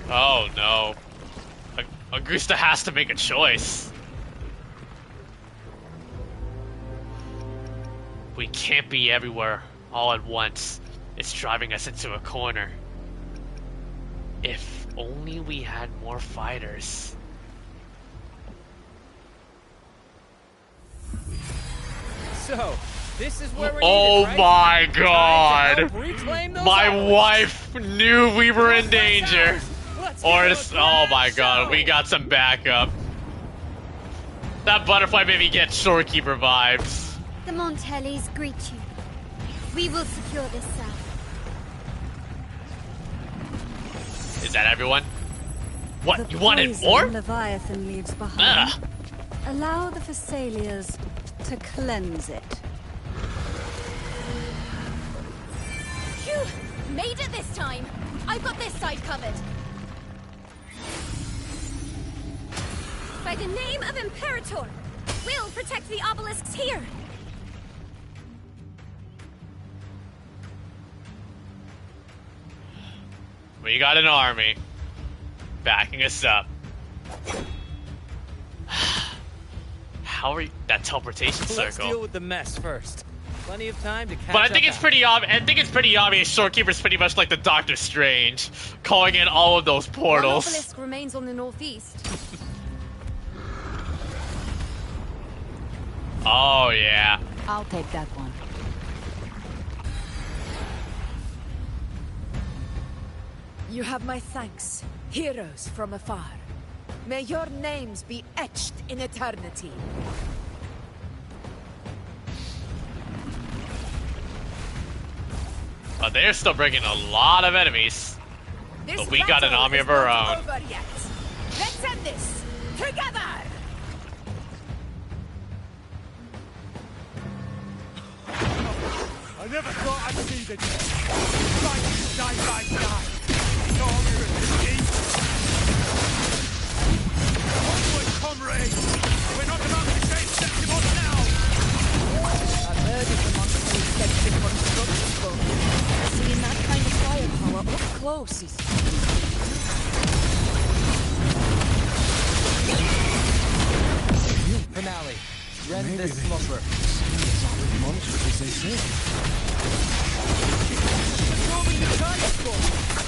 Oh no. Augusta has to make a choice. We can't be everywhere all at once. It's driving us into a corner. If only we had more fighters. So, this is where we're Oh needed, right? my god! Time to help reclaim those My obelisks. wife knew we were in danger. Or it's, oh my god, we got some backup. That butterfly made me get Shorekeeper vibes. The Montellis greet you. We will secure this cell. Is that everyone? What, The you wanted poison more? Leviathan leaves behind. Ugh. Allow the Thessalias to cleanse it. Phew! Made it this time! I've got this side covered. By the name of Imperator, we'll protect the obelisks here! We got an army backing us up. How are you? That teleportation Let's circle. deal with the mess first. Plenty of time to catch But I think up it's pretty obvious. I think it's pretty obvious. Shorekeeper's pretty much like the Doctor Strange, calling in all of those One portals. obelisk remains on the northeast. Oh yeah. I'll take that one. You have my thanks, heroes from afar. May your names be etched in eternity. Oh, they're still bringing a lot of enemies. This But we got an battle army is of our not own. over yet. Let's end this together. I never thought I'd see the day. Fighting side by side. Stronger and deep. Onward, comrades! We're not about to change Septimon now! I've heard of the monster section construction. Seeing that kind of firepower up close is... Finale. Rend this slumber. Monstrous as they say. Absorbing the transport.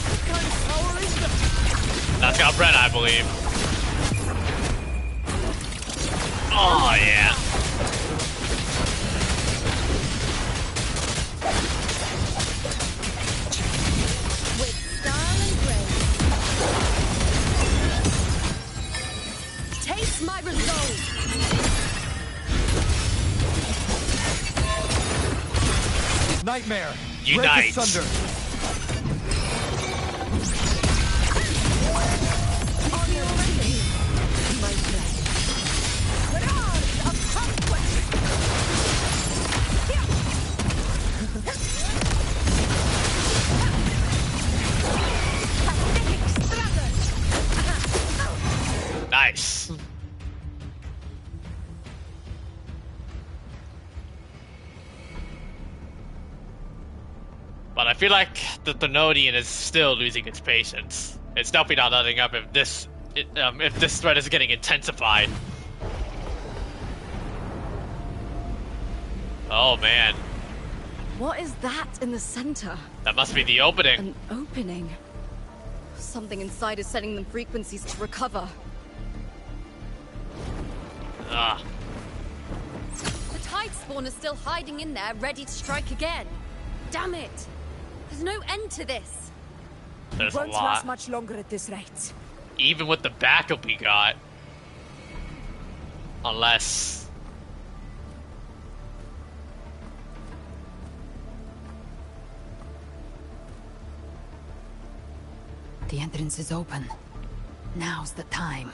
What kind of power is that? That's got Brent, I believe. Oh yeah. With style and grace. Taste my resolve! Nightmare. Unite. Break asunder. On your ready, my friend. Hurrah! But I feel like the Thenodian is still losing its patience. It's definitely not letting up if this threat is getting intensified. Oh man. What is that in the center? That must be the opening. An opening. Something inside is sending them frequencies to recover. Ah. The tide spawn is still hiding in there, ready to strike again. Damn it! There's no end to this. There's a Won't lot. last much longer at this rate. Even with the backup we got. Unless... The entrance is open. Now's the time.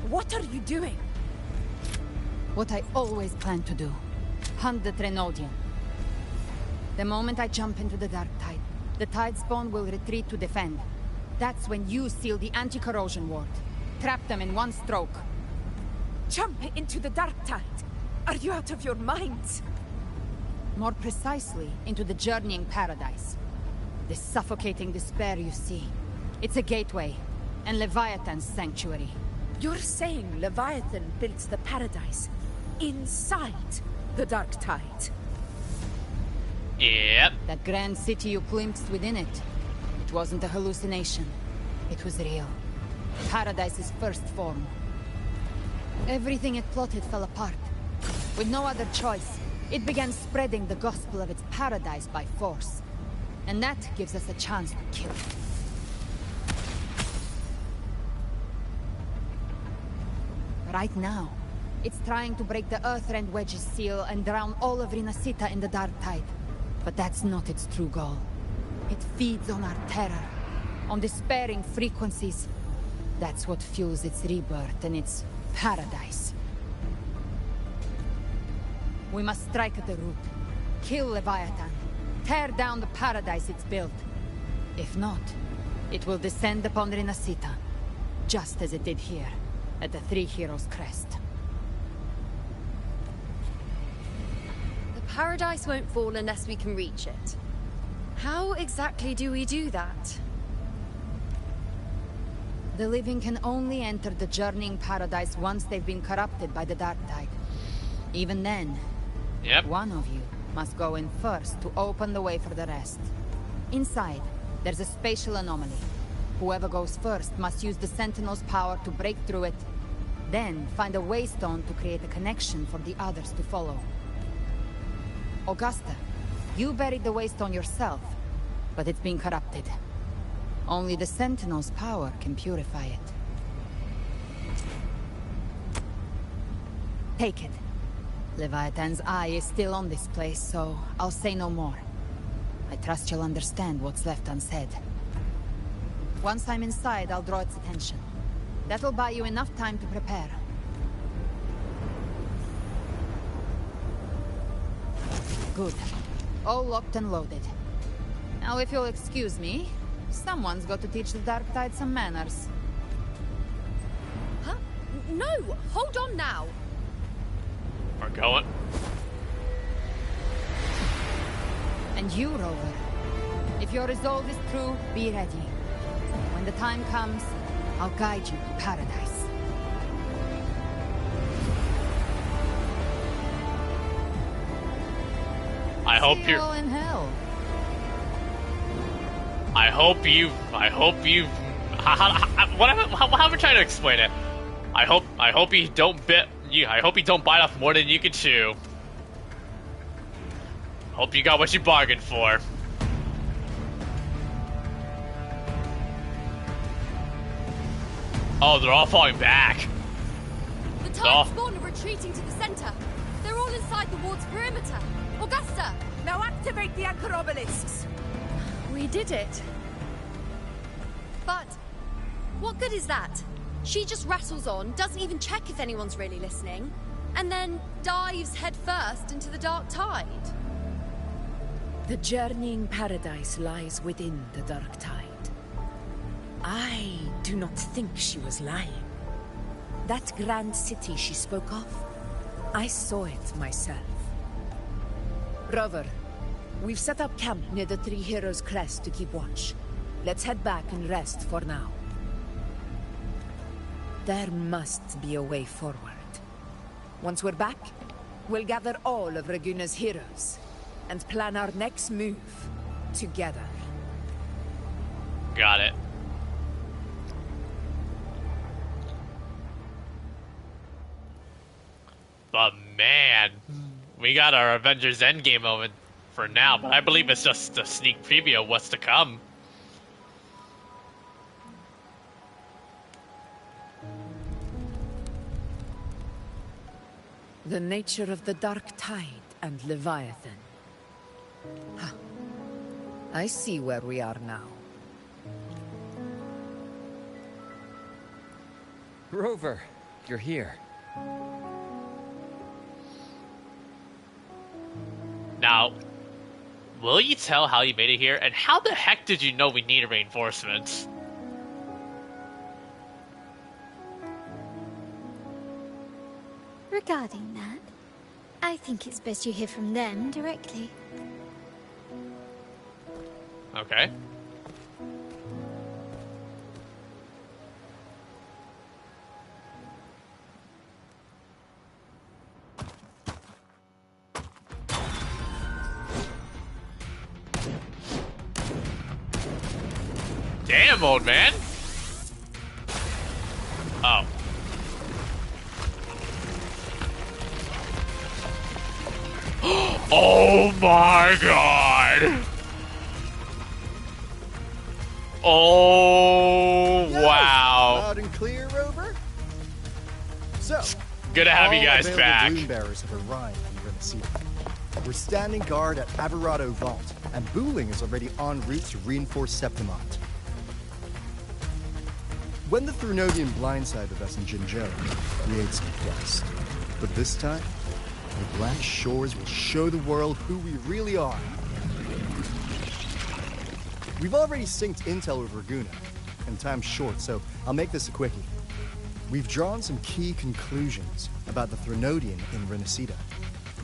What are you doing? What I always planned to do. Hunt the Thenodian. The moment I jump into the Dark Tide, the Tide Spawn will retreat to defend. That's when you seal the anti-corrosion ward. Trap them in one stroke. Jump into the Dark Tide? Are you out of your minds? More precisely, into the journeying paradise. The suffocating despair you see. It's a gateway, and Leviathan's sanctuary. You're saying Leviathan built the paradise inside the Dark Tide? Yep. That grand city you glimpsed within it. It wasn't a hallucination. It was real. Paradise's first form. Everything it plotted fell apart. With no other choice, it began spreading the gospel of its paradise by force. And that gives us a chance to kill it. Right now, it's trying to break the Earthrend Wedge's seal and drown all of Rinascita in the Dark Tide. But that's not its true goal. It feeds on our terror, on despairing frequencies. That's what fuels its rebirth and its paradise. We must strike at the root, kill Leviathan, tear down the paradise it's built. If not, it will descend upon Rinascita, just as it did here, at the Three Heroes' Crest. The paradise won't fall unless we can reach it. How exactly do we do that? The living can only enter the journeying paradise once they've been corrupted by the Dark Tide. Even then, one of you must go in first to open the way for the rest. Inside, there's a spatial anomaly. Whoever goes first must use the Sentinel's power to break through it, then find a waystone to create a connection for the others to follow. Augusta, you buried the waystone yourself, but it's been corrupted. Only the Sentinel's power can purify it. Take it. Leviathan's eye is still on this place, so I'll say no more. I trust you'll understand what's left unsaid. Once I'm inside, I'll draw its attention. That'll buy you enough time to prepare. Good. All locked and loaded. Now, if you'll excuse me, someone's got to teach the Dark Tide some manners. Huh? No! Hold on now! We're going. And you, Rover. If your resolve is true, be ready. When the time comes, I'll guide you to paradise. I hope you're all in hell. how am I trying to explain it? I hope you don't bite off more than you can chew. Hope you got what you bargained for. Oh, they're all falling back. The Tide Spawn are retreating to the center. They're all inside the ward's perimeter. Augusta! Now activate the anchor obelisks. We did it. But what good is that? She just rattles on, doesn't even check if anyone's really listening, and then dives headfirst into the Dark Tide. The journeying paradise lies within the Dark Tide. I do not think she was lying. That grand city she spoke of, I saw it myself. Rover, we've set up camp near the Three Heroes crest to keep watch. Let's head back and rest for now. There must be a way forward. Once we're back, we'll gather all of Raguna's heroes and plan our next move together. Got it. But man, we got our Avengers Endgame moment for now, but I believe it's just a sneak preview of what's to come. The nature of the Dark Tide and Leviathan. Huh. I see where we are now. Rover, you're here. Now, will you tell how you made it here, and how the heck did you know we needed reinforcements? Regarding that, I think it's best you hear from them directly. Okay. Damn, old man. Oh. Oh my god. Oh, Yes, wow. Loud and clear, Rover. So, Good to have you all guys available back. Balloon bearers have arrived in Rinascita. We're standing guard at Averado Vault, and Booling is already en route to reinforce Septimont. When the Thrunodian blindsided us in Jinzhou, we ate some dust. But this time, the Black Shores will show the world who we really are. We've already synced intel with Raguna, and time's short, so I'll make this a quickie. We've drawn some key conclusions about the Thrunodian in Rinascita.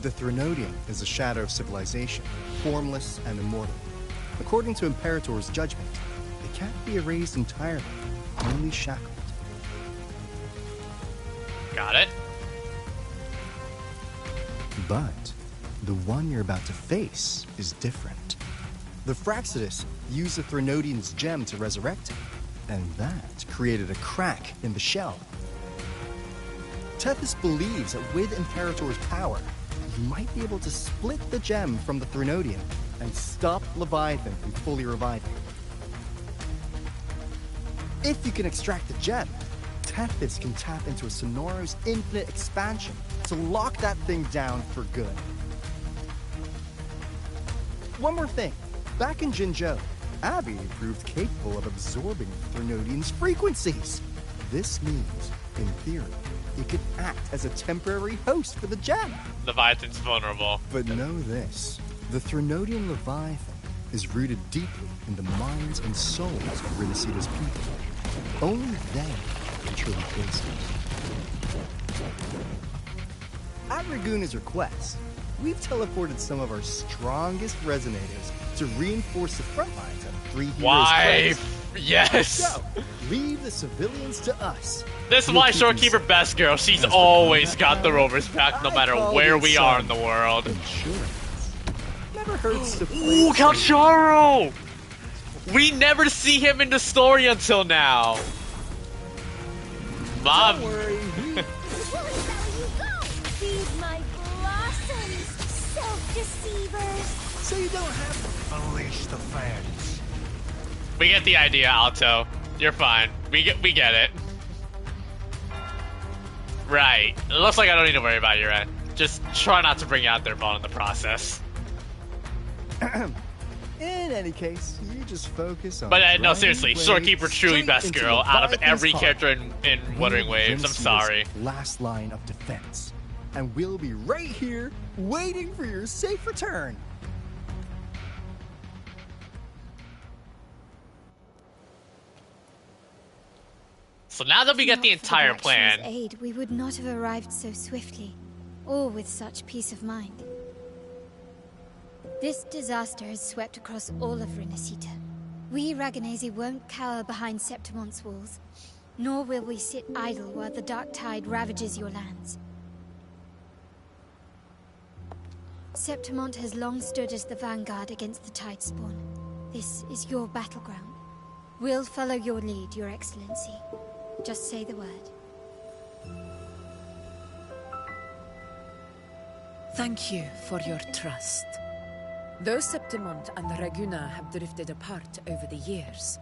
The Thrunodian is a shadow of civilization, formless and immortal. According to Imperator's judgment, it can't be erased entirely, only shackled. Got it. But the one you're about to face is different. The Fraxidus used the Thrunodian's gem to resurrect him, and that created a crack in the shell. Tethys believes that with Imperator's power, he might be able to split the gem from the Thrunodian and stop Leviathan from fully reviving. If you can extract the gem, Tethys can tap into a Sonoro's infinite expansion to lock that thing down for good. One more thing. Back in Jinzhou, Abby proved capable of absorbing the Thrunodian's frequencies. This means, in theory, it could act as a temporary host for the gem. Leviathan's vulnerable. But know this, the Thrunodian Leviathan is rooted deeply in the minds and souls of Rinascita's people. Only they can truly face it. At Raguna's request, we've teleported some of our strongest resonators to reinforce the front lines of Three Heroes. Wife! Yes! So, leave the civilians to us. This is why Shorekeeper Best Girl, she's always got the Rover's back no matter where we are in the world. Never hurts to Ooh, Calcharo! We never see him in the story until now. Mom. Don't worry. Feed my blossoms, self-deceivers. So you don't have to unleash the fans. We get the idea, Alto. You're fine. We get it. Right. It looks like I don't need to worry about your end. Just try not to bring out their bone in the process. In any case, you just focus on. But no, seriously, Shorekeeper truly best girl out of every character in Wuthering Waves. I'm sorry. Last line of defense, and we'll be right here waiting for your safe return. So now that we get the entire plan, aid, we would not have arrived so swiftly, or with such peace of mind. This disaster has swept across all of Rinascita. We Raganese won't cower behind Septimon's walls, nor will we sit idle while the dark tide ravages your lands. Septimont has long stood as the vanguard against the tide spawn. This is your battleground. We'll follow your lead, Your Excellency. Just say the word. Thank you for your trust. Though Septimont and Raguna have drifted apart over the years,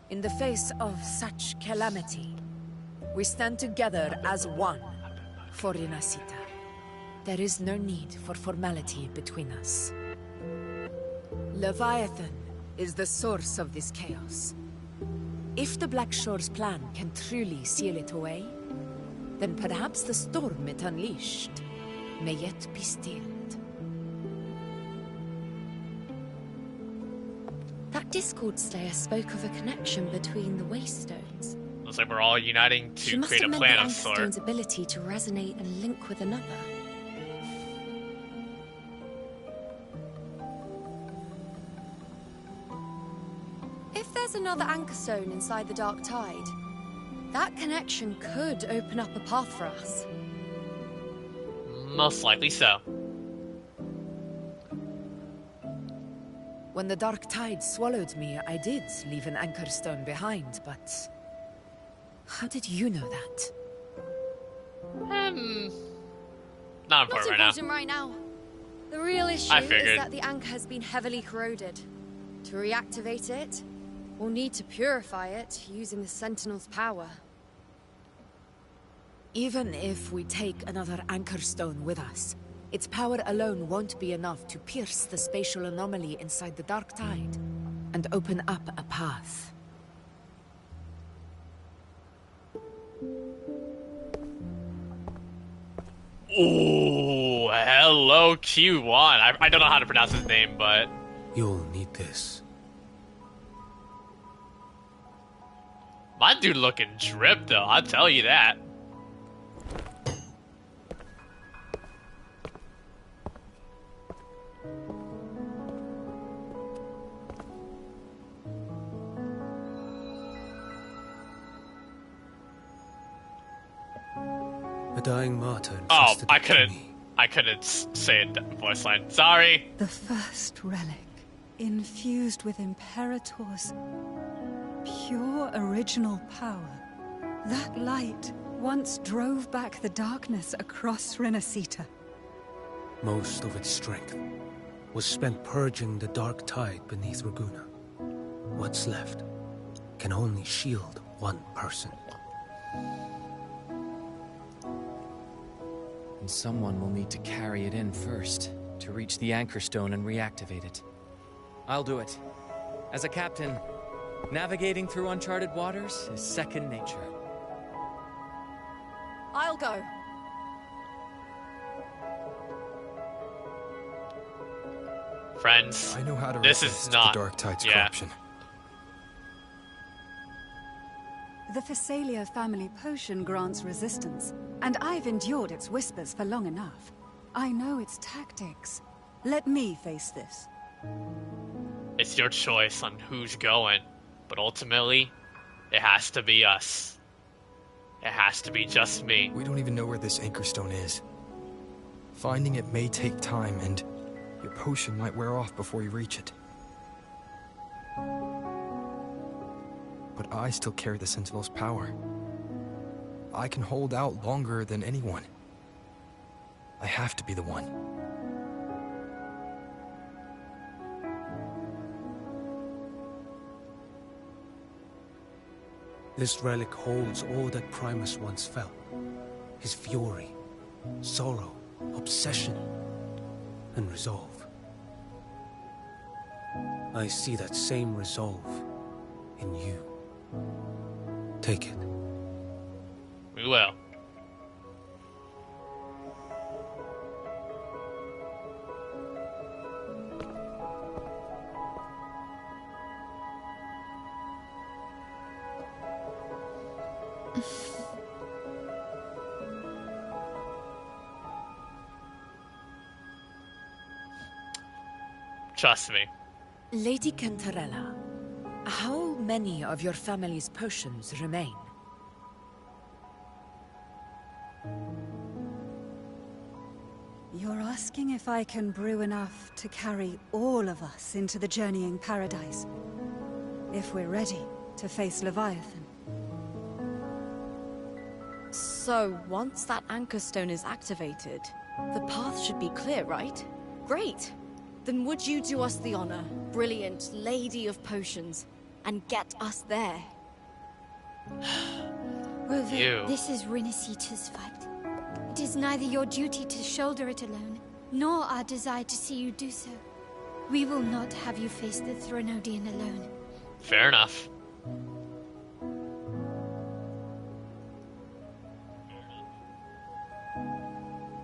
in the face of such calamity, we stand together as one for Rinascita. There is no need for formality between us. Leviathan is the source of this chaos. If the Black Shore's plan can truly seal it away, then perhaps the storm it unleashed may yet be stilled. That Discord Slayer spoke of a connection between the Waystones. looks like we're all uniting She to must create have a meant plan the of sort. Anchorstone's ability to resonate and link with another. If there's another Anchorstone inside the Dark Tide, that connection could open up a path for us. Most likely so. When the Dark Tide swallowed me, I did leave an Anchorstone behind, but... how did you know that? Not important right now. important right now. The real issue I is figured. that the anchor has been heavily corroded. To reactivate it, we'll need to purify it using the Sentinel's power. Even if we take another Anchorstone with us, its power alone won't be enough to pierce the spatial anomaly inside the Dark Tide and open up a path. Ooh, hello Q1. I don't know how to pronounce his name, but... You'll need this. My dude looking drip, though, I'll tell you that. A dying martyr. Oh, I couldn't say a voice line. Sorry. The first relic, infused with Imperator's pure original power. That light once drove back the darkness across Rinascita. Most of its strength was spent purging the dark tide beneath Raguna. What's left can only shield one person. And someone will need to carry it in first, to reach the Anchorstone and reactivate it. I'll do it. As a captain, navigating through uncharted waters is second nature. I'll go. Friends, I know how to this resist is not the Dark Tide's yeah. corruption. The Phasalia family potion grants resistance, and I've endured its whispers for long enough. I know its tactics. Let me face this. It's your choice on who's going, but ultimately, it has to be us. It has to be just me. We don't even know where this Anchorstone is. Finding it may take time, and your potion might wear off before you reach it. But I still carry the Sentinel's power. I can hold out longer than anyone. I have to be the one. This relic holds all that Primus once felt. His fury, sorrow, obsession, and resolve. I see that same resolve in you. Take it. We will. Trust me. Lady Cantarella, how many of your family's potions remain? You're asking if I can brew enough to carry all of us into the journeying paradise. If we're ready to face Leviathan. So, once that anchor stone is activated, the path should be clear, right? Great! Then would you do us the honor, brilliant Lady of Potions, and get us there? Rover, this is Rinascita's fight. It is neither your duty to shoulder it alone, nor our desire to see you do so. We will not have you face the Threnodian alone. Fair enough.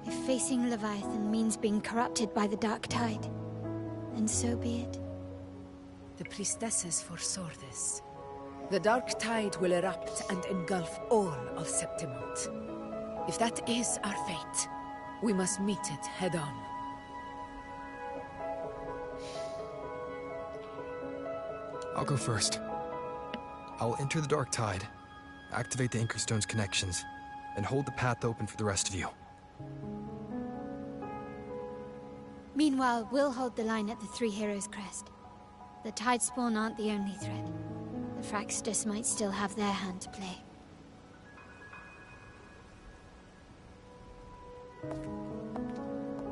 If facing Leviathan means being corrupted by the Dark Tide, then so be it. The priestesses foresaw this. The Dark Tide will erupt and engulf all of Septimont. If that is our fate, we must meet it head-on. I'll go first. I'll enter the Dark Tide, activate the Anchorstone's connections, and hold the path open for the rest of you. Meanwhile, we'll hold the line at the Three Heroes Crest. The Tidespawn aren't the only threat. The Fraxtus might still have their hand to play.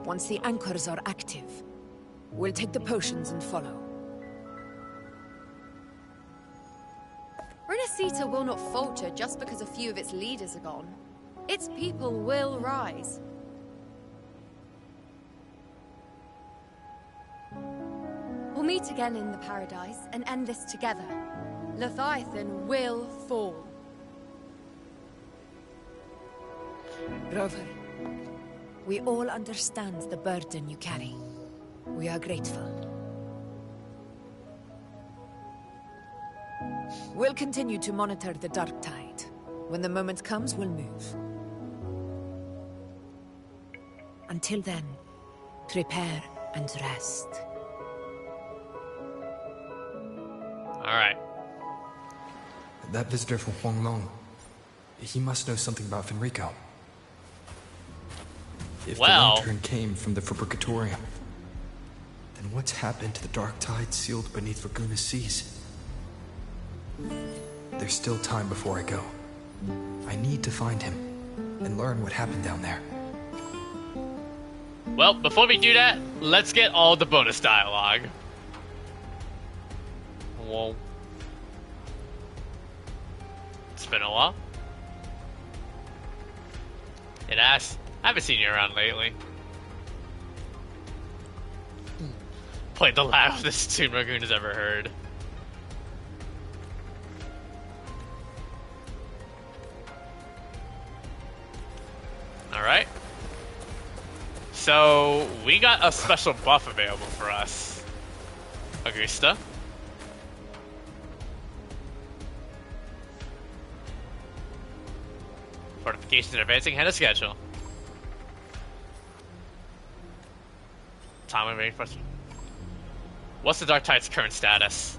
Once the anchors are active, we'll take the potions and follow. Rinascita will not falter just because a few of its leaders are gone. Its people will rise. We'll meet again in the paradise and end this together. Leviathan will fall. Rover, we all understand the burden you carry. We are grateful. We'll continue to monitor the Dark Tide. When the moment comes, we'll move. Until then, prepare and rest. Alright. That visitor from Huanglong, he must know something about Fenrico. If the lantern came from the Fabricatorium, then what's happened to the Dark Tide sealed beneath Raguna's seas? There's still time before I go. I need to find him and learn what happened down there. Well, before we do that, let's get all the bonus dialogue. Whoa. It's been a while. It has. I haven't seen you around lately. Played the loudest tune Ragun has ever heard. Alright. So, we got a special buff available for us. Augusta. Fortifications are advancing ahead of schedule. Time waiting for. What's the Dark Tide's current status?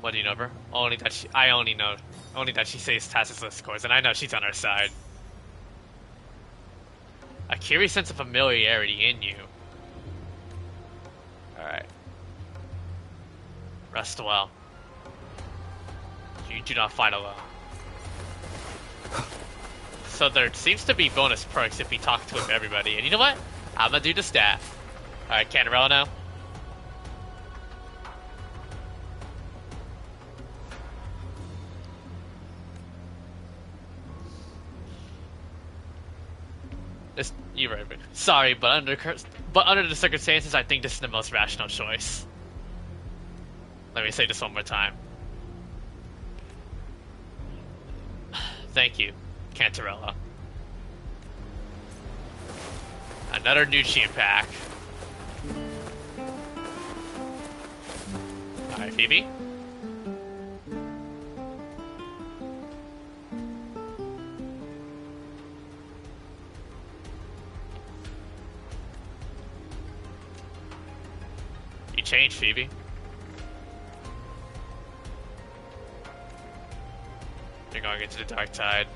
What do you know of her? Only that she says Tacitus course, and I know she's on our side. A curious sense of familiarity in you. Alright. Rest well. You do not fight alone. So there seems to be bonus perks if we talk to everybody. And you know what? I'm gonna do the staff. Alright, Cantarella now. You're right. Sorry, but under the circumstances, I think this is the most rational choice. Let me say this one more time. Thank you, Cantarella. Another nutrient pack. Alright, Phoebe? You changed, Phoebe. You're going into the dark tide.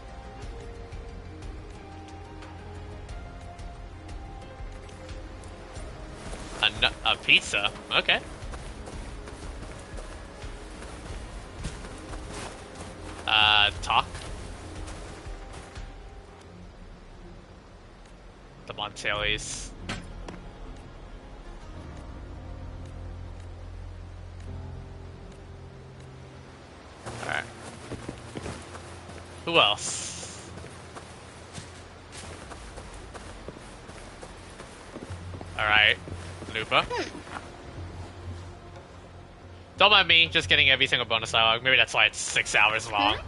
A pizza? Okay. Talk. The Montellis. Alright. Who else? Alright. Lupa. Don't mind me, just getting every single bonus dialogue. Maybe that's why it's 6 hours long.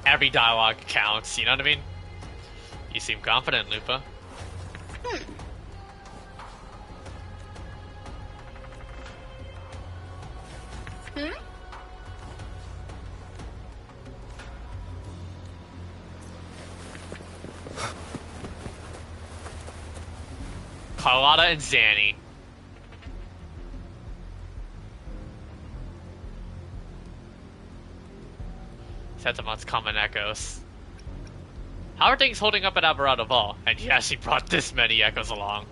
Every dialogue counts, you know what I mean? You seem confident, Lupa. Carlotta and Zanny. Sentiment's common echoes. How are things holding up at Alvarado Hall? And yeah, she brought this many echoes along.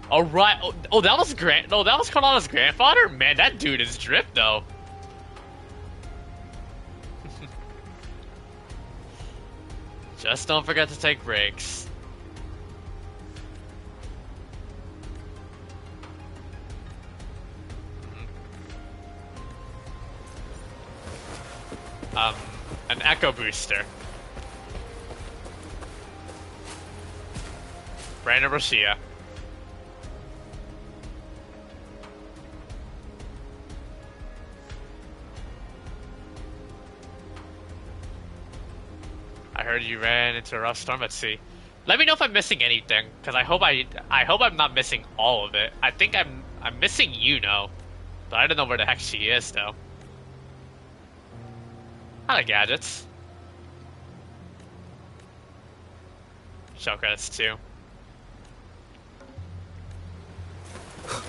Oh right, oh that was that was Carlotta's grandfather? Man, that dude is drip though. Just don't forget to take breaks. An echo booster. Brandon Roshia. I heard you ran into a rough storm at sea. Let me know if I'm missing anything, because I hope I'm not missing all of it. I think I'm missing Yuno, but I don't know where the heck she is though. I like gadgets. Show credits too.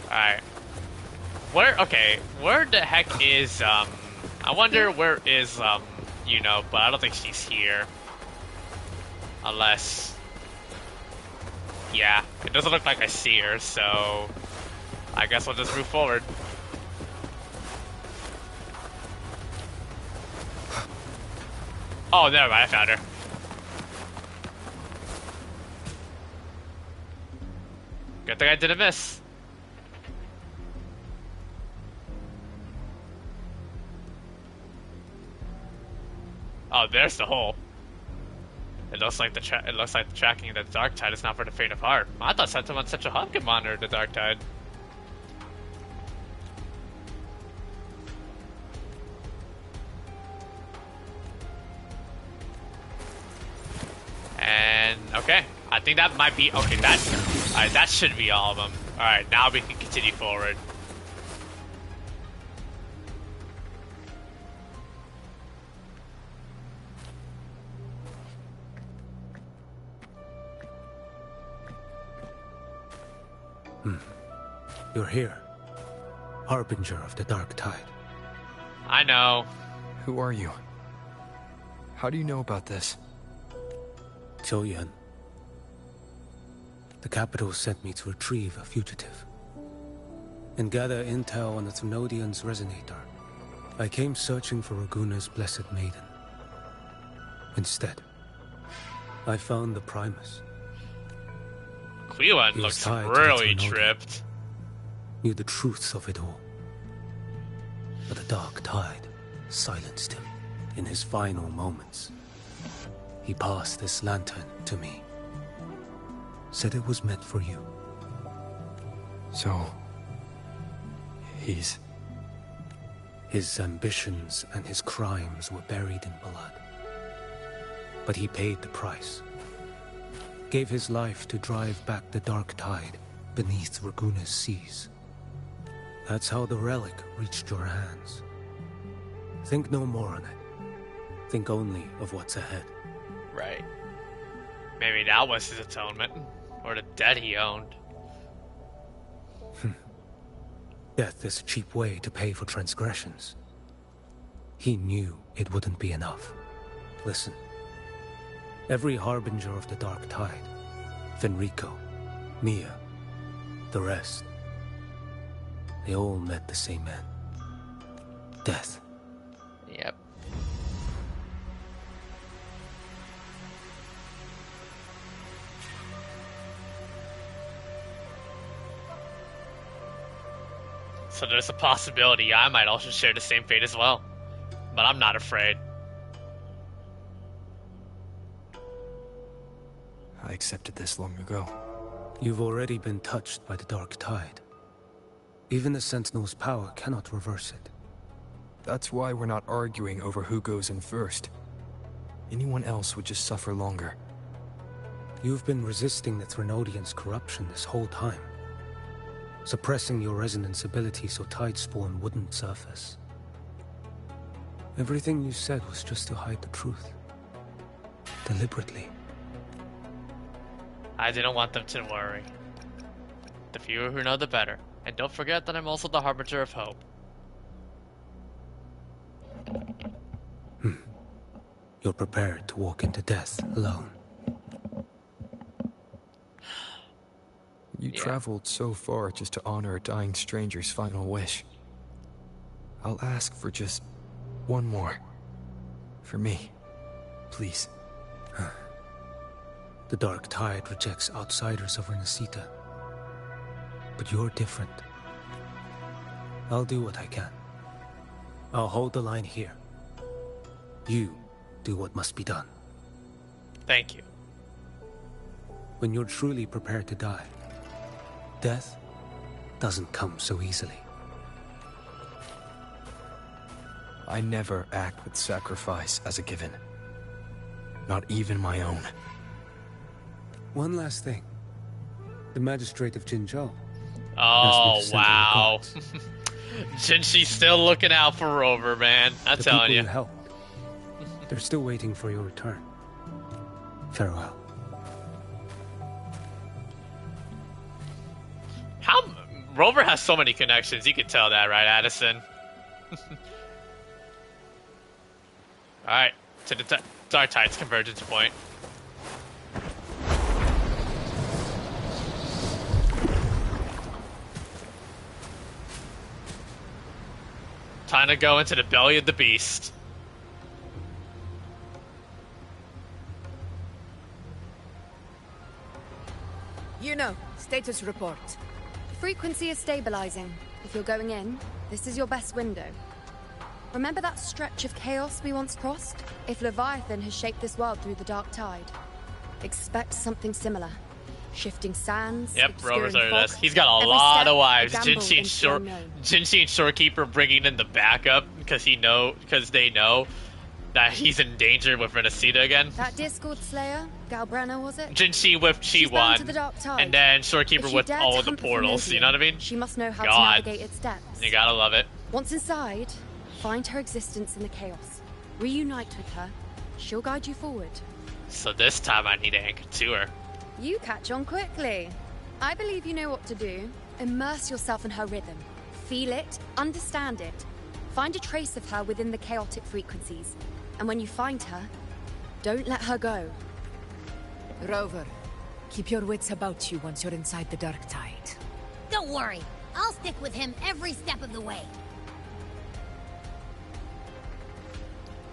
Alright. Where the heck is, I wonder where is, Yuno, but I don't think she's here. Unless... Yeah, it doesn't look like I see her, so... I guess we'll just move forward. Oh, never mind, I found her. Good thing I didn't miss. Oh, there's the hole. It looks like the tracking of the dark tide is not for the faint of heart. I thought Sentiment such a hub could monitor the dark tide. And okay, I think that might be okay. Alright, that should be all of them. Alright, now we can continue forward. You're here, harbinger of the dark tide. I know. Who are you? How do you know about this? Choyan. The capital sent me to retrieve a fugitive and gather intel on the Thenodian's resonator. I came searching for Raguna's blessed maiden. Instead, I found the Primus. Cleveland looks really tripped. Knew the truth of it all. But the dark tide silenced him in his final moments. He passed this lantern to me. Said it was meant for you. So... His ambitions and his crimes were buried in blood. But he paid the price. Gave his life to drive back the dark tide beneath Raguna's seas. That's how the relic reached your hands. Think no more on it. Think only of what's ahead. Right. Maybe that was his atonement. Or the debt he owned. Death is a cheap way to pay for transgressions. He knew it wouldn't be enough. Listen. Every harbinger of the Dark Tide, Fenrico, Mia, the rest, they all met the same end. Death. Yep. So there's a possibility I might also share the same fate as well. But I'm not afraid. I accepted this long ago. You've already been touched by the Dark Tide. Even the Sentinel's power cannot reverse it. That's why we're not arguing over who goes in first. Anyone else would just suffer longer. You've been resisting the Threnodians' corruption this whole time. Suppressing your resonance ability so Tidespawn wouldn't surface. Everything you said was just to hide the truth. Deliberately. I didn't want them to worry. The fewer who know, the better. And don't forget that I'm also the harbinger of hope. You're prepared to walk into death alone. You traveled so far just to honor a dying stranger's final wish. I'll ask for just one more. For me. Please. The Dark Tide rejects outsiders of Rinascita. But you're different. I'll do what I can. I'll hold the line here. You do what must be done. Thank you. When you're truly prepared to die, death doesn't come so easily. I never act with sacrifice as a given. Not even my own. One last thing. The magistrate of Jinzhou. Oh, wow. Jinshi's still looking out for Rover, man. I'm telling you. The people you helped, they're still waiting for your return. Farewell. Rover has so many connections. You can tell that, right, Addison? Alright, to the Dark Tide's convergence point. Time to go into the belly of the beast. You know, status report. Frequency is stabilizing. If you're going in, this is your best window. Remember that stretch of chaos we once crossed? If Leviathan has shaped this world through the Dark Tide, expect something similar. Shifting sands. Yep, Rover's over this. He's got a lot of wives. Jinshi and Shorekeeper bringing in the backup because they know that he's in danger with Rinascita again. That Discord Slayer, Galbrenna, was it? Jinshi with Chi-Wan, and then Shorekeeper with all of the portals. You know what I mean? She must know how to navigate its depths. You gotta love it. Once inside, find her existence in the chaos. Reunite with her. She'll guide you forward. So this time I need to anchor to her. You catch on quickly. I believe you know what to do. Immerse yourself in her rhythm. Feel it, understand it. Find a trace of her within the chaotic frequencies. And when you find her, don't let her go. Rover, keep your wits about you once you're inside the Dark Tide. Don't worry. I'll stick with him every step of the way.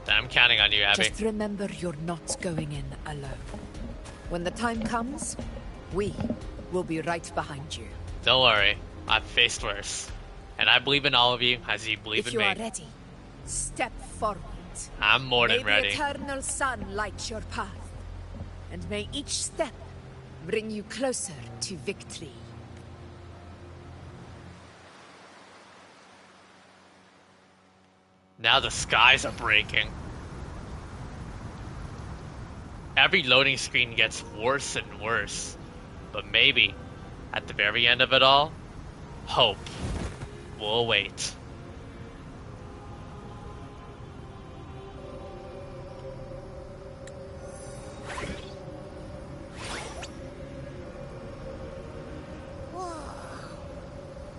I'm counting on you, Abby. Just remember you're not going in alone. When the time comes, we will be right behind you. Don't worry. I've faced worse. And I believe in all of you as you believe in me. If you are ready, step forward. I'm more than ready. May the eternal sun light your path. And may each step bring you closer to victory. Now the skies are breaking. Every loading screen gets worse and worse. But maybe, at the very end of it all, hope We'll wait.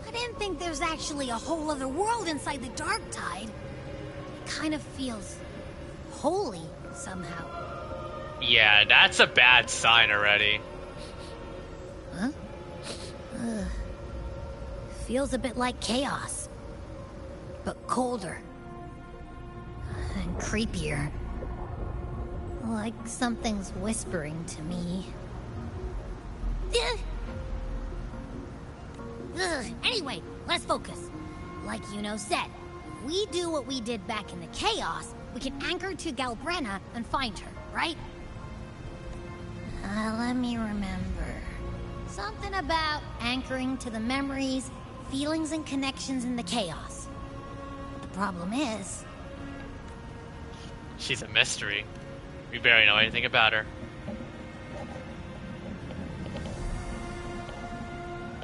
I didn't think there's actually a whole other world inside the Dark Tide. It kind of feels holy somehow. Yeah, that's a bad sign already. Huh? Feels a bit like chaos, but colder and creepier. Like something's whispering to me. Anyway, let's focus. Like Yuno said, if we do what we did back in the chaos, we can anchor to Galbrena and find her, right? Let me remember. Something about anchoring to the memories, feelings, and connections in the chaos. The problem is... she's a mystery. We barely know anything about her.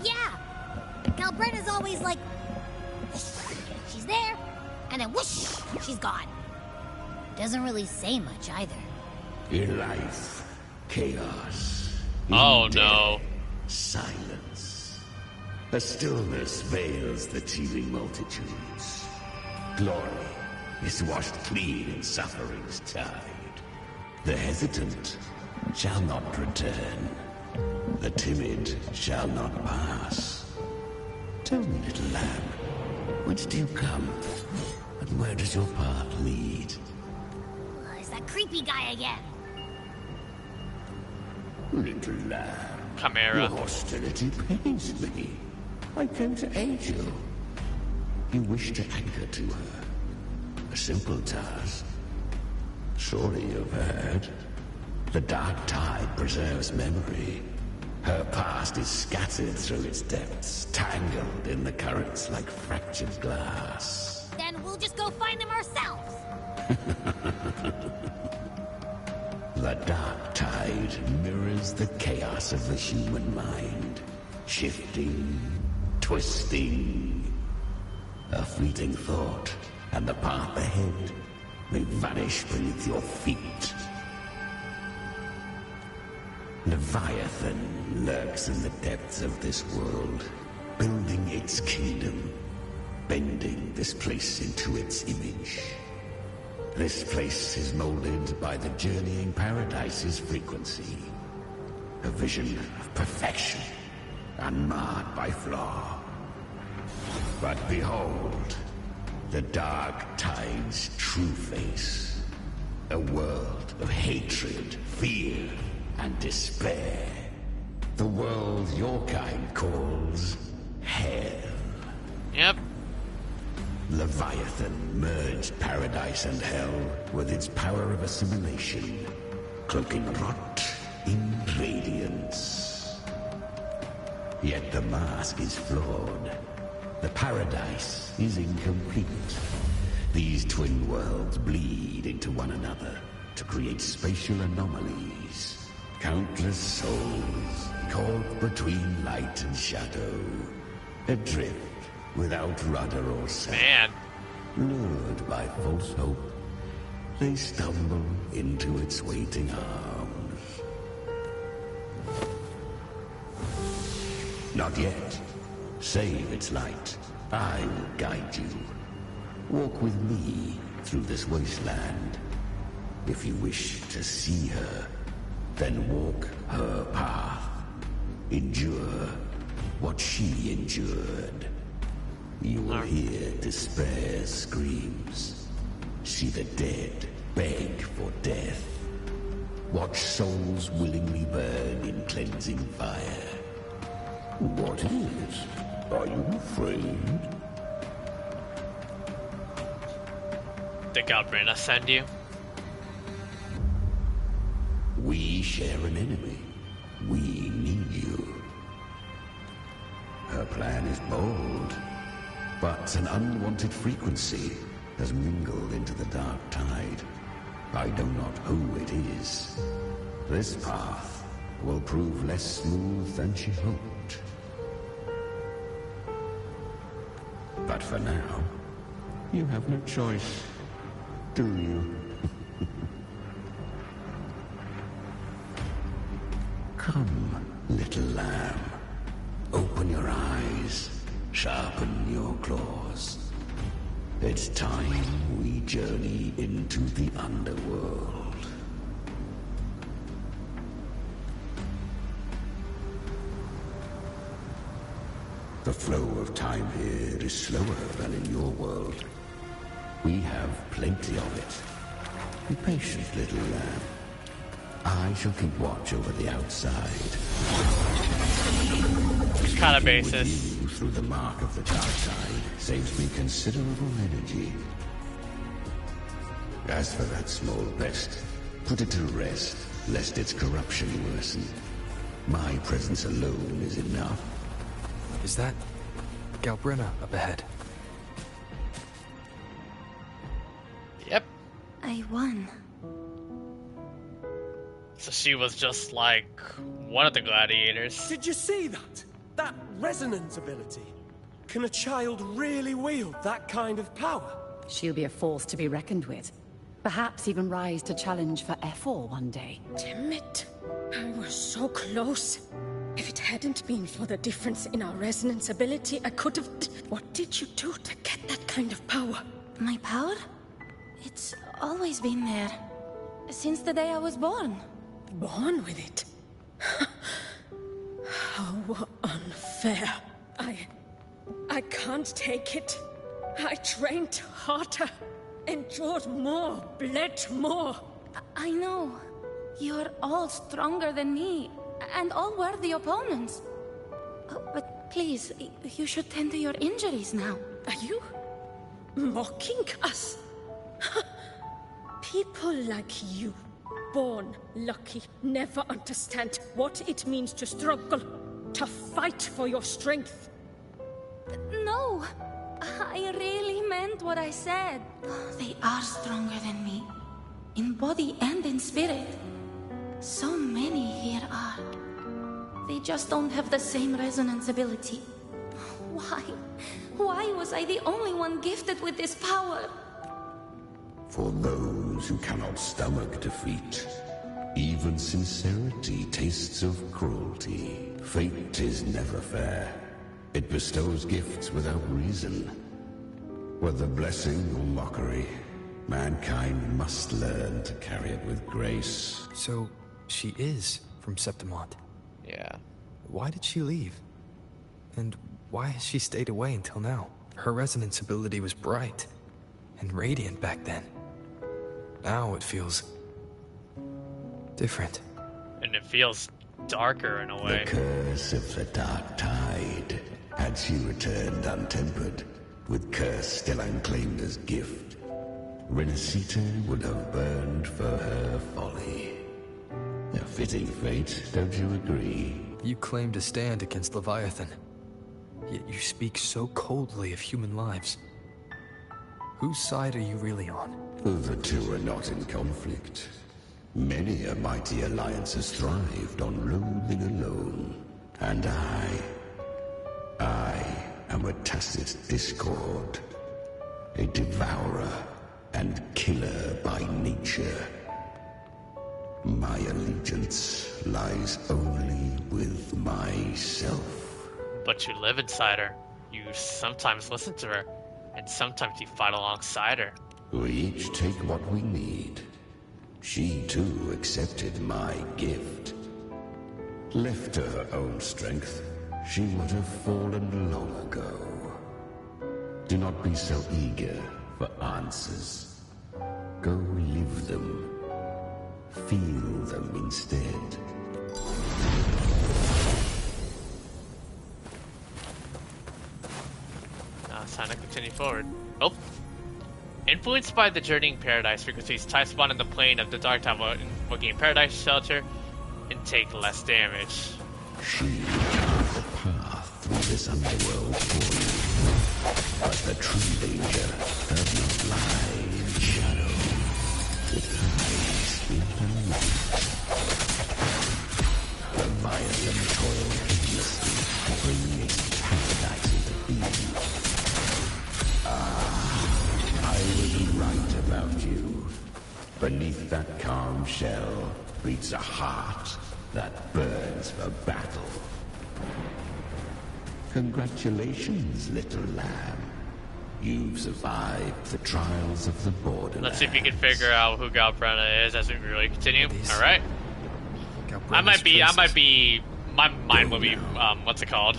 Yeah! Galbrena's always like... she's there, and then whoosh, she's gone. Doesn't really say much either. In life, chaos. Oh no. Silence. A stillness veils the teeming multitudes. Glory is washed clean in suffering's tide. The hesitant shall not return. The timid shall not pass. Tell me, little lamb, whence do you come? And where does your path lead? It's that creepy guy again. Little lamb. Chimera. Your hostility pains me. I came to aid you. You wish to anchor to her. A simple task. Surely you've heard. The Dark Tide preserves memory. Her past is scattered through its depths, tangled in the currents like fractured glass. Then we'll just go find them ourselves. The Dark Tide mirrors the chaos of the human mind. Shifting, twisting. A fleeting thought, and the path ahead may vanish beneath your feet. Leviathan lurks in the depths of this world, building its kingdom, bending this place into its image. This place is molded by the journeying paradise's frequency. A vision of perfection, unmarred by flaw. But behold, the Dark Tide's true face. A world of hatred, fear, and despair. The world your kind calls hell. Yep. Leviathan merged paradise and hell with its power of assimilation, cloaking rot in radiance. Yet the mask is flawed. The paradise is incomplete. These twin worlds bleed into one another to create spatial anomalies. Countless souls caught between light and shadow, adrift without rudder or sail. Man. Lured by false hope, they stumble into its waiting arms. Not yet. Save its light. I will guide you. Walk with me through this wasteland. If you wish to see her, then walk her path. Endure what she endured. You will hear despair's screams. See the dead beg for death. Watch souls willingly burn in cleansing fire. What is it? Are you afraid? Did Galbrena send you? We share an enemy. We need you. Her plan is bold, but an unwanted frequency has mingled into the Dark Tide. I know not who it is. This path will prove less smooth than she hoped. But for now, you have no choice, do you? Come, little lamb. Open your eyes, sharpen your claws. It's time we journey into the underworld. The flow of time here is slower than in your world. We have plenty of it. Be patient, little lamb. I shall keep watch over the outside. Kind of basis. Through the mark of the dark tide saves me considerable energy. As for that small pest, put it to rest, lest its corruption worsen. My presence alone is enough. Is that Galbrina up ahead? Yep. I won. So she was just like one of the gladiators. Did you see that? That resonance ability. Can a child really wield that kind of power? She'll be a force to be reckoned with. Perhaps even rise to challenge for F4 one day. Damn it. I was so close. If it hadn't been for the difference in our resonance ability, I could have... What did you do to get that kind of power? My power? It's always been there. Since the day I was born. Born with it? How unfair. I can't take it. I trained harder, endured more, bled more. I know. You're all stronger than me, and all worthy opponents. But please, you should tend to your injuries now. Are you mocking us? People like you, born lucky, never understand what it means to struggle, to fight for your strength. No, I really meant what I said. They are stronger than me, in body and in spirit. So many here are. They just don't have the same resonance ability. Why? Why was I the only one gifted with this power? For those who cannot stomach defeat, even sincerity tastes of cruelty. Fate is never fair. It bestows gifts without reason. Whether blessing or mockery, mankind must learn to carry it with grace. So, she is from Septimont. Yeah. Why did she leave? And why has she stayed away until now? Her resonance ability was bright and radiant back then. Now it feels different. And it feels darker in a way. The curse of the dark tide. Had she returned untempered, with curse still unclaimed as gift, Rinascita would have burned for her folly. A fitting fate, don't you agree? You claim to stand against Leviathan, yet you speak so coldly of human lives. Whose side are you really on? The two are not in conflict. Many a mighty alliance has thrived on loathing alone. And I am a tacit discord. A devourer and killer by nature. My allegiance lies only with myself. But you live inside her. You sometimes listen to her, and sometimes you fight alongside her. We each take what we need. She too accepted my gift. Left to her own strength, she would have fallen long ago. Do not be so eager for answers. Go live them. Feel them instead. Now it's time to continue forward. Oh. Influenced by the Journeying Paradise frequencies, type spawn in the plane of the Dark Time invoking Paradise Shelter and take less damage. She will carve the path through this underworld for you. But the true danger does not lie in shadow. It hides in the light. Leviathan toiled endlessly to bring its paradise into being. Beneath that calm shell beats a heart that burns for battle. Congratulations, little lamb. You've survived the trials of the borderlands. Let's see if we can figure out who Galbrenna is as we really continue. All right. I might be. My mind will be, what's it called?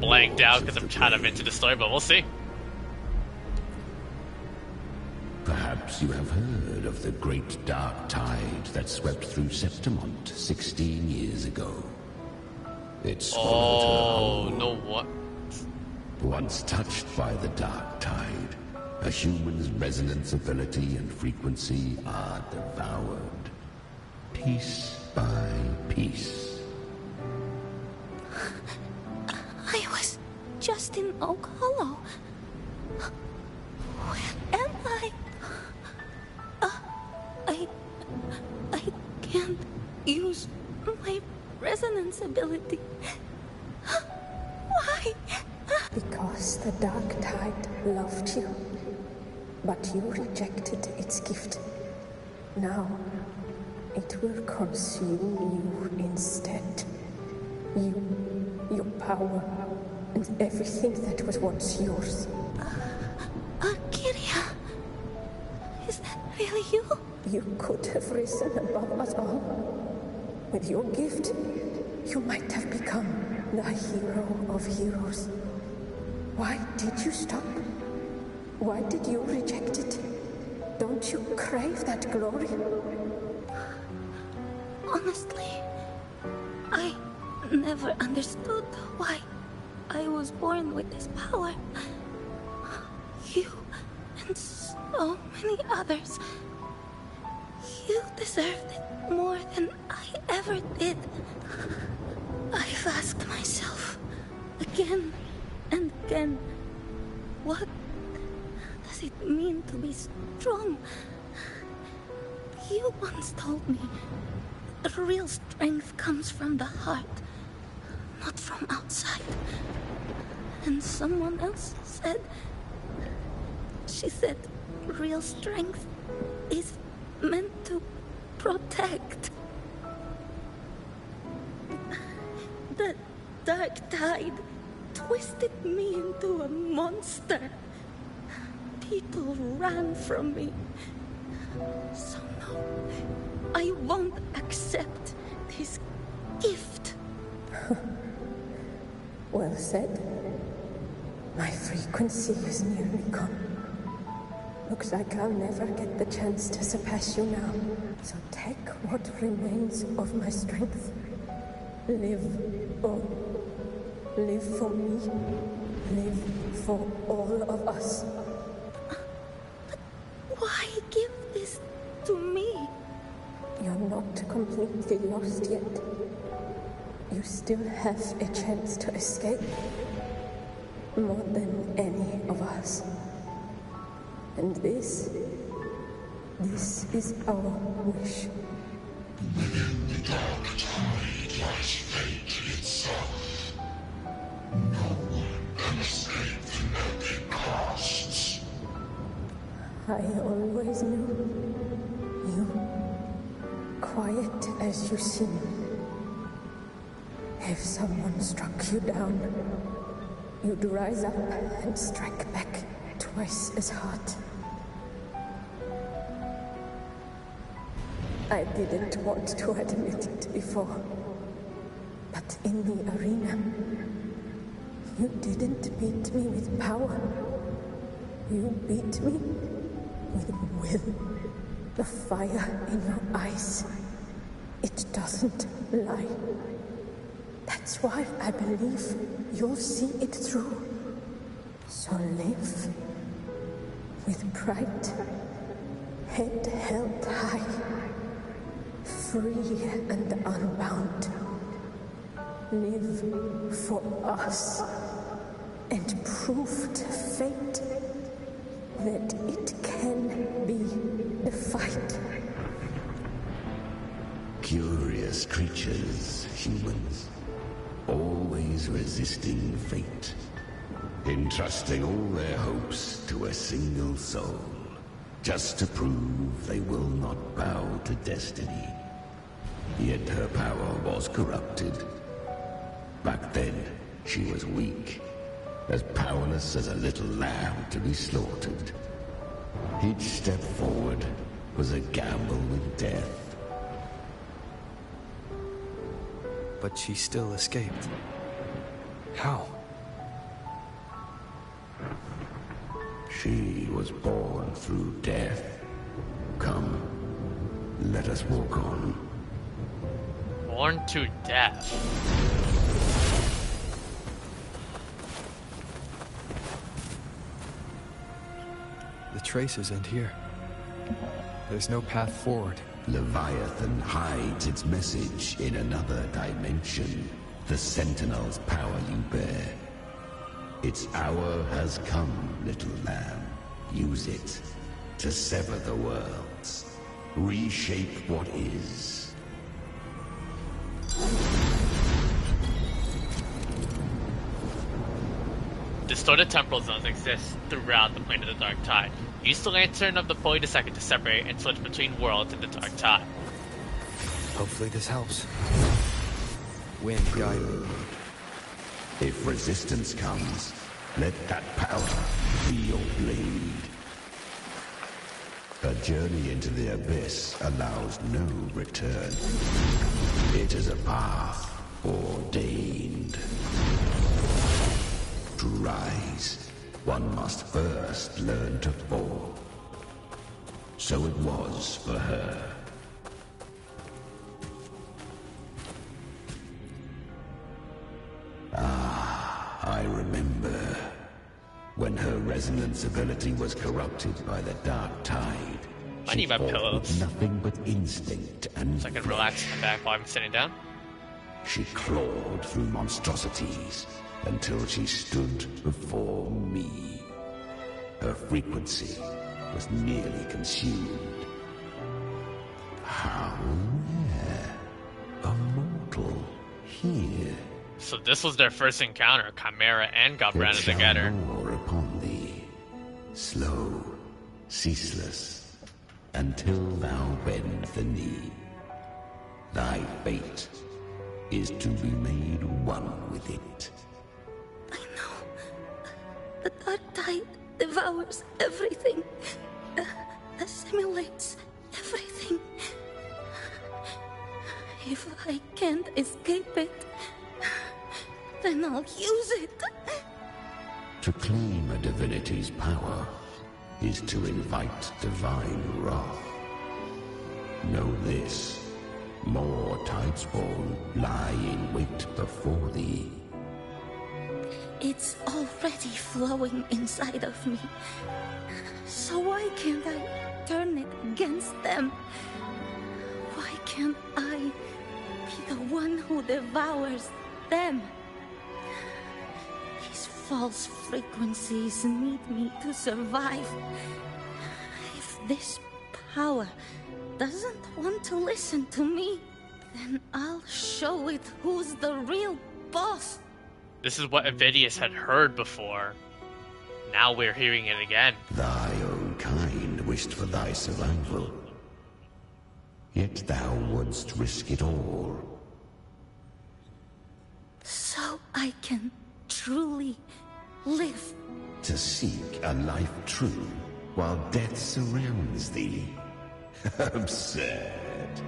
Blanked out because I'm kind of into the story, but we'll see. Perhaps you have heard of the great dark tide that swept through Septimont 16 years ago. It swallowed her whole. No, what? Once touched by the dark tide, a human's resonance ability and frequency are devoured, piece by piece. I was just in Oak Hollow. Where am I? I can't use my resonance ability. Why? Because the dark tide loved you, but you rejected its gift. Now, it will consume you instead. You, your power, and everything that was once yours. Kiria, is that really you? You could have risen above us all. With your gift, you might have become the hero of heroes. Why did you stop? Why did you reject it? Don't you crave that glory? Honestly, I never understood why I was born with this power. You and so many others. You deserved it more than I ever did. I've asked myself again and again, what does it mean to be strong? You once told me real strength comes from the heart, not from outside. And someone else said, she said, real strength is meant to protect. The dark tide twisted me into a monster. People ran from me. So no, I won't accept this gift. Well said. My frequency is nearly gone. Looks like I'll never get the chance to surpass you now. So take what remains of my strength. Live on. Live for me. Live for all of us. But why give this to me? You're not completely lost yet. You still have a chance to escape. More than any of us. And this is our wish. Within the dark tide lies fate itself. No one can escape the net it casts. I always knew you, quiet as you seem. If someone struck you down, you'd rise up and strike back twice as hard. I didn't want to admit it before, but in the arena, you didn't beat me with power. You beat me with will. The fire in your eyes, it doesn't lie. That's why I believe you'll see it through. So live with pride, head held high, free and unbound. Live for us and prove to fate that it can be defied. Curious creatures, humans, always resisting fate, entrusting all their hopes to a single soul. just to prove they will not bow to destiny. Yet her power was corrupted. Back then, she was weak, as powerless as a little lamb to be slaughtered. Each step forward was a gamble with death. But she still escaped. How? She was born through death. Come, let us walk on. Born to death. The traces end here. There's no path forward. Leviathan hides its message in another dimension. The Sentinel's power you bear. Its hour has come, little lamb. Use it to sever the worlds. Reshape what is. Distorted temporal zones exist throughout the plane of the Dark Tide. Use the Lantern of the Polydecicate to separate and switch between worlds in the Dark Tide. Hopefully this helps. Wind guide me. If resistance comes, let that power be your blade. A journey into the abyss allows no return. It is a path ordained. To rise, one must first learn to fall. So it was for her. Ah, I remember. When her resonance ability was corrupted by the Dark Tide, I need my pillows. With nothing but instinct and so I can relax my back while I'm sitting down. She clawed through monstrosities until she stood before me. Her frequency was nearly consumed. How rare. A mortal here. So this was their first encounter, Chimera and Galbrana together. More upon thee, slow, ceaseless, until thou bend the knee. Thy fate is to be made one with it. I know. The Dark Tide devours everything, assimilates everything. If I can't escape it, then I'll use it. To claim a divinity's power is to invite divine wrath. Know this, more Tidespawn lie in wait before thee. It's already flowing inside of me. So why can't I turn it against them? Why can't I be the one who devours them? These false frequencies need me to survive. If this power doesn't want to listen to me, then I'll show it who's the real boss. This is what Avidius had heard before. Now we're hearing it again. Thy own kind wished for thy survival. Yet thou wouldst risk it all. So I can truly live. To seek a life true while death surrounds thee. Absurd.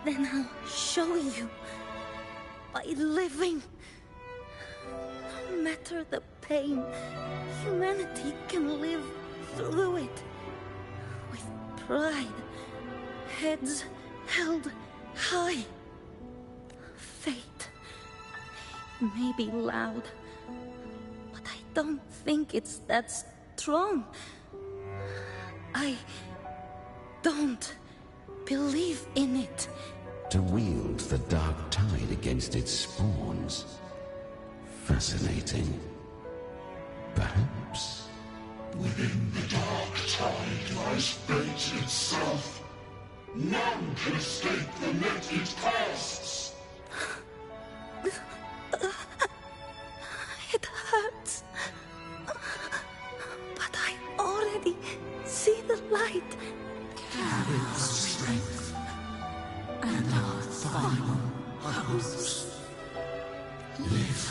Then I'll show you. By living. No matter the pain, humanity can live through it. With pride. Heads held high. Fate may be loud, but I don't think it's that strong. I don't believe in it. To wield the Dark Tide against its spawns. Fascinating. Perhaps. Within the Dark Tide lies fate itself. None can escape the net it casts. It hurts. But I Live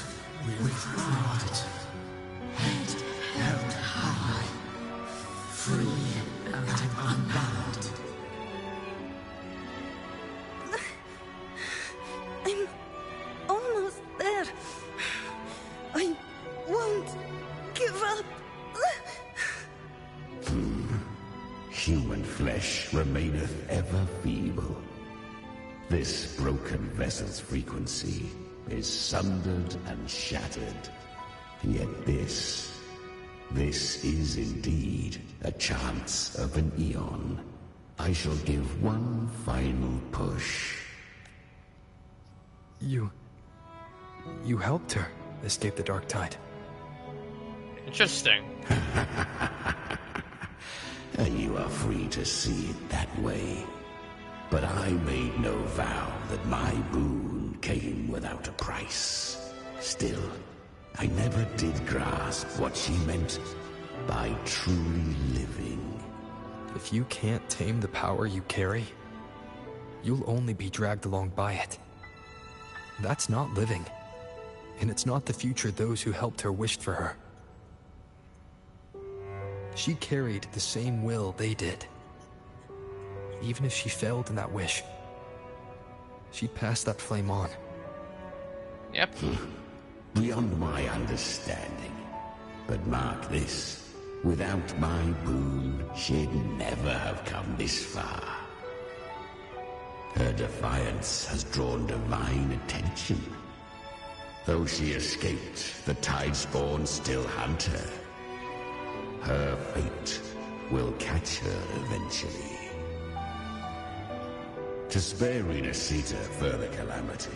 with pride, head held high, free and unbound. I'm almost there. I won't give up. Human flesh remaineth ever feeble. This broken vessel's frequency is sundered and shattered. Yet this is indeed a chance of an eon. I shall give one final push. You helped her escape the dark tide. Interesting. You are free to see it that way. But I made no vow that my boon came without a price. Still, I never did grasp what she meant by truly living. If you can't tame the power you carry, you'll only be dragged along by it. That's not living. And it's not the future those who helped her wished for her. She carried the same will they did. Even if she failed in that wish, she'd pass that flame on. Yep. Beyond my understanding. But mark this, without my boon, she'd never have come this far. Her defiance has drawn divine attention. Though she escaped, the Tidespawn still hunt her. Her fate will catch her eventually. To spare Rinascita further calamity,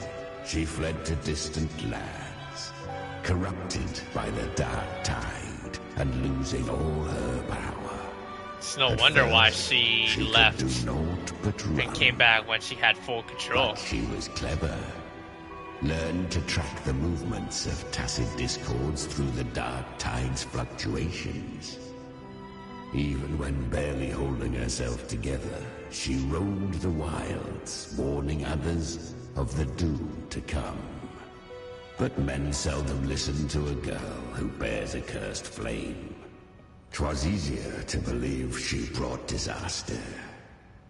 she fled to distant lands, corrupted by the dark tide and losing all her power. It's no wonder why she left could do naught but run. and came back when she had full control. But she was clever. Learned to track the movements of tacit discords through the dark tide's fluctuations. Even when barely holding herself together, she roamed the wilds, warning others of the doom to come. But men seldom listen to a girl who bears a cursed flame. 'Twas easier to believe she brought disaster.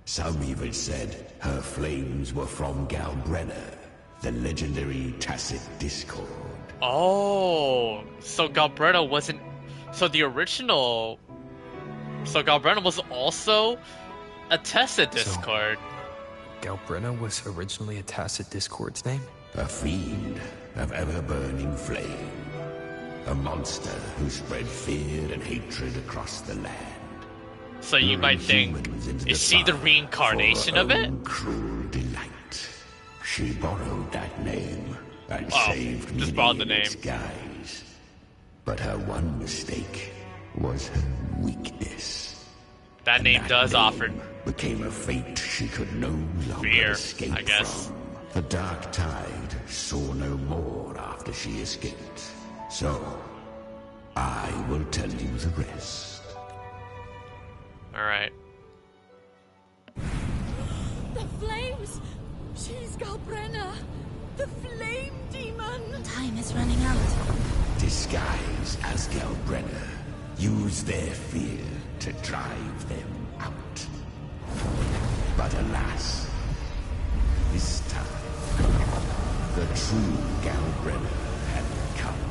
Some even said her flames were from Galbrenna, the legendary tacit discord. Oh, so Galbrenna wasn't... So the original... So Galbrenna was also a Tacit Discord. So, Galbrenna was originally a Tacit Discord's name? A fiend of ever-burning flame. A monster who spread fear and hatred across the land. So you might think, is she the reincarnation of it? Cruel delight. She borrowed that name and saved just many borrowed the in name. its guise. But her one mistake was her weakness. That name does offer became a fate she could no longer fear, escape I guess. from. The dark tide saw no more after she escaped. So, I will tell you the rest. Alright. The flames! She's Galbrenna! The flame demon! Time is running out. Disguised as Galbrenna, use their fear to drive them out. But alas, this time, the true Galbrenna had come.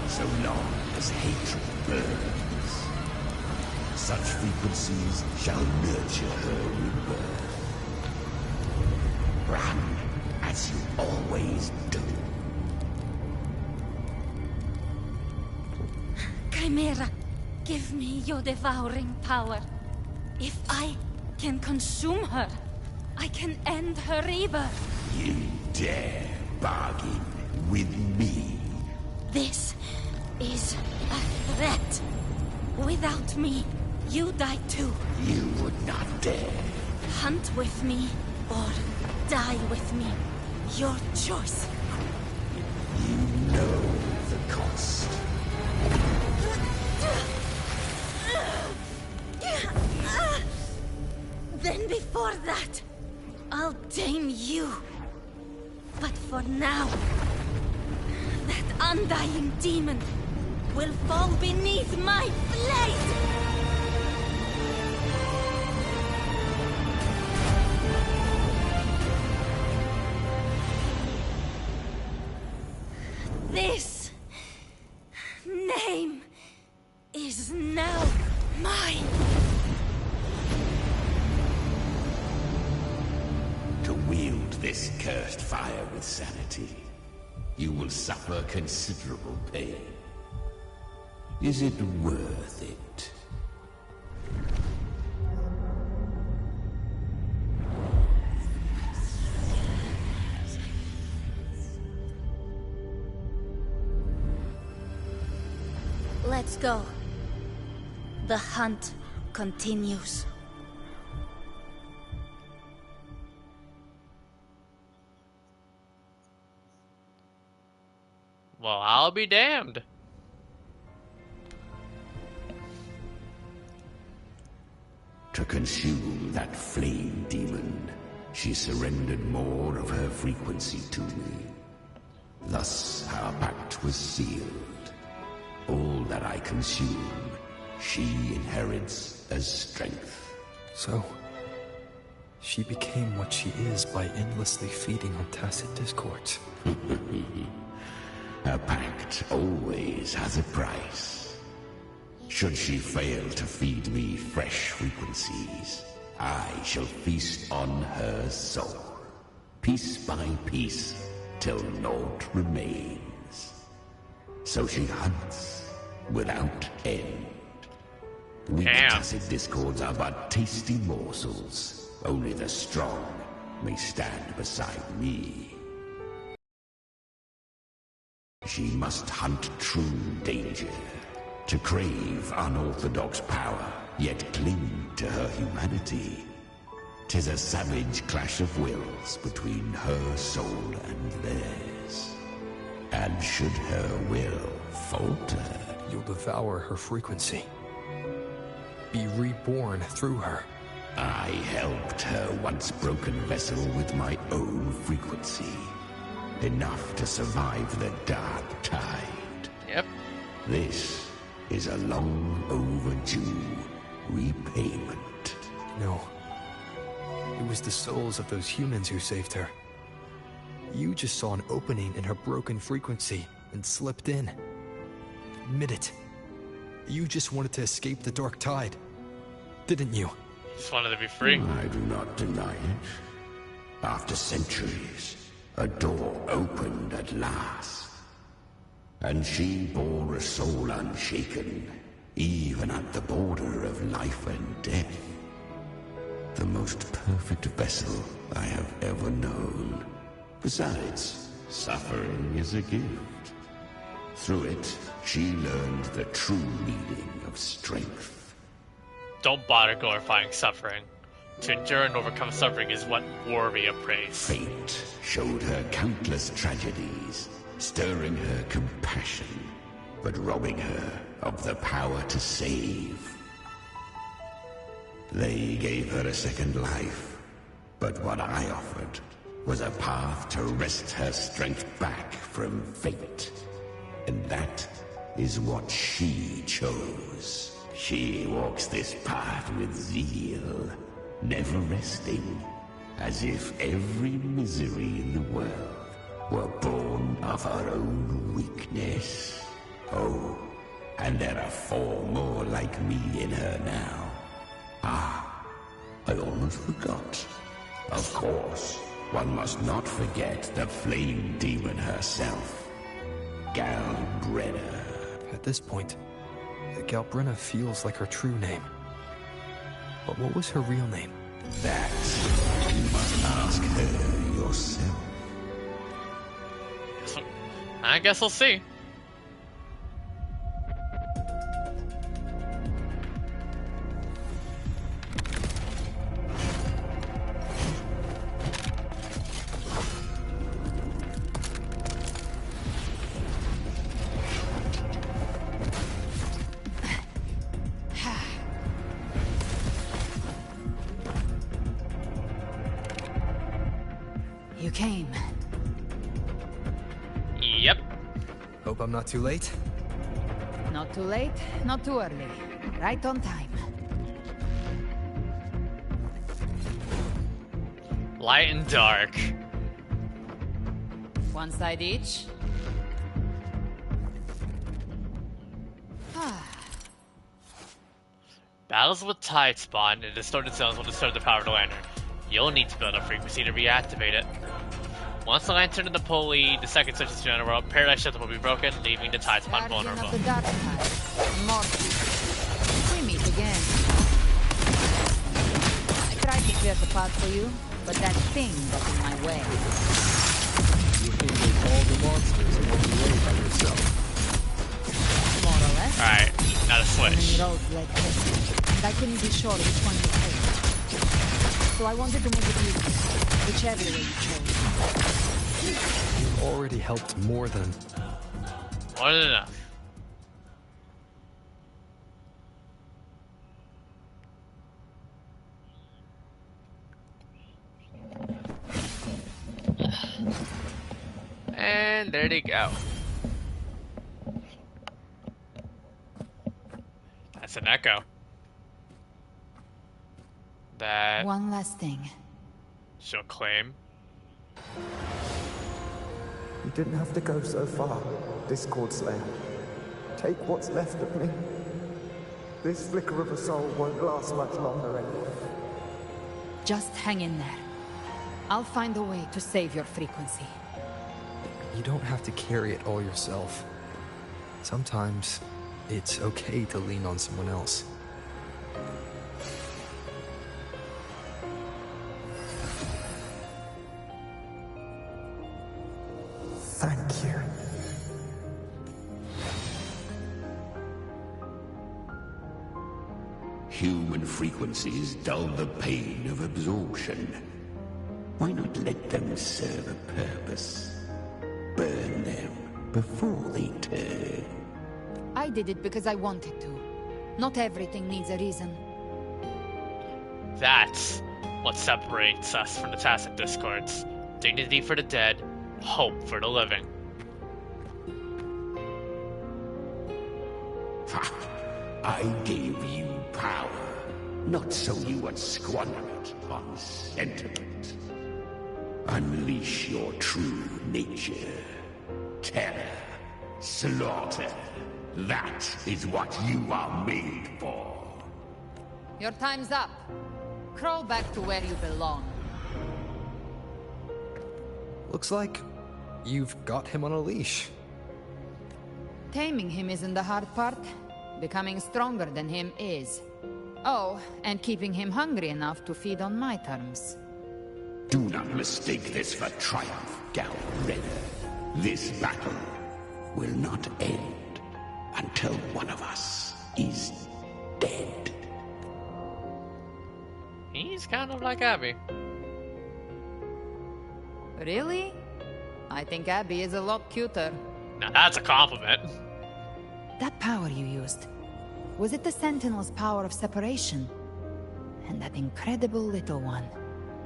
So long as hatred burns, such frequencies shall nurture her rebirth. Run as you always do. Chimera, give me your devouring power. If I can consume her, I can end her rebirth. You dare bargain with me? This is a threat. Without me, you die too. You would not dare. Hunt with me, or die with me. Your choice. You know the cost. Then before that, I'll tame you. But For now, that undying demon will fall beneath my blade! This name is now mine! To wield this cursed fire with sanity, you will suffer considerable pain. Is it worth it? Let's go. The hunt continues. Well, I'll be damned. To consume that flame demon, she surrendered more of her frequency to me. Thus our pact was sealed. All that I consume, she inherits as strength. So, she became what she is by endlessly feeding on tacit discords. A pact always has a price. Should she fail to feed me fresh frequencies, I shall feast on her soul, piece by piece, till naught remains. So she hunts without end. Weak tacit discords are but tasty morsels. Only the strong may stand beside me. She must hunt true danger, to crave unorthodox power, yet cling to her humanity. 'Tis a savage clash of wills between her soul and theirs. And should her will falter, you'll devour her frequency. Be reborn through her. I helped her once broken vessel with my own frequency. Enough to survive the dark tide. Yep. This is a long overdue repayment. No. It was the souls of those humans who saved her. You just saw an opening in her broken frequency and slipped in. Admit it. You just wanted to escape the dark tide, didn't you? Just wanted to be free. I do not deny it. After centuries, a door opened at last. And she bore a soul unshaken, even at the border of life and death. The most perfect vessel I have ever known. Besides, suffering is a gift. Through it, she learned the true meaning of strength. Don't bother glorifying suffering. To endure and overcome suffering is what worthy of praise. Fate showed her countless tragedies, stirring her compassion, but robbing her of the power to save. They gave her a second life, but what I offered was a path to wrest her strength back from fate. And that is what she chose. She walks this path with zeal, never resting, as if every misery in the world were born of her own weakness. Oh, and there are 4 more like me in her now. Ah, I almost forgot. Of course, one must not forget the flame demon herself, Galbrenna. At this point, Galbrenna feels like her true name. But what was her real name? That you must ask her yourself. I guess we'll see. You came. Hope I'm not too late. Not too late, not too early. Right on time. Light and dark. One side each. Battles with Tide spawn in distorted zones will disturb the power of the lantern. You'll need to build a frequency to reactivate it. Once the lantern and the pulley, the second switch is general, Paradise Shield will be broken, leaving the Tide spawn vulnerable. Of the dark tide. We meet again. I tried to clear the path for you, but that thing got in my way. You handled all the monsters along the way by yourself. More or less. Alright, now the switch. Roads led quickly, and I couldn't be sure which one to take. So I wanted to make it easy, whichever way you chose. You've already helped more than enough. And there they go. That's an echo. That one last thing. She'll claim. You didn't have to go so far, Discord Slayer. Take what's left of me. This flicker of a soul won't last much longer anyway. Just hang in there. I'll find a way to save your frequency. You don't have to carry it all yourself. Sometimes it's okay to lean on someone else. Thank you. Human frequencies dull the pain of absorption. Why not let them serve a purpose? Burn them before they turn. I did it because I wanted to. Not everything needs a reason. That's what separates us from the Tacit Discords. Dignity for the dead, hope for the living. I gave you power, not so you would squander it on sentiment. Unleash your true nature. Terror, slaughter. That is what you are made for. Your time's up. Crawl back to where you belong. Looks like you've got him on a leash. Taming him isn't the hard part. Becoming stronger than him is. Oh, and keeping him hungry enough to feed on my terms. Do not mistake this for triumph, gallant Redder. This battle will not end until one of us is dead. He's kind of like Abby. Really? I think Abby is a lot cuter. Now that's a compliment. That power you used, was it the Sentinel's power of separation? And that incredible little one?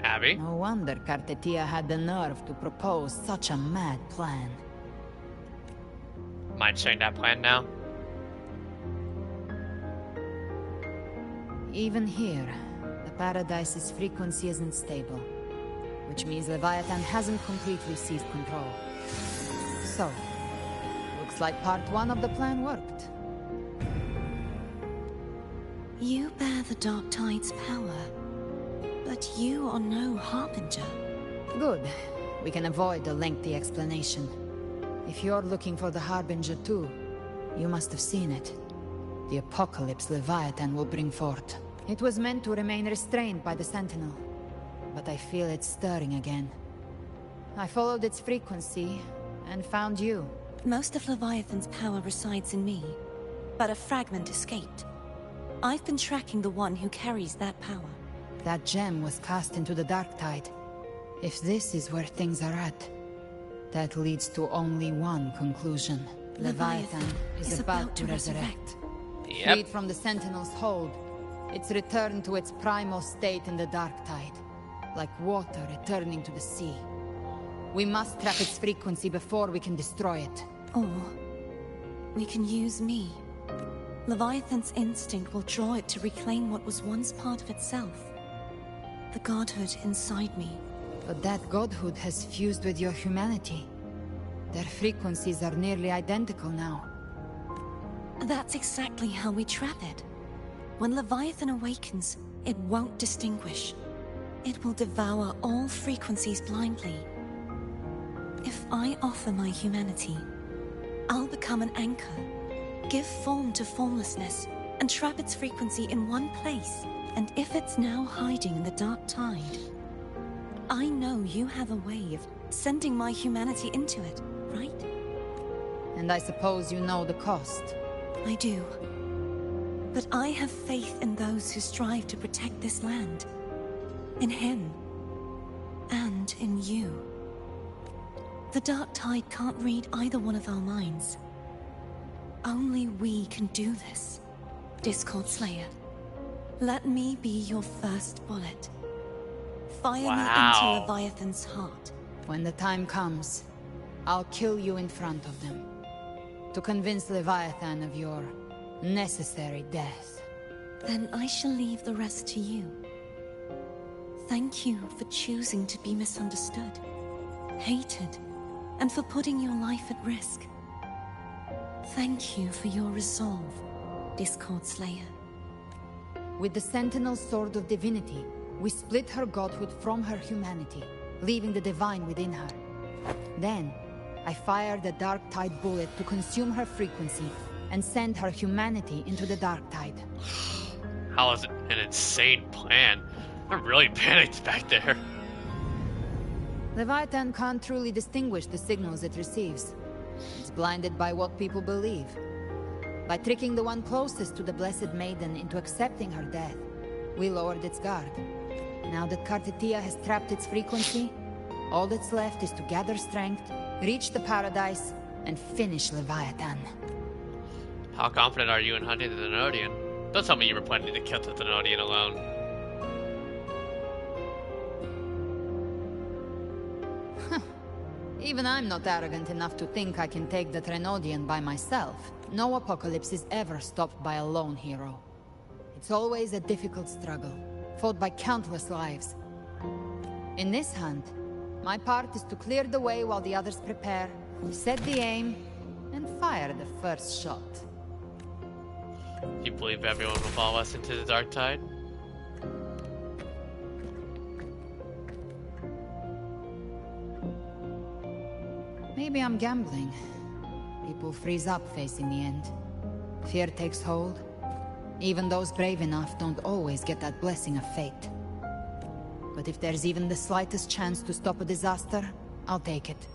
Abby? No wonder Cartetia had the nerve to propose such a mad plan. Mind sharing that plan now? Even here, the Paradise's frequency isn't stable. Which means Leviathan hasn't completely seized control. So, looks like part one of the plan worked. You bear the Dark Tide's power, but you are no Harbinger. Good. We can avoid a lengthy explanation. If you're looking for the Harbinger too, you must have seen it. The apocalypse Leviathan will bring forth. It was meant to remain restrained by the Sentinel, but I feel it stirring again. I followed its frequency, and found you. Most of Leviathan's power resides in me, but a fragment escaped. I've been tracking the one who carries that power. That gem was cast into the Dark Tide. If this is where things are at, that leads to only one conclusion. Leviathan is about to resurrect. Yep. Freed from the Sentinel's hold, it's returned to its primal state in the Dark Tide, like water returning to the sea. We must trap its frequency before we can destroy it. Or We can use me. Leviathan's instinct will draw it to reclaim what was once part of itself. The godhood inside me. But that godhood has fused with your humanity. Their frequencies are nearly identical now. That's exactly how we trap it. When Leviathan awakens, it won't distinguish. It will devour all frequencies blindly. If I offer my humanity, I'll become an anchor, give form to formlessness, and trap its frequency in one place. And if it's now hiding in the dark tide, I know you have a way of sending my humanity into it, right? And I suppose you know the cost. I do. But I have faith in those who strive to protect this land. In him. And in you. The dark tide can't read either one of our minds. Only we can do this. Discord Slayer. Let me be your first bullet. Fire me into Leviathan's heart. When the time comes, I'll kill you in front of them. To convince Leviathan of your necessary death. Then I shall leave the rest to you. Thank you for choosing to be misunderstood, hated, and for putting your life at risk. Thank you for your resolve, Discord Slayer. With the Sentinel Sword of Divinity, we split her godhood from her humanity, leaving the divine within her. Then, I fired the Dark Tide bullet to consume her frequency and send her humanity into the Dark Tide. How is it an insane plan? I'm really panicked back there. Leviathan can't truly distinguish the signals it receives. It's blinded by what people believe. By tricking the one closest to the Blessed Maiden into accepting her death, we lowered its guard. Now that Kartetia has trapped its frequency, all that's left is to gather strength, reach the paradise, and finish Leviathan. How confident are you in hunting the Thenodian? Don't tell me you were planning to kill the Thenodian alone. Even I'm not arrogant enough to think I can take the Thenodian by myself. No apocalypse is ever stopped by a lone hero. It's always a difficult struggle, fought by countless lives. In this hunt, my part is to clear the way while the others prepare, set the aim, and fire the first shot. You believe everyone will follow us into the Dark Tide? Maybe I'm gambling. People freeze up facing the end. Fear takes hold. Even those brave enough don't always get that blessing of fate. But if there's even the slightest chance to stop a disaster, I'll take it.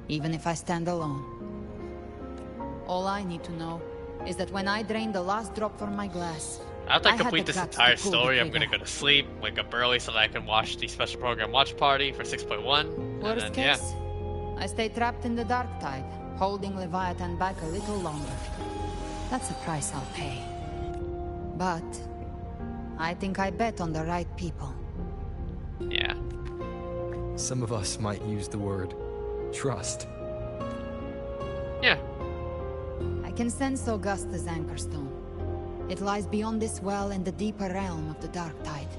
Even if I stand alone. All I need to know is that when I drain the last drop from my glass, after I complete this entire story, I'm gonna go to sleep, wake up early so that I can watch the special program watch party for 6.1. Worst case, I stay trapped in the Dark Tide, holding Leviathan back a little longer. That's a price I'll pay. But I think I bet on the right people. Yeah. Some of us might use the word trust. Yeah. I can sense Augusta's Anchorstone. It lies beyond this well in the deeper realm of the Dark Tide.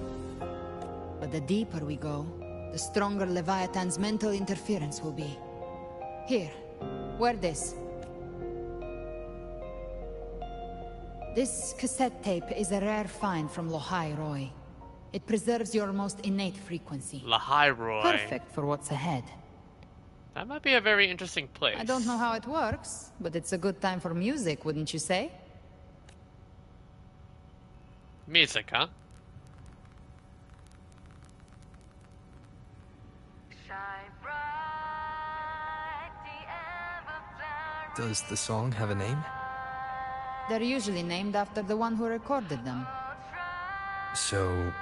But the deeper we go, the stronger Leviathan's mental interference will be. Here, wear this. This cassette tape is a rare find from Lohai Roy. It preserves your most innate frequency. Lohai Roy. Perfect for what's ahead. That might be a very interesting place. I don't know how it works, but it's a good time for music, wouldn't you say? Music, huh? Does the song have a name? They're usually named after the one who recorded them. So,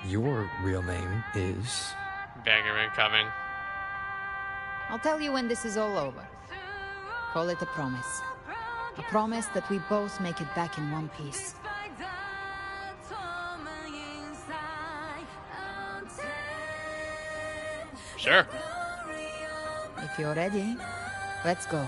your real name is? Banger incoming. I'll tell you when this is all over. Call it a promise. A promise that we both make it back in one piece. Sure. If you're ready, let's go.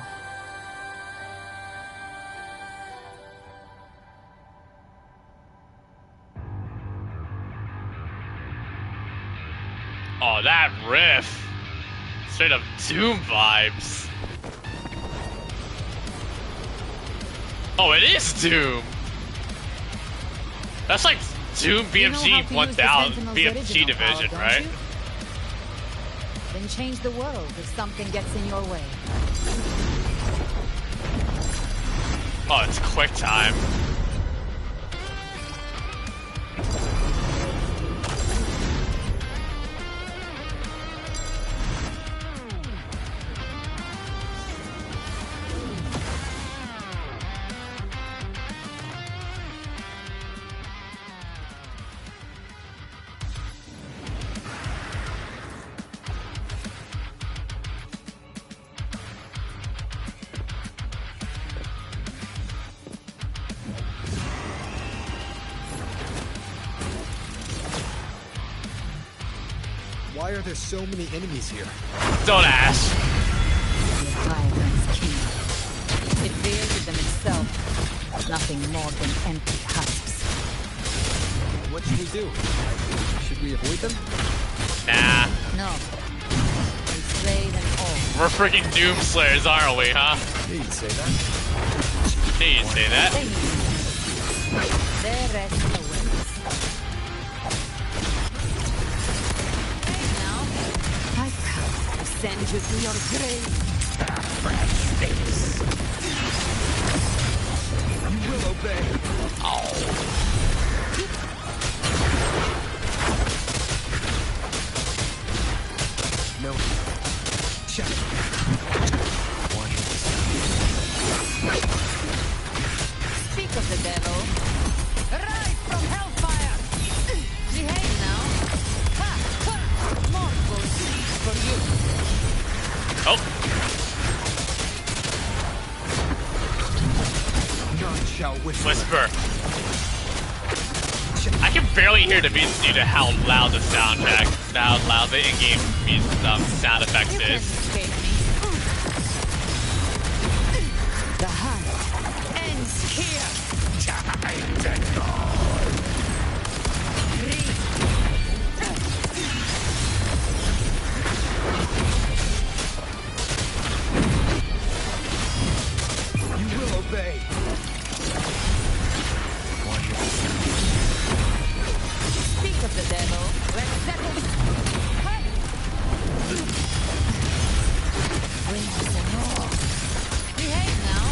that riff. Straight up Doom vibes. Oh, it is Doom. That's like Doom BFG 1000, BFG division, power, right? You? Then change the world if something gets in your way. Oh, it's quick time. Why are there so many enemies here? Don't ask. Leviathan's kingdom. It bears them itself. Nothing more than empty husks. What should we do? Should we avoid them? Nah. No. We slay them all. We're freaking Doom Slayers, aren't we, huh? Yeah, you'd say that. Yeah, you'd say that. Their rest awaits. I come to send you to your grave. You will obey. Oh. No. Check. Speak of the devil. Rise from hellfire. Behave now. Ha! Ha! More bullshit for you. Oh. None shall Whisper. I can barely hear the music due to how loud the soundtrack, how loud the in-game music sound effects is. The hunt ends here. You will obey. Speak of the devil. Let's settle this. Hey! Wings and all. Behave now.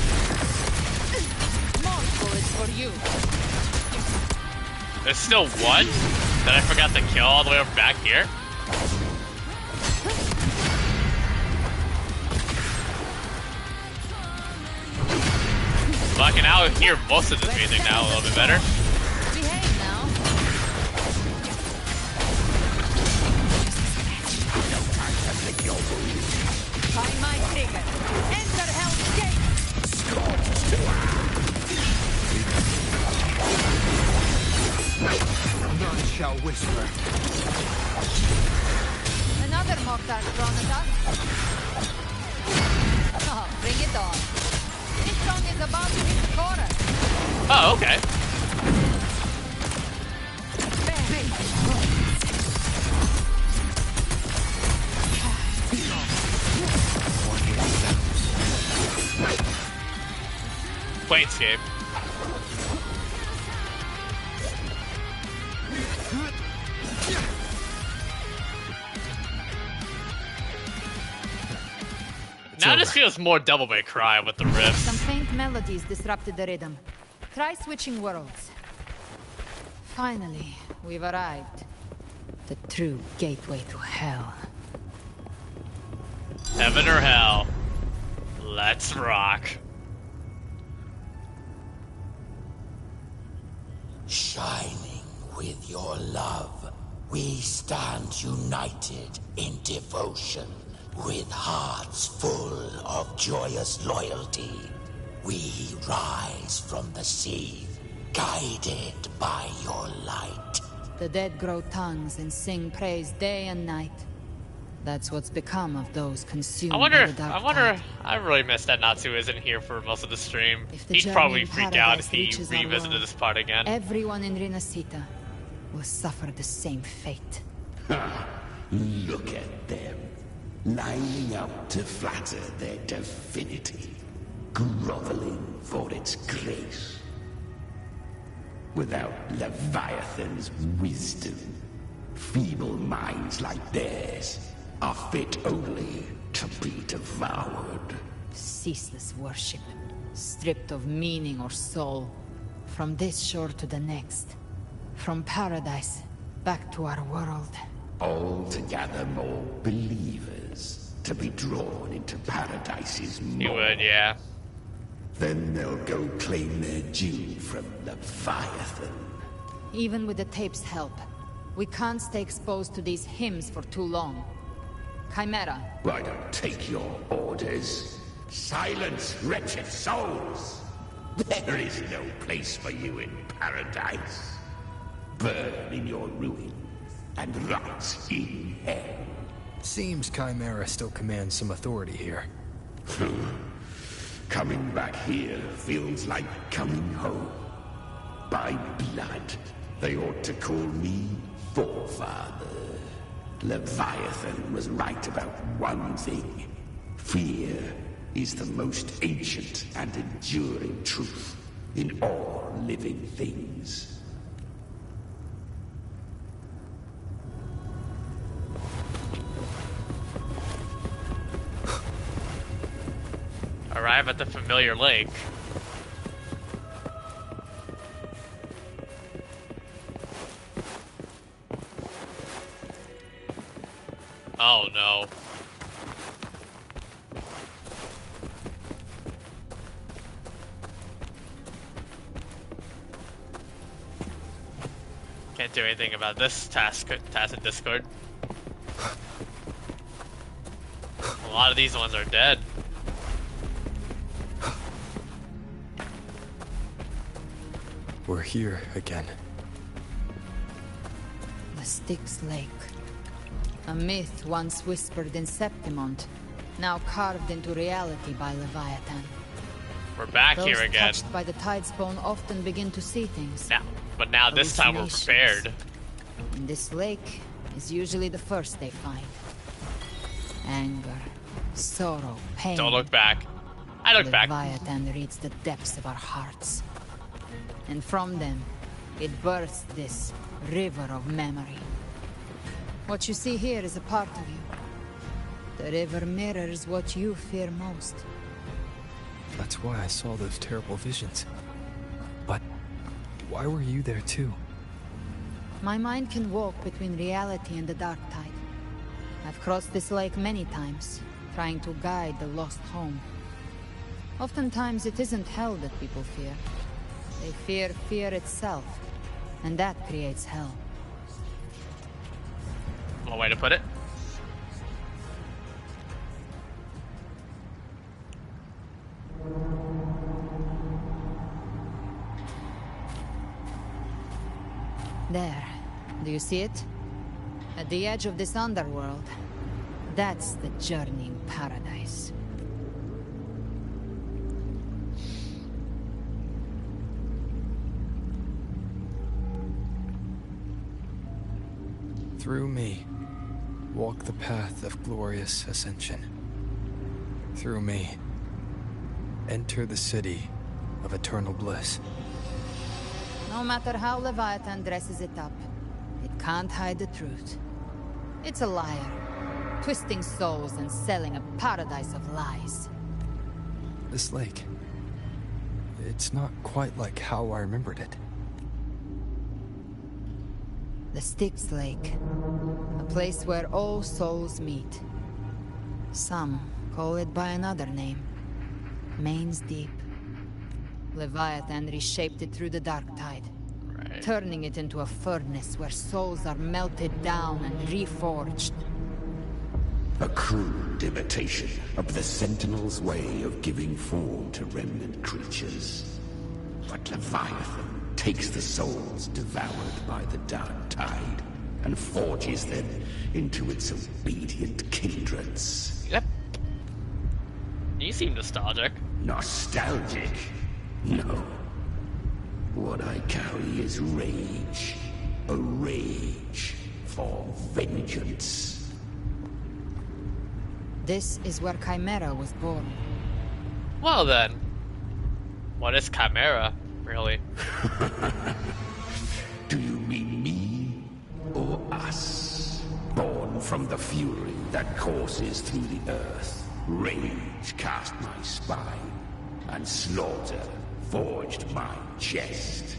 More bullets for you. There's still one that I forgot to kill all the way over back here. Fucking out hear most of this music now a little bit better. Behave now. Find my trigger. Enter Hell's Gate. None shall whisper. Another Mokhtar thrown at us. Oh, bring it on. This song is about to hit the chorus. Oh, okay. Planescape. Now this feels more Devil May Cry with the riffs. Some faint melodies disrupted the rhythm. Try switching worlds. Finally, we've arrived. The true gateway to hell. Heaven or hell. Let's rock. Shining with your love, we stand united in devotion. With hearts full of joyous loyalty, we rise from the sea, guided by your light. The dead grow tongues and sing praise day and night. That's what's become of those consumed by the dark tide. I really miss that Natsu isn't here for most of the stream. If the He'd journey probably in freak out paradise if he reaches our revisited world, this part again. Everyone in Rinascita will suffer the same fate. Look at them, lining up to flatter their divinity, groveling for its grace. Without Leviathan's wisdom, feeble minds like theirs are fit only to be devoured. Ceaseless worship, stripped of meaning or soul. From this shore to the next. From paradise, back to our world. All to gather more believers, to be drawn into Paradise's mold. You would, yeah. Then they'll go claim their due from Leviathan. Even with the tape's help, we can't stay exposed to these hymns for too long. Chimera. I don't take your orders. Silence, wretched souls! There is no place for you in Paradise. Burn in your ruin and rot in hell. Seems Chimera still commands some authority here. Coming back here feels like coming home. By blood, they ought to call me Forefather. Leviathan was right about one thing. Fear is the most ancient and enduring truth in all living things. Arrive at the familiar lake. Oh no. Can't do anything about this task in Discord. A lot of these ones are dead. We're here again. The Styx Lake. A myth once whispered in Septimont, now carved into reality by Leviathan. We're back Those here again. touched by the Tidespawn often begin to see things. But now this time we're prepared. And this lake is usually the first they find. Anger, sorrow, pain. Don't look back. I look back. Leviathan reads the depths of our hearts. And from them, it births this river of memory. What you see here is a part of you. The river mirrors what you fear most. That's why I saw those terrible visions. But why were you there too? My mind can walk between reality and the dark tide. I've crossed this lake many times, trying to guide the lost home. Oftentimes it isn't hell that people fear. They fear fear itself, and that creates hell. One way to put it. There. Do you see it? At the edge of this underworld. That's the journeying paradise. Through me, walk the path of glorious ascension. Through me, enter the city of eternal bliss. No matter how Leviathan dresses it up, it can't hide the truth. It's a liar, twisting souls and selling a paradise of lies. This lake, it's not quite like how I remembered it. The Styx Lake, a place where all souls meet. Some call it by another name, Main's Deep. Leviathan reshaped it through the dark tide, turning it into a furnace where souls are melted down and reforged. A crude imitation of the Sentinel's way of giving form to remnant creatures. But Leviathan takes the souls devoured by the dark tide and forges them into its obedient kindreds. Yep. You seem nostalgic. Nostalgic? No. What I carry is rage. A rage for vengeance. This is where Chimera was born. Well then, what is Chimera, really? Do you mean me or us? Born from the fury that courses through the earth, rage cast my spine, and slaughter forged my chest.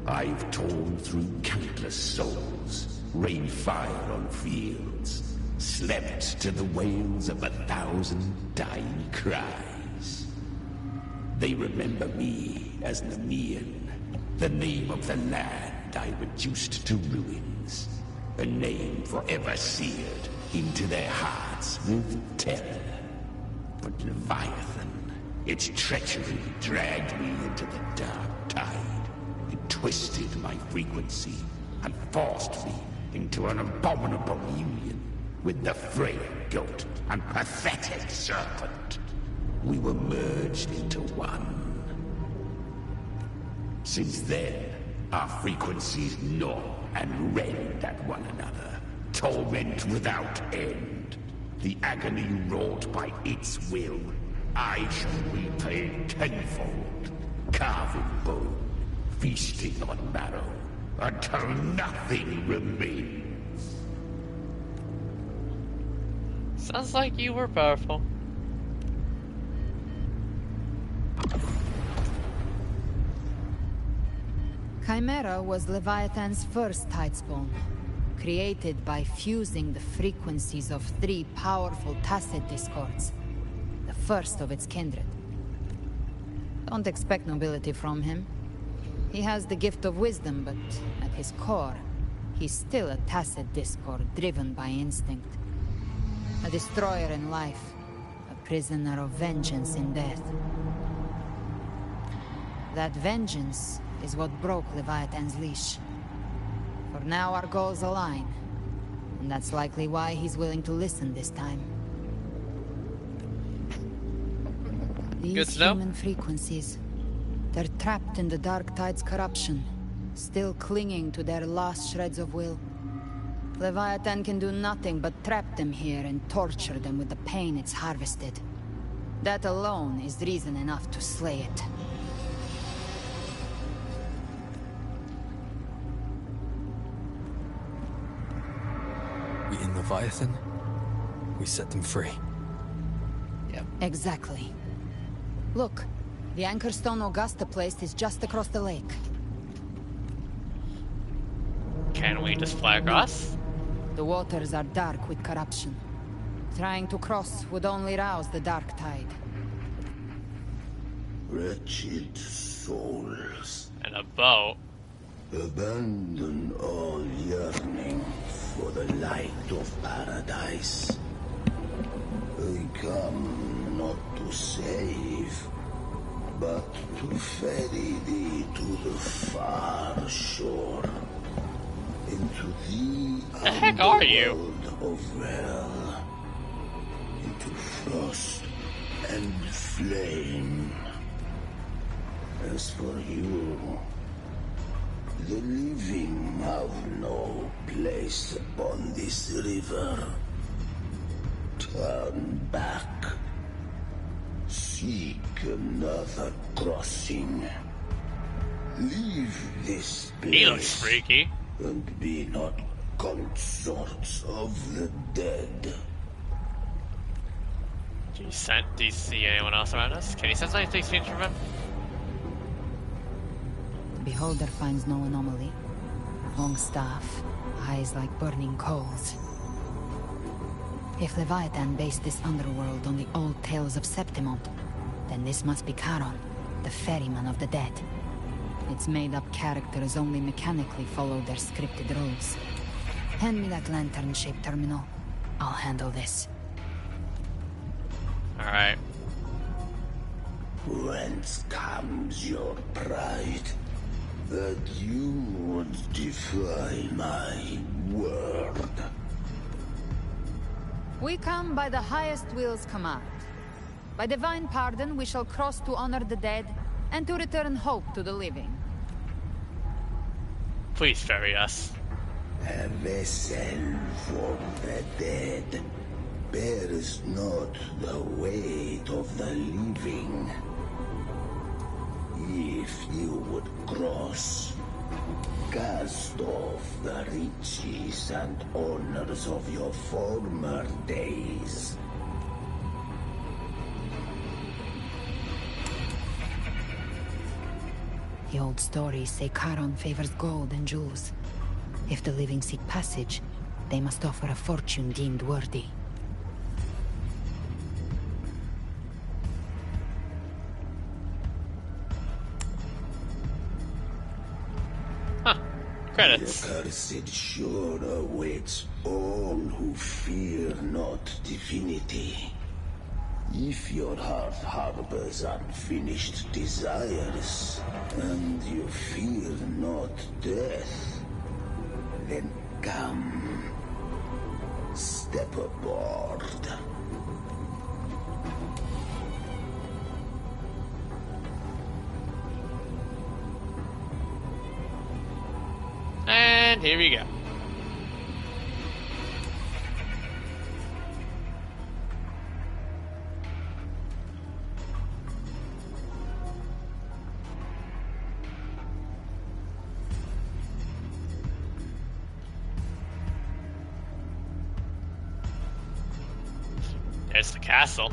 I've torn through countless souls, rained fire on fields, slept to the wails of 1,000 dying cries. They remember me as Nemean, the name of the land I reduced to ruins, a name forever seared into their hearts with terror. But Leviathan, its treachery dragged me into the dark tide. It twisted my frequency and forced me into an abominable union with the frail goat and pathetic serpent. We were merged into one. Since then, our frequencies gnaw and rend at one another, torment without end. The agony wrought by its will, I shall repay tenfold, carving bone, feasting on marrow, until nothing remains. Sounds like you were powerful. Chimera was Leviathan's first tidespawn, created by fusing the frequencies of 3 powerful tacit discords, the first of its kindred. Don't expect nobility from him. He has the gift of wisdom, but at his core, he's still a tacit discord driven by instinct. A destroyer in life, a prisoner of vengeance in death. That vengeance is what broke Leviathan's leash. For now our goals align, and that's likely why he's willing to listen this time. These human frequencies, they're trapped in the Dark Tide's corruption, still clinging to their last shreds of will. Leviathan can do nothing but trap them here and torture them with the pain it's harvested. That alone is reason enough to slay it. We in Leviathan, we set them free. Yep. Exactly. Look, the anchor stone Augusta placed is just across the lake. Can we just fly across? The waters are dark with corruption. Trying to cross would only rouse the Dark Tide. Wretched souls. And a boat. Abandon all yearning for the light of paradise. I come not to save, but to ferry thee to the far shore, into the heck are you? World of Hell, into frost and flame. As for you, the living have no place upon this river. Turn back. Seek another crossing. Leave this place. He looks freaky. And be not consorts of the dead. Do you see anyone else around us? Can you sense anything strange from him? The beholder finds no anomaly. Long staff, eyes like burning coals. If Leviathan based this underworld on the old tales of Septimont, then this must be Charon, the ferryman of the dead. Its made-up characters only mechanically follow their scripted rules. Hand me that lantern-shaped terminal. I'll handle this. Alright. Whence comes your pride? That you would defy my word? We come by the highest will's command. By divine pardon, we shall cross to honor the dead, and to return hope to the living. Please ferry us. A vessel for the dead. bears not the weight of the living. If you would cross, cast off the riches and honors of your former days. The old stories say Charon favors gold and jewels. If the living seek passage, they must offer a fortune deemed worthy. Credits. The cursed sure awaits all who fear not divinity. If your heart harbors unfinished desires, and you fear not death, then come, step aboard. And here we go. There's the castle.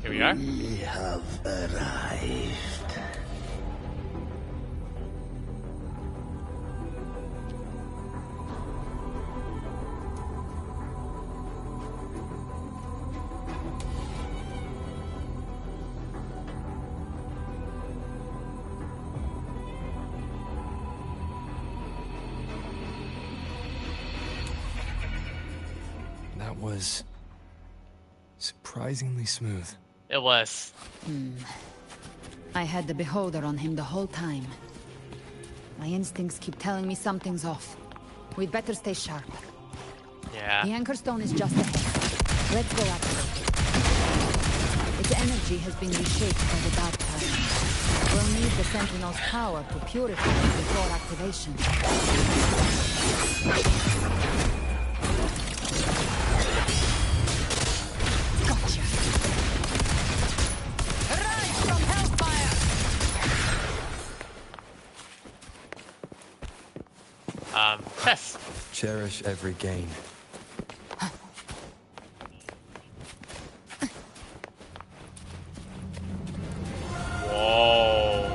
Here we are. We have arrived. That was surprisingly smooth. It was. I had the beholder on him the whole time. My instincts keep telling me something's off. We'd better stay sharp. Yeah. The Anchor Stone is just ahead. Let's go after it. Its energy has been reshaped by the Dark Tide. We'll need the Sentinel's power to purify it before activation. Gotcha. Rise from Hellfire! Test. Cherish every gain. Whoa.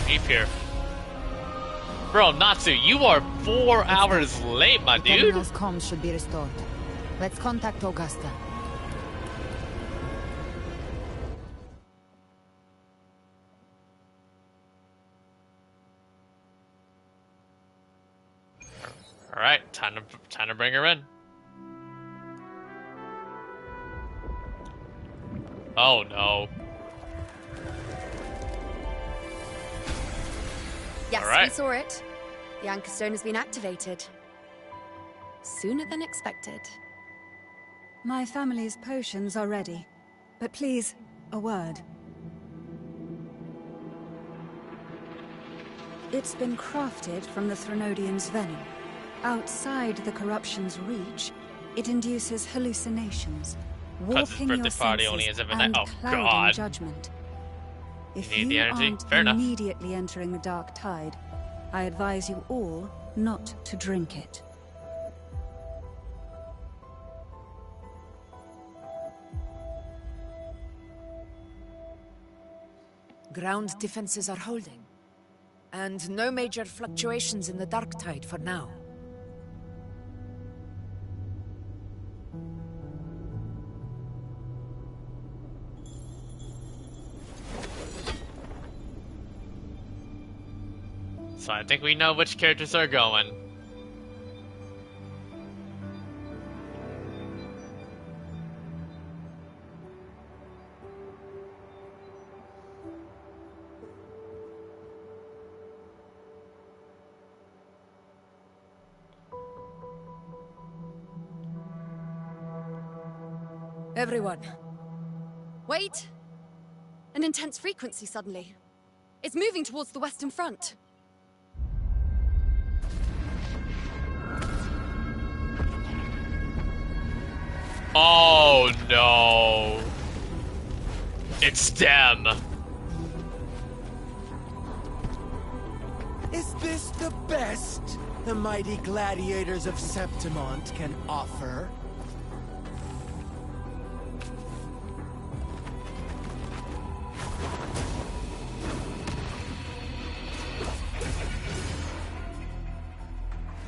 Leave here. Bro, Natsu, you are 4 hours late, my dude. Terminal's comms should be restored. Let's contact Augusta. All right, time to bring her in. Oh no. Yes, All right. we saw it. The Anchor Stone has been activated. Sooner than expected. My family's potions are ready. But please, a word. It's been crafted from the Threnodian's venom. Outside the corruption's reach, it induces hallucinations, warping your senses and clouding judgment. If You need the energy? aren't Fair enough. immediately entering the Dark Tide, I advise you all not to drink it. Ground defenses are holding. And no major fluctuations in the Dark Tide for now. So I think we know which characters are going. Everyone. Wait! An intense frequency suddenly. It's moving towards the Western Front. Oh no. It's them. Is this the best the mighty gladiators of Septimont can offer?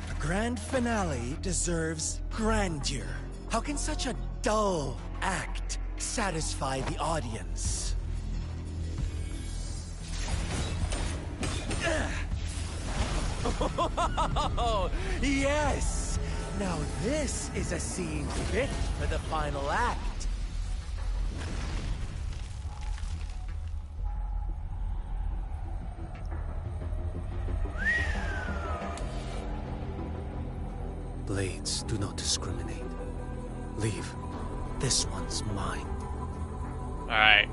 The grand finale deserves grandeur. How can such a dull act satisfy the audience? Oh, yes! Now this is a scene fit for the final act. Blades do not discriminate. Leave. This one's mine. Alright.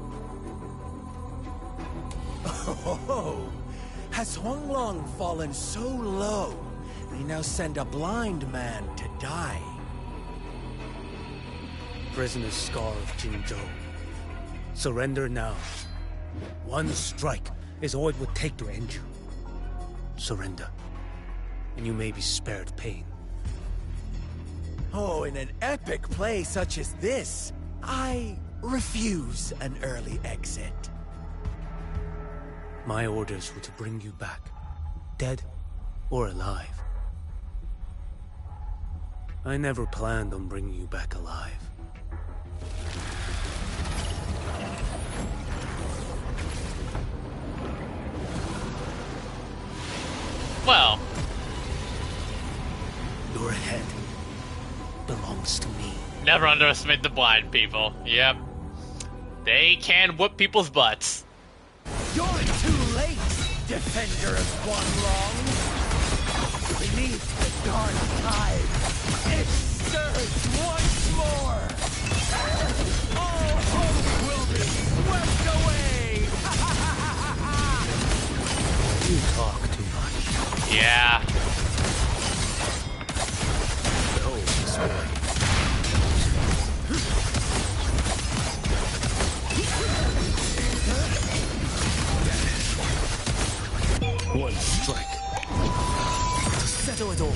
Oh, has Huanglong fallen so low, we now send a blind man to die? Prisoner Scar of Jingzhou. Surrender now. One strike is all it would take to end you. Surrender, and you may be spared pain. Oh, in an epic play such as this, I refuse an early exit. My orders were to bring you back, dead or alive. I never planned on bringing you back alive. Well, your head belongs to me. Never underestimate the blind people. Yep. They can whoop people's butts. You're too late, defender of Huanglong. Beneath the dark tide, it stirs once more. All hope will be swept away. You talk too much. Yeah. Go this way. One strike to settle it all.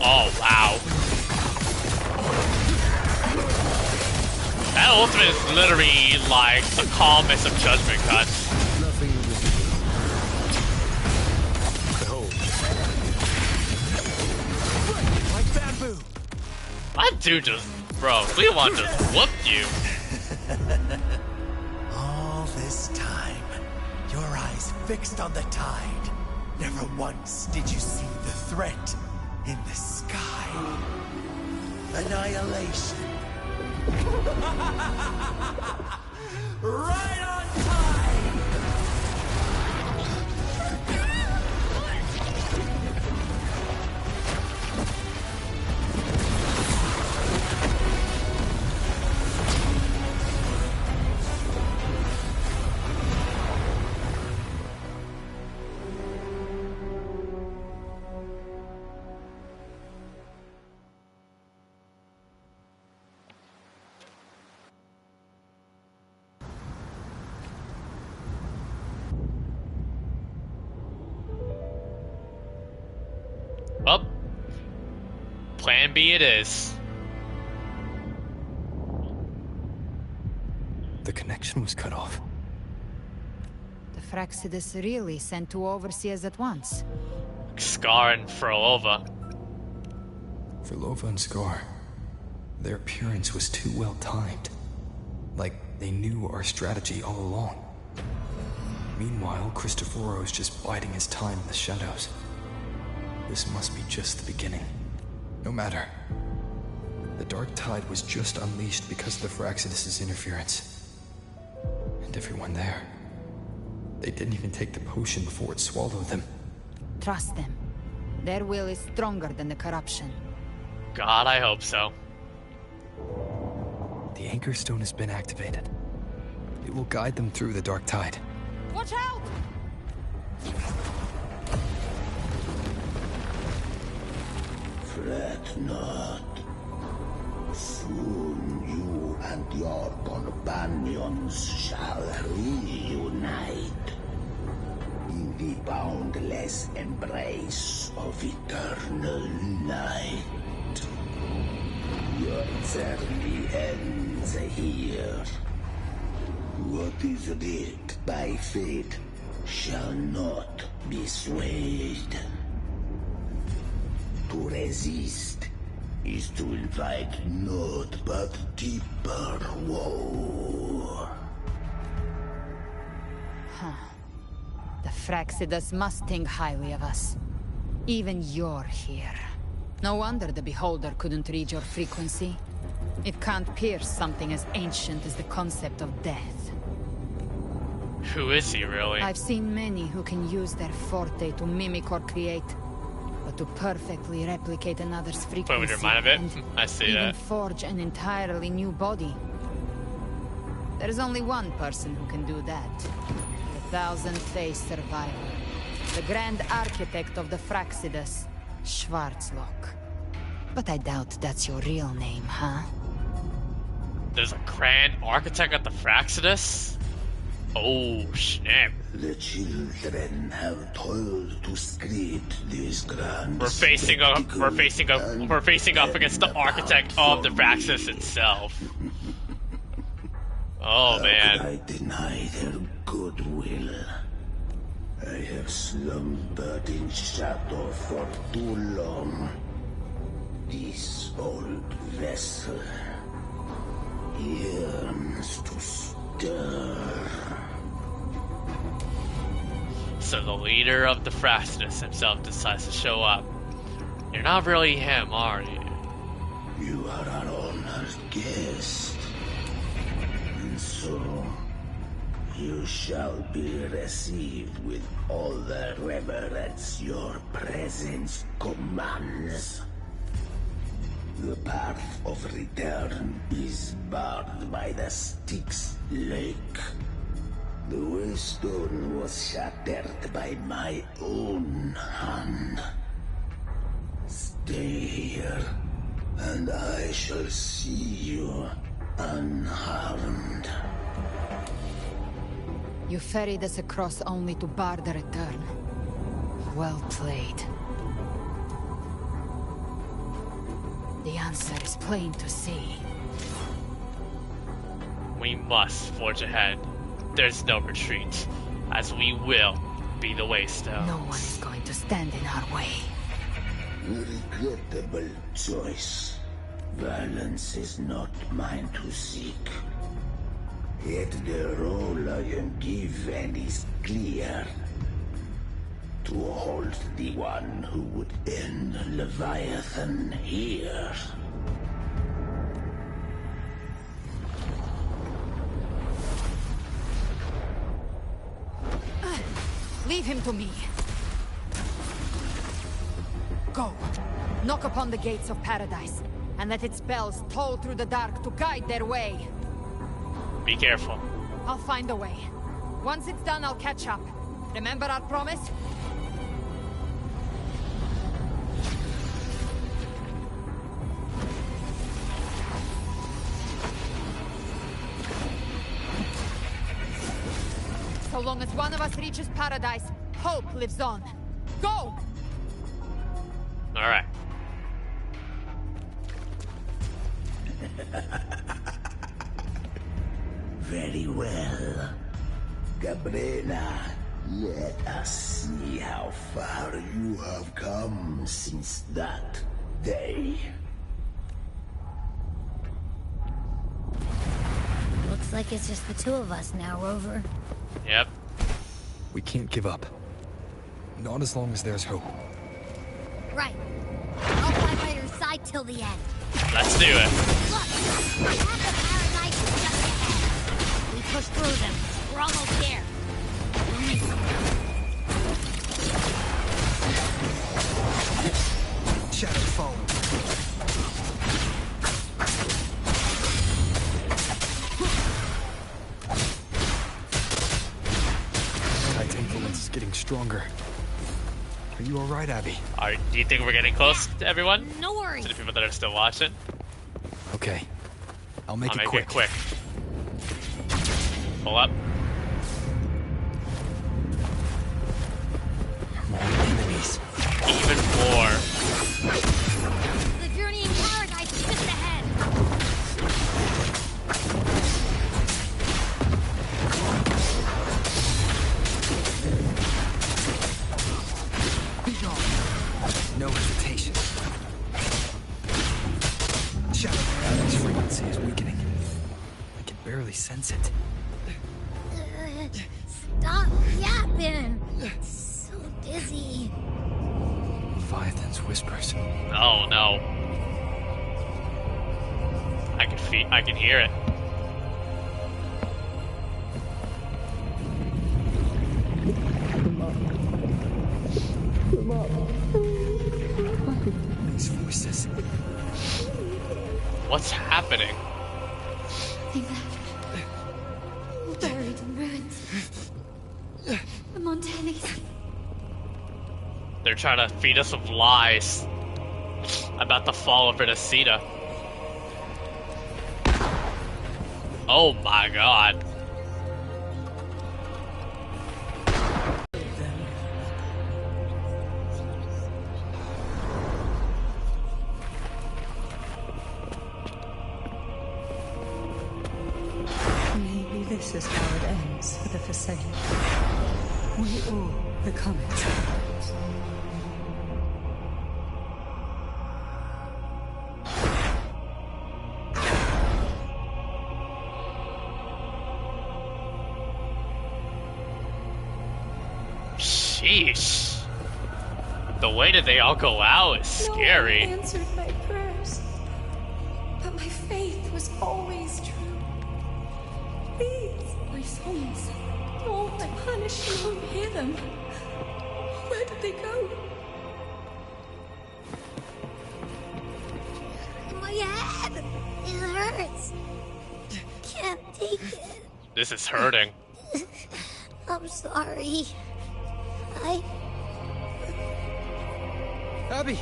Oh, wow. That ultimate is literally like the calmest of judgment cuts. Nothing will be. Behold. Like bamboo. That dude just, bro, Cleon just whooped you. All this time, your eyes fixed on the tide. Never once did you see the threat in the sky. Annihilation. Right on time! Well, plan B it is. The connection was cut off. The Fraxidus really sent two overseers at once. Scar and Frolova. Frolova and Scar. Their appearance was too well timed. Like they knew our strategy all along. Meanwhile, Cristoforo's just biding his time in the shadows. This must be just the beginning. No matter. The dark tide was just unleashed because of the Fraxidus' interference. And everyone there. They didn't even take the potion before it swallowed them. Trust them. Their will is stronger than the corruption. God, I hope so. The Anchor Stone has been activated. It will guide them through the Dark Tide. Watch out! Fret not. Soon you and your companions shall reunite in the boundless embrace of eternal night. Your journey ends here. What is writ by fate shall not be swayed. To resist is to invite naught but deeper woe. Huh. The Fraxidas must think highly of us. Even you're here. No wonder the Beholder couldn't read your frequency. It can't pierce something as ancient as the concept of death. Who is he, really? I've seen many who can use their forte to mimic or create, but to perfectly replicate another's frequency Put with your mind a bit. and I see even that. forge an entirely new body. There's only one person who can do that. The thousand-faced survivor. The grand architect of the Fraxidas, Schwarzlock. But I doubt that's your real name, huh? There's a grand architect at the Fraxidas? Oh, snap. The children have toiled to script this grand We're facing up against the architect of the Fraxidas itself. Oh, man. How could I deny their goodwill? I have slumbered in shadow for too long. This old vessel yearns to stir. So the leader of the Fraxidas himself decides to show up. You're not really him, are you? You are our honored guest. And so, you shall be received with all the reverence your presence commands. The path of return is barred by the Styx Lake. The waystone was shattered by my own hand. Stay here, and I shall see you unharmed. You ferried us across only to bar the return. Well played. The answer is plain to see. We must forge ahead. There's no retreat, as we will be the Waystone. No one is going to stand in our way. Regrettable choice. Violence is not mine to seek. Yet the role I am given is clear. To hold the one who would end Leviathan here. Leave him to me. Go. Knock upon the gates of paradise, and let its bells toll through the dark to guide their way. Be careful. I'll find a way. Once it's done, I'll catch up. Remember our promise? So long as one of us reaches paradise, hope lives on. Go! Alright. Very well. Gabrena, let us see how far you have come since that day. Looks like it's just the two of us now, Rover. Yep. We can't give up. Not as long as there's hope. Right. I'll fly by your side till the end. Let's do it. Look! I have the paradise just ahead. We push through them. We're almost there. Shadows follow. stronger. Are you alright, Abby? Do you think we're getting close to everyone? No worries. To the people that are still watching? Okay. I'll make it quick. quick. Pull up. More enemies. Even more. The journey in paradise is just ahead. No hesitation. Shadow Paradigm's frequency is weakening. I can barely sense it. Stop yapping. So dizzy. Leviathan's whispers. Oh no. I can hear it. These voices. What's happening? They left. Buried in ruins. The Montellis. They're trying to feed us with lies about the fall of Rinascita. Oh my god. Maybe this is how it ends for the Phasalia. We all become it. Sheesh. The way that they all go out is scary. No one answered my prayers, but my faith was always true. Please, my souls, all my punishment won't hear them. Where did they go? My head! It hurts. Can't take it. This is hurting. I'm sorry. Abby!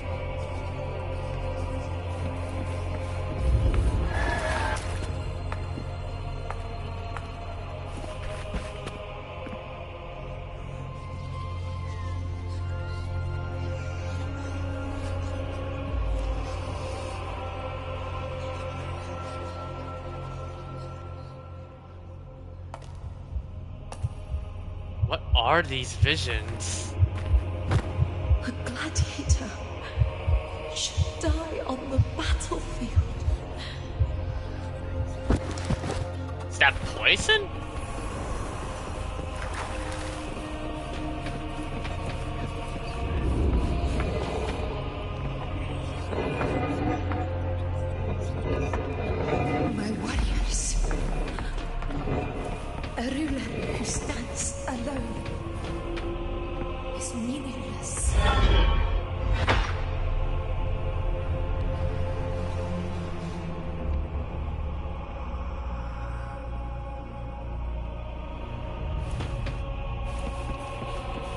What are these visions? A gladiator should die on the battlefield. Is that poison? My warriors. A ruler who stands alone is meaningless.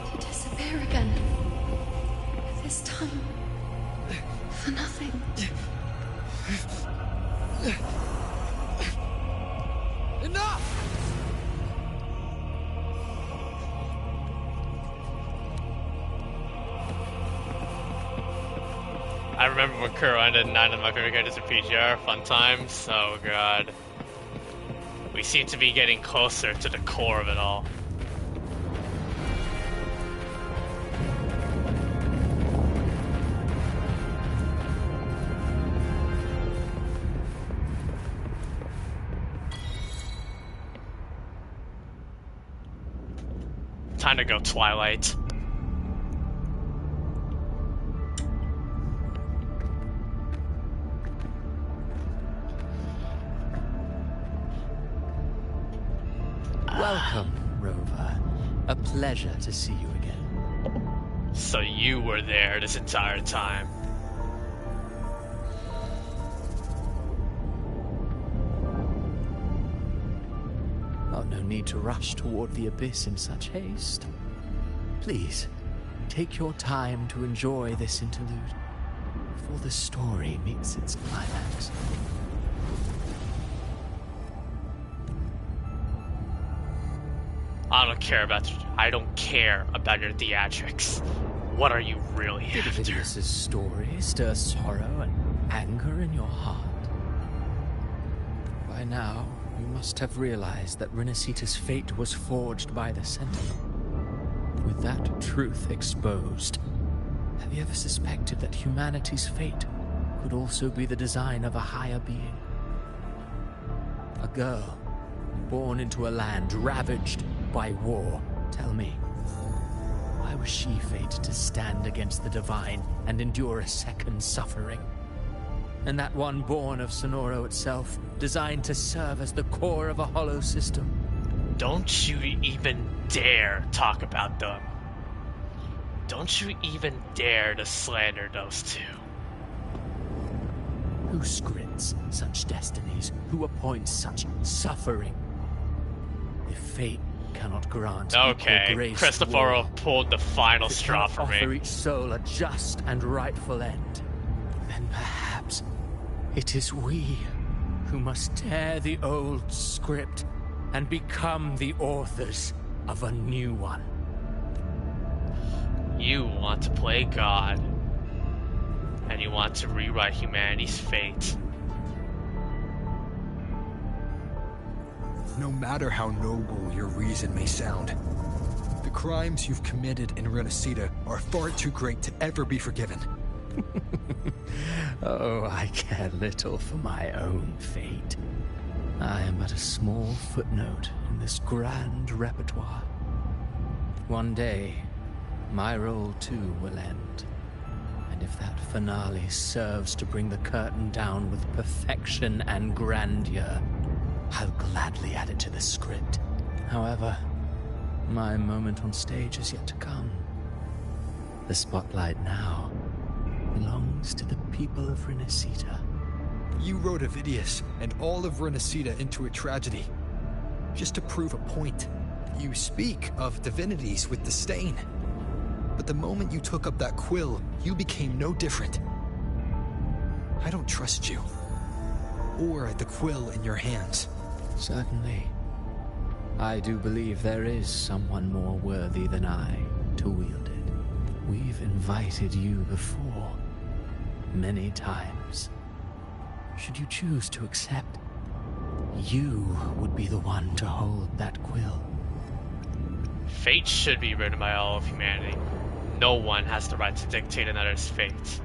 To disappear again. This time, for nothing. Enough! I remember when Kuro ended 9 of my favorite characters in PGR. Fun times. Oh god. We seem to be getting closer to the core of it all. Time to go, Twilight. Welcome, Rover. A pleasure to see you again. So you were there this entire time. Oh, no need to rush toward the abyss in such haste. Please, take your time to enjoy this interlude before the story meets its climax. I don't care about your theatrics. What are you really Did after? Vidius's story stir sorrow and anger in your heart? By now, you must have realized that Rinascita's fate was forged by the Sentinel. With that truth exposed, have you ever suspected that humanity's fate could also be the design of a higher being? A girl born into a land ravaged by war. Tell me, why was she fated to stand against the divine and endure a second suffering? And that one born of Sonoro itself, designed to serve as the core of a hollow system. Don't you even dare talk about them. Don't you even dare to slander those two. Who scripts such destinies? Who appoints such suffering? If fate cannot grant equal grace, Cristoforo pulled the final straw for me. Offer each soul a just and rightful end, then perhaps it is we who must tear the old script and become the authors of a new one. You want to play God, and you want to rewrite humanity's fate. No matter how noble your reason may sound, the crimes you've committed in Rinascita are far too great to ever be forgiven. Oh, I care little for my own fate. I am but a small footnote in this grand repertoire. One day, my role too will end. And if that finale serves to bring the curtain down with perfection and grandeur, I'll gladly add it to the script. However, my moment on stage is yet to come. The spotlight now belongs to the people of Rinascita. You wrote Vidius and all of Rinascita into a tragedy, just to prove a point. You speak of divinities with disdain, but the moment you took up that quill, you became no different. I don't trust you, or the quill in your hands. Certainly. I do believe there is someone more worthy than I to wield it. We've invited you before, many times. Should you choose to accept, you would be the one to hold that quill. Fate should be written by all of humanity. No one has the right to dictate another's fate.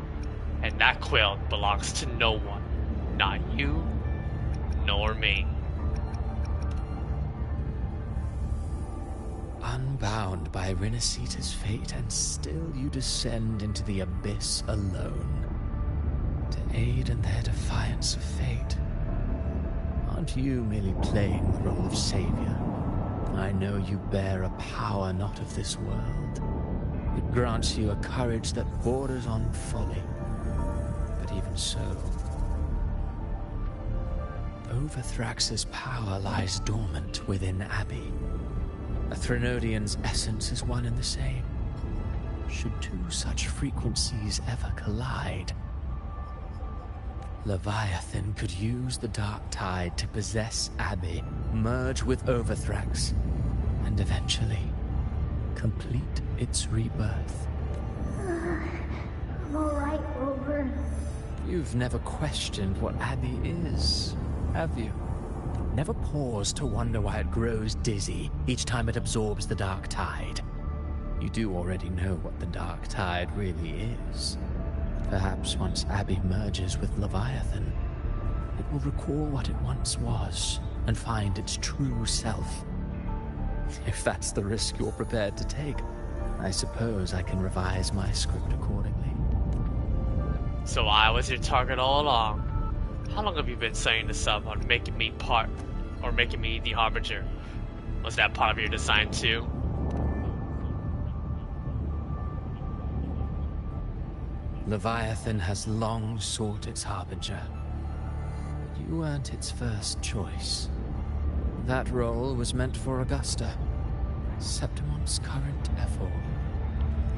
And that quill belongs to no one. Not you, nor me. Unbound by Rinascita's fate, and still you descend into the abyss alone, to aid in their defiance of fate. Aren't you merely playing the role of savior? I know you bear a power not of this world. It grants you a courage that borders on folly. But even so, Overthrax's power lies dormant within Abby. A Threnodian's essence is one and the same. Should two such frequencies ever collide, Leviathan could use the dark tide to possess Abby, merge with Overthrax, and eventually complete its rebirth. I'm alright, Rover. You've never questioned what Abby is, have you? Never paused to wonder why it grows dizzy each time it absorbs the dark tide. You do already know what the dark tide really is. Perhaps once Abby merges with Leviathan, it will recall what it once was and find its true self. If that's the risk you're prepared to take, I suppose I can revise my script accordingly. So I was your target all along. How long have you been setting this up on making me the Harbinger? Was that part of your design too? Leviathan has long sought its Harbinger, but you weren't its first choice. That role was meant for Augusta, Septimon's current Ephor.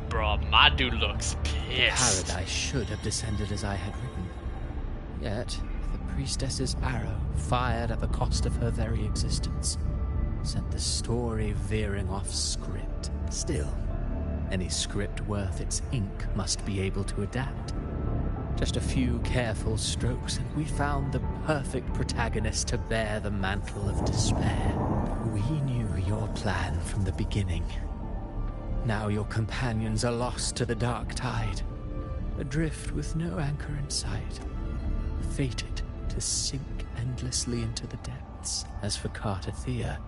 Bro, my dude looks pissed. Paradise should have descended as I had written. Yet, the priestess's arrow, fired at the cost of her very existence, sent the story veering off script. Still, any script worth its ink must be able to adapt. Just a few careful strokes, and we found the perfect protagonist to bear the mantle of despair. We knew your plan from the beginning. Now your companions are lost to the dark tide, adrift with no anchor in sight, fated to sink endlessly into the depths. As for Cartathea,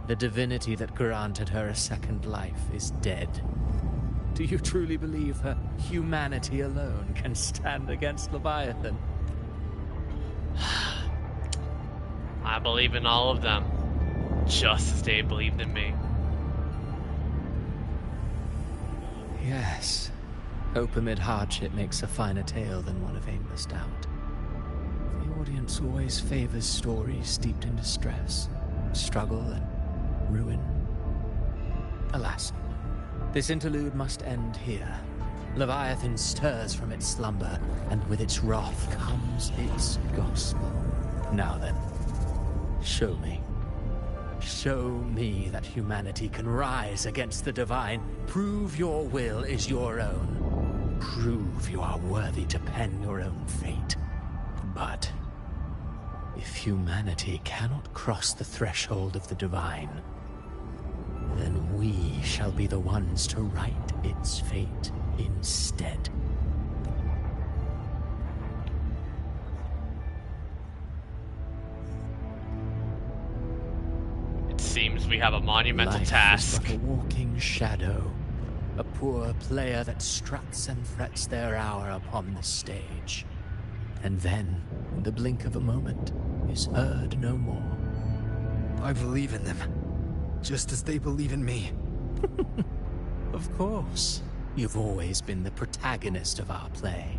the divinity that granted her a second life is dead. Do you truly believe her humanity alone can stand against Leviathan? I believe in all of them, just as they believed in me. Yes. Hope amid hardship makes a finer tale than one of aimless doubt. The audience always favors stories steeped in distress, struggle, and ruin. Alas, this interlude must end here. Leviathan stirs from its slumber, and with its wrath comes its gospel. Now then, show me. Show me that humanity can rise against the divine. Prove your will is your own. Prove you are worthy to pen your own fate. But if humanity cannot cross the threshold of the divine, then we shall be the ones to write its fate instead. Seems we have a monumental Life task. Is but a walking shadow, a poor player that struts and frets their hour upon the stage, and then, in the blink of a moment, is heard no more. I believe in them, just as they believe in me. Of course, you've always been the protagonist of our play.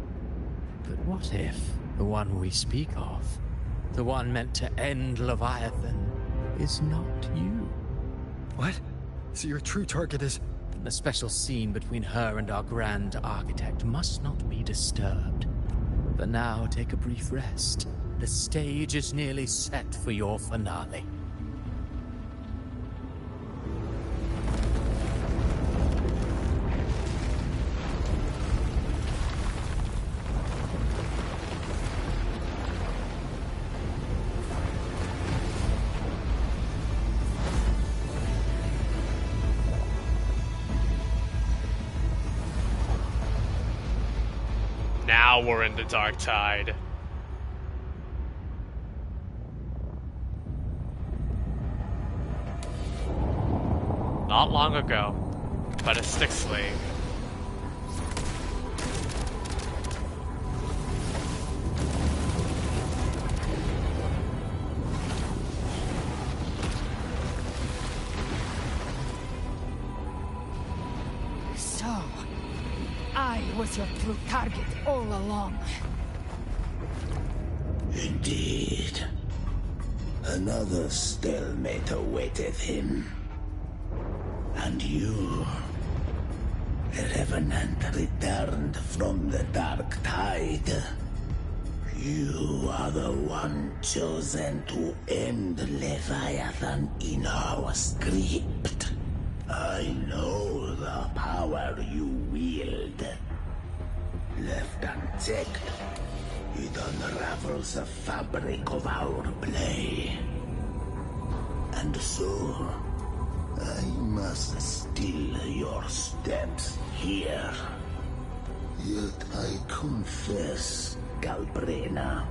But what if the one we speak of, the one meant to end Leviathan, is not you? What? So your true target is... The special scene between her and our grand architect must not be disturbed. But now take a brief rest. The stage is nearly set for your finale. Now we're in the dark tide. Not long ago, but a stick slave. So, I was your true target all along. Indeed. Another stalemate awaited him. And you, the Revenant returned from the dark tide. You are the one chosen to end Leviathan in our script. I know the power you wield. Left unchecked, it unravels the fabric of our play. And so, I must still your steps here. Yet I confess, Galbrena,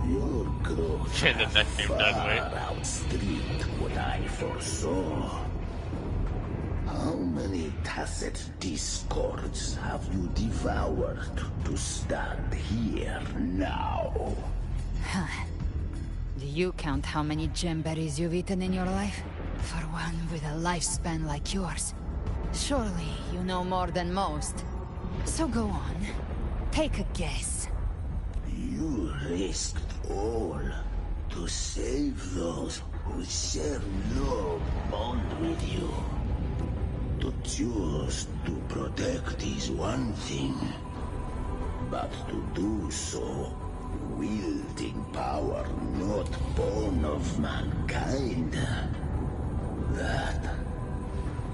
your growth far outstripped what I foresaw. How many tacit discords have you devoured to stand here now? Do you count how many gemberries you've eaten in your life? For one with a lifespan like yours. Surely you know more than most. So go on. Take a guess. You risked all to save those who share no bond with you. To choose to protect is one thing, but to do so wielding power not born of mankind, that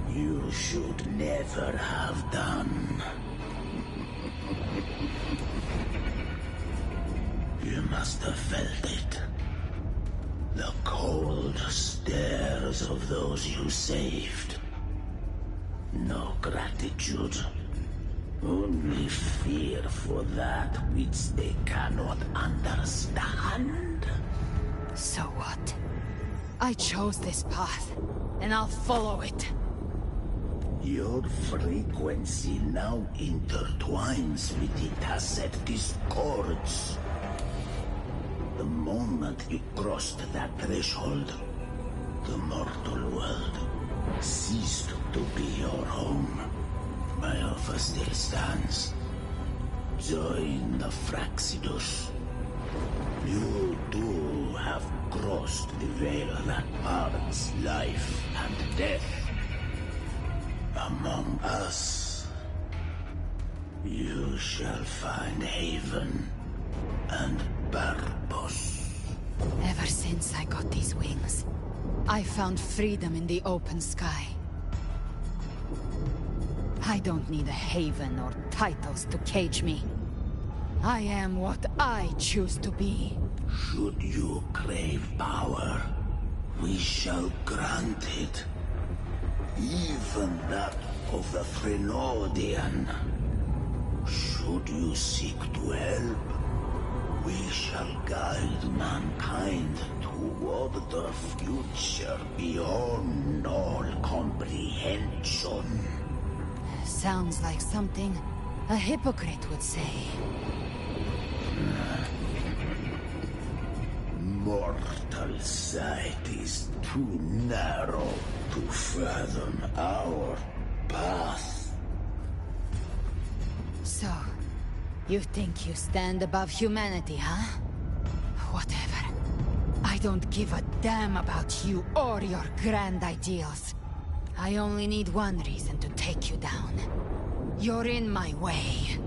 you should never have done. You must have felt it. The cold stares of those you saved. No gratitude. Only fear for that which they cannot understand. So what? I chose this path, and I'll follow it. Your frequency now intertwines with the tacet discords. The moment you crossed that threshold, the mortal world ceased to be your home. My offer still stands. Join the Fraxidus. You too have crossed the veil that parts life and death. Among us, you shall find haven and purpose. Ever since I got these wings, I found freedom in the open sky. I don't need a haven or titles to cage me. I am what I choose to be. Should you crave power, we shall grant it. Even that of the Frenodian. Should you seek to help, we shall guide mankind toward the future beyond all comprehension. Sounds like something a hypocrite would say. Mortal sight is too narrow to fathom our path. So, you think you stand above humanity, huh? Whatever. I don't give a damn about you or your grand ideals. I only need one reason to take you down. You're in my way.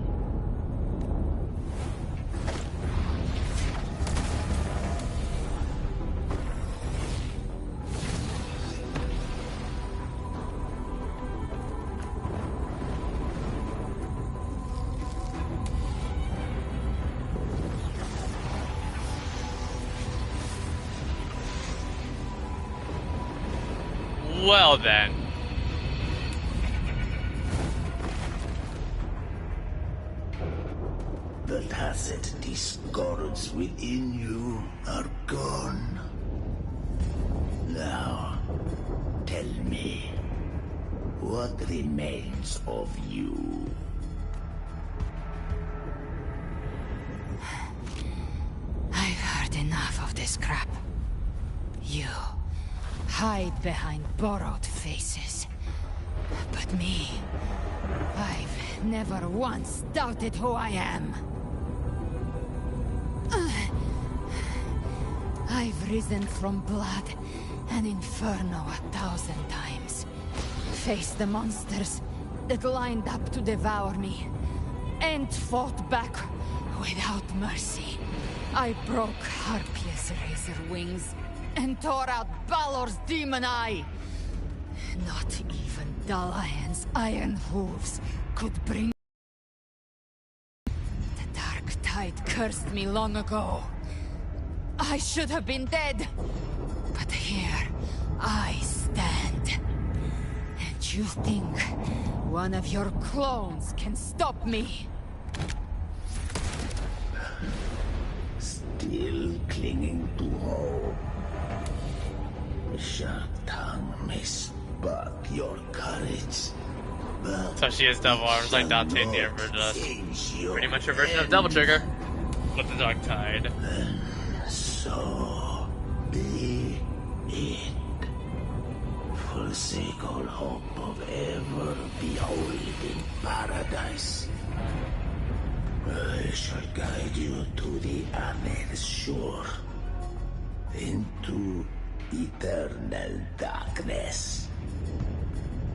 Well then. The tacit discords within you are gone. Now, tell me, what remains of you? I've heard enough of this crap. You hide behind borrowed faces. But me, I've never once doubted who I am. I've risen from blood and inferno 1,000 times. Faced the monsters that lined up to devour me, and fought back without mercy. I broke Harpia's razor wings and tore out Balor's demon eye. Not even Dalahan's iron hooves could bring. The dark tide cursed me long ago. I should have been dead, but here I stand. And you think one of your clones can stop me? Still clinging to hope. The sharp tongue may spark your courage, but So she has double arms like Dante never does. Pretty much her version of Double Trigger with the Dark Tide. So be it. Forsake all hope of ever beholding paradise. I shall guide you to the other shore, into eternal darkness,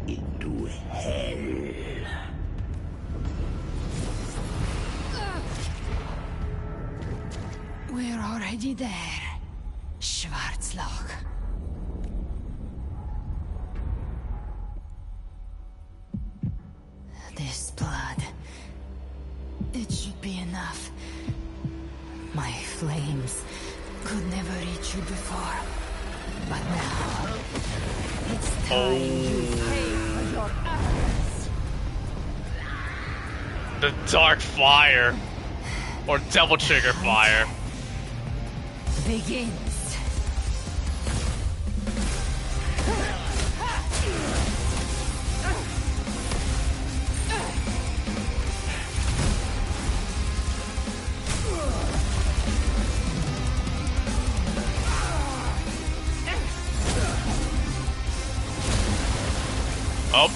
into to hell. We're already there, Schwarzloch. This blood... it should be enough. My flames could never reach you before. But now... it's time you pay for your actions. The dark fire. Or devil trigger fire. Begins. Oh.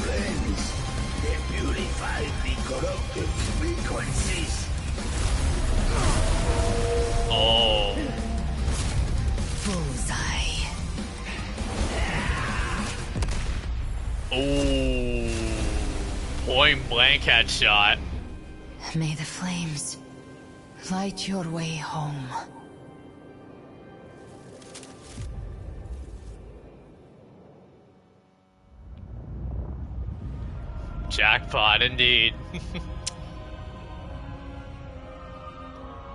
Friends, they purified the corrupted frequencies. Oh. Bullseye. Oh. Point blank headshot. May the flames light your way home. Jackpot indeed.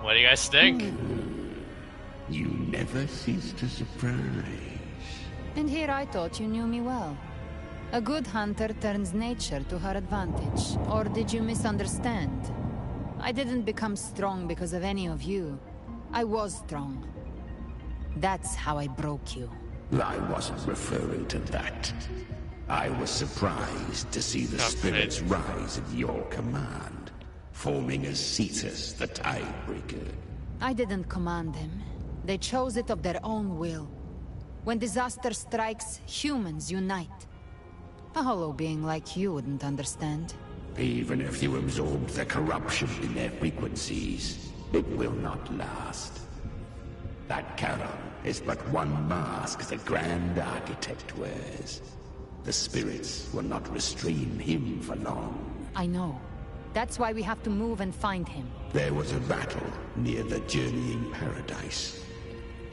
What do you guys think? You never cease to surprise. And here I thought you knew me well. A good hunter turns nature to her advantage. Or did you misunderstand? I didn't become strong because of any of you. I was strong. That's how I broke you. I wasn't referring to that. I was surprised to see the spirits rise at your command, forming as Cetus the Tidebreaker. I didn't command them. They chose it of their own will. When disaster strikes, humans unite. A hollow being like you wouldn't understand. Even if you absorbed the corruption in their frequencies, it will not last. That Charon is but one mask the Grand Architect wears. The spirits will not restrain him for long. I know. That's why we have to move and find him. There was a battle near the Journeying Paradise.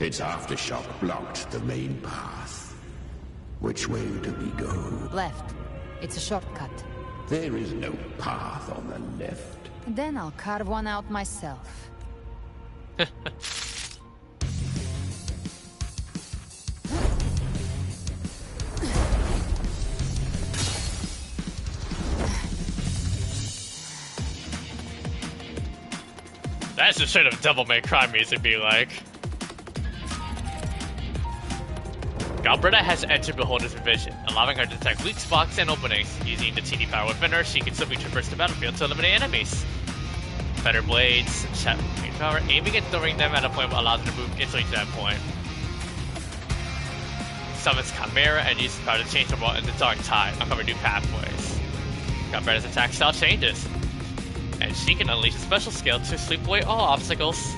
Its aftershock blocked the main path. Which way do we go? Left. It's a shortcut. There is no path on the left. Then I'll carve one out myself. That's just straight up Devil May Cry music be like. Galbretta has entered Beholder's vision, allowing her to detect weak spots and openings. Using the teeny power within her, she can simply traverse the battlefield to eliminate enemies. Better blades, power, aiming and throwing them at a point allows her to move instantly to that point. Summons Chimera and uses power to change the world in the Dark Tide, uncover new pathways. Galbretta's attack style changes, and she can unleash a special skill to sweep away all obstacles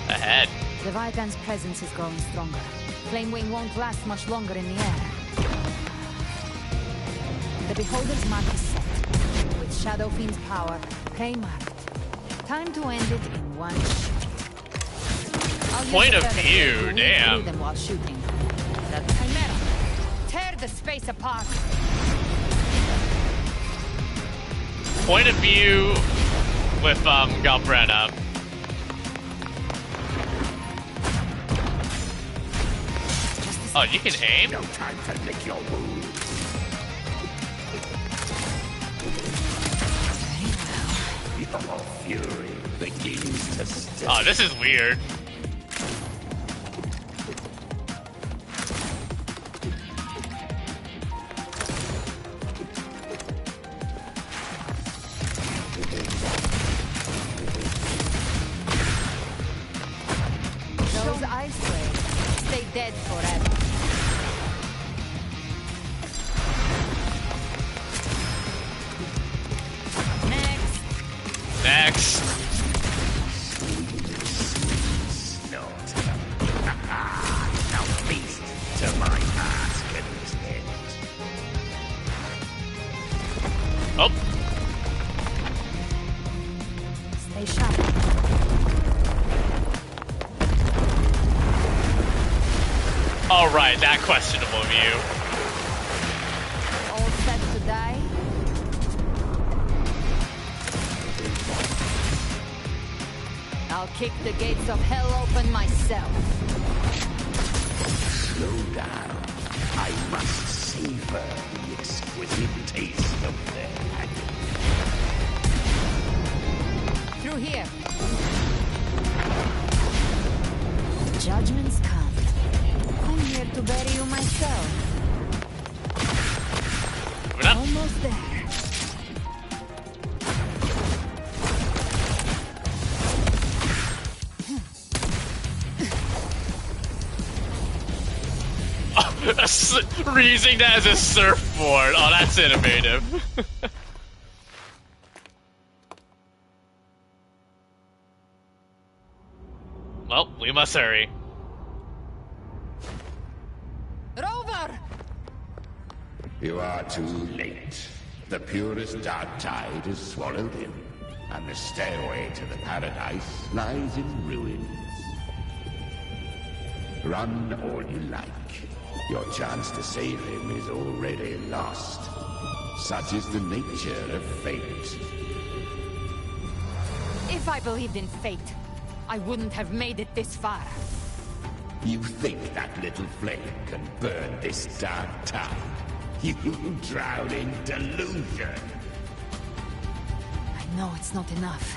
ahead. Leviathan's presence is growing stronger. Flamewing won't last much longer in the air. The Beholder's mark is set. With Shadow Fiend's power, prey marked. Time to end it in one shot. Point of view, damn. Them while shooting. The Chimera. Tear the space apart. Point of view with Galbretta. Oh, you can aim? No time to lick your wound. Your fury begins to stir. Oh, this is weird. Those ice waves stay dead forever. Next. Snort Oh. Stay sharp. Alright, that questionable view. All set to die? I'll kick the gates of hell open myself. Slow down. I must savor the exquisite taste of their Through here. Judgment's come. I'm here to bury you myself. Almost there. Using that as a surfboard. Oh, that's innovative. Well, we must hurry. Rover! You are too late. The purest dark tide is swallowed in, and the stairway to the paradise lies in ruins. Run all you like. Your chance to save him is already lost. Such is the nature of fate. If I believed in fate, I wouldn't have made it this far. You think that little flame can burn this dark tide? You drown in delusion. I know it's not enough.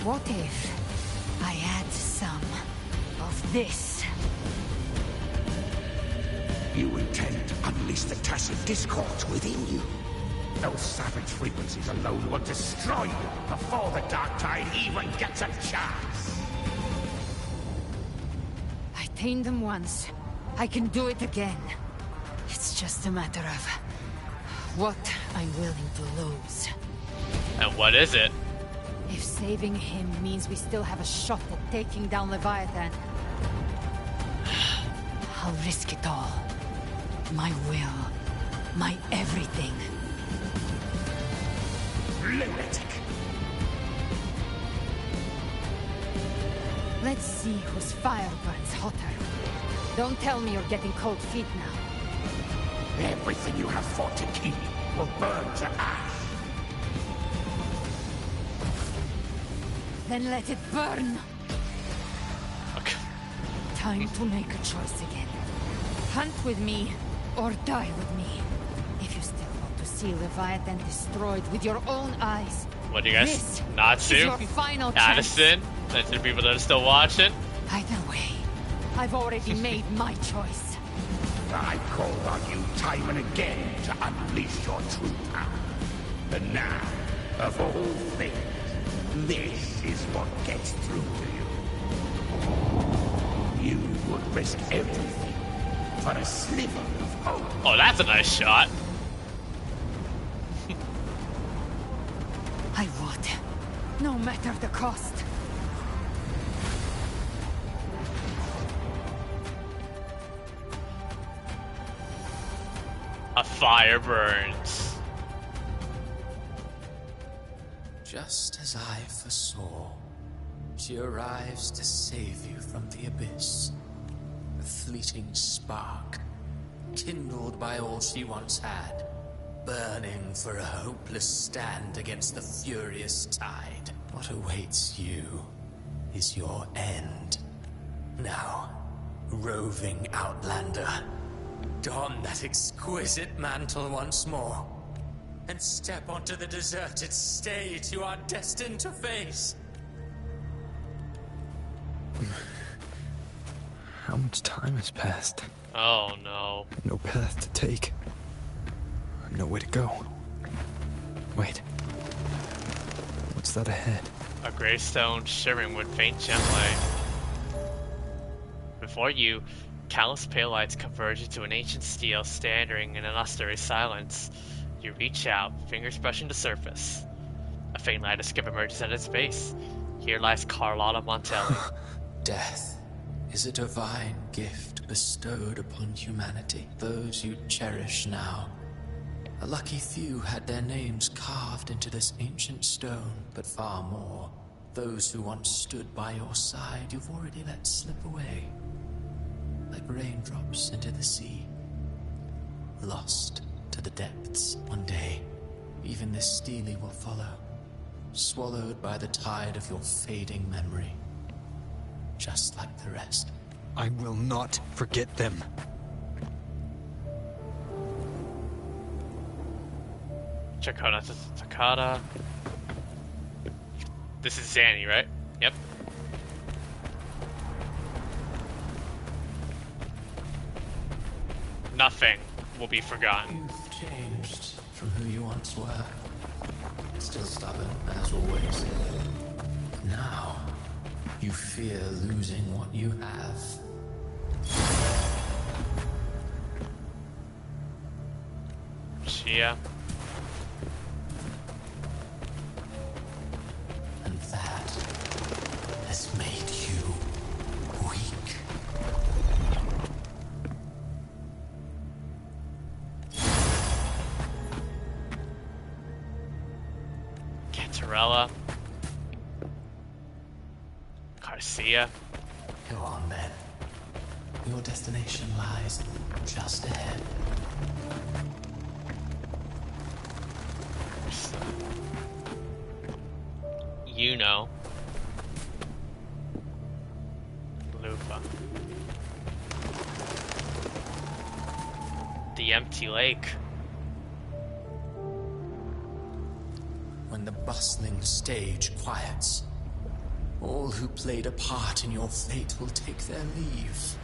What if I add some of this? You intend to unleash the tacit discord within you. Those savage frequencies alone will destroy you before the dark tide even gets a chance. I tamed them once. I can do it again. It's just a matter of what I'm willing to lose. And what is it? If saving him means we still have a shot at taking down Leviathan, I'll risk it all. My will. My everything. Lunatic! Let's see whose fire burns hotter. Don't tell me you're getting cold feet now. Everything you have fought to keep will burn to ash. Then let it burn. Okay. Time to make a choice again. Hunt with me, or die with me. If you still want to see Leviathan destroyed with your own eyes. What do you guys? This Natsu? is your final chance. Addison? And to the people that are still watching? Either way, I've already made my choice. I called on you time and again to unleash your true power. And now, of all things, this is what gets through to you. You would risk everything for a sliver of hope. Oh, that's a nice shot. I would, no matter the cost. A fire burns. Just as I foresaw, she arrives to save you from the abyss. A fleeting spark, kindled by all she once had, burning for a hopeless stand against the furious tide. What awaits you is your end. Now, roving outlander, don that exquisite mantle once more, and step onto the deserted stage you are destined to face. How much time has passed? Oh no. No path to take. Nowhere to go. Wait. What's that ahead? A gravestone shimmering with faint gently. Before you, countless pale lights converge into an ancient steel standing in an austere silence. You reach out, fingers brushing the surface. A faint light of skip emerges at its base. Here lies Carlotta Montelli. Death is a divine gift bestowed upon humanity. Those you cherish now A lucky few had their names carved into this ancient stone, but far more, those who once stood by your side, you've already let slip away. Like raindrops into the sea, lost to the depths. One day, even this stele will follow, swallowed by the tide of your fading memory, just like the rest. I will not forget them. Chakota to Takata. This is Zanny, right? Yep. Nothing will be forgotten. You've changed from who you once were. Still stubborn, as always. Now, you fear losing what you have. Chia. And that has made you weak. Cantarella. Garcia. Go on then. Your destination lies just ahead. You know. Lupa. The empty lake. When the bustling stage quiets, all who played a part in your fate will take their leave.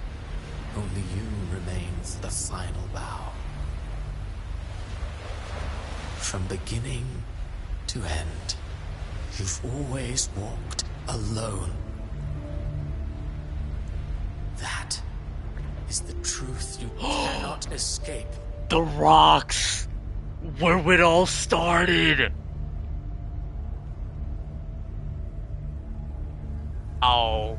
Only you remain for the final bow. From beginning to end, you've always walked alone. That is the truth you cannot escape. The rocks! Where it all started! Oh.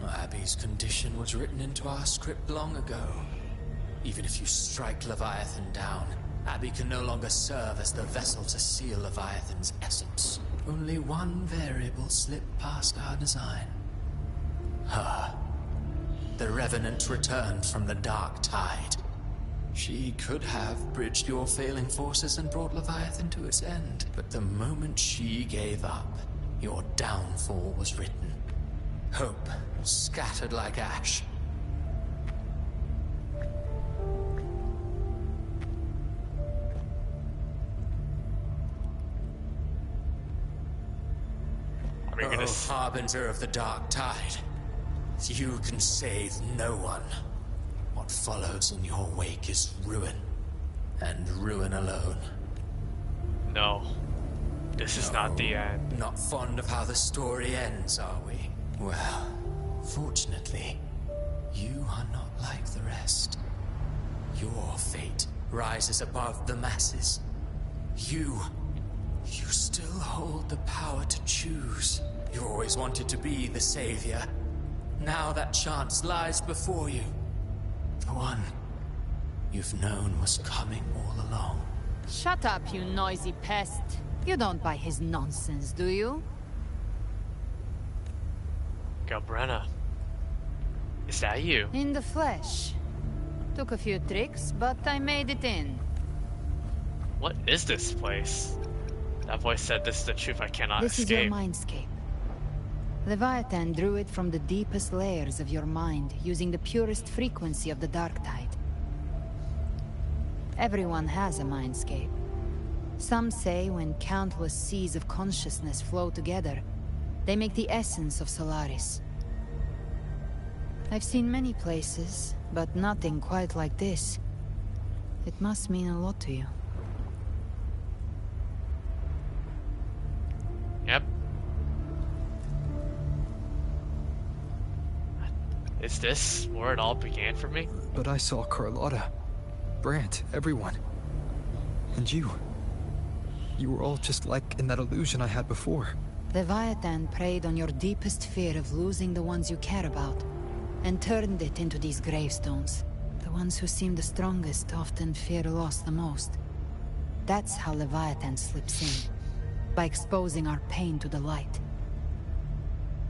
Abby's condition was written into our script long ago. Even if you strike Leviathan down, Abby can no longer serve as the vessel to seal Leviathan's essence. Only one variable slipped past our design. Her. The Revenant returned from the dark tide. She could have bridged your failing forces and brought Leviathan to its end. But the moment she gave up, your downfall was written. Hope scattered like ash. Harbinger of the dark tide. You can save no one. What follows in your wake is ruin. And ruin alone. No. This is not the end. Not fond of how the story ends, are we? Well, fortunately, you are not like the rest. Your fate rises above the masses. You still hold the power to choose. You always wanted to be the savior. Now that chance lies before you. The one you've known was coming all along. Shut up, you noisy pest. You don't buy his nonsense, do you? Galbrenna. Is that you? In the flesh. Took a few tricks, but I made it in. What is this place? That voice said this is the truth I cannot escape. This is your mindscape. Leviathan drew it from the deepest layers of your mind, using the purest frequency of the dark tide. Everyone has a mindscape. Some say when countless seas of consciousness flow together, they make the essence of Solaris. I've seen many places, but nothing quite like this. It must mean a lot to you. Yep. Is this where it all began for me? But I saw Carlotta, Brant, everyone. And you. You were all just like in that illusion I had before. Leviathan preyed on your deepest fear of losing the ones you care about. and turned it into these gravestones. The ones who seem the strongest often fear loss the most. That's how Leviathan slips in, by exposing our pain to the light.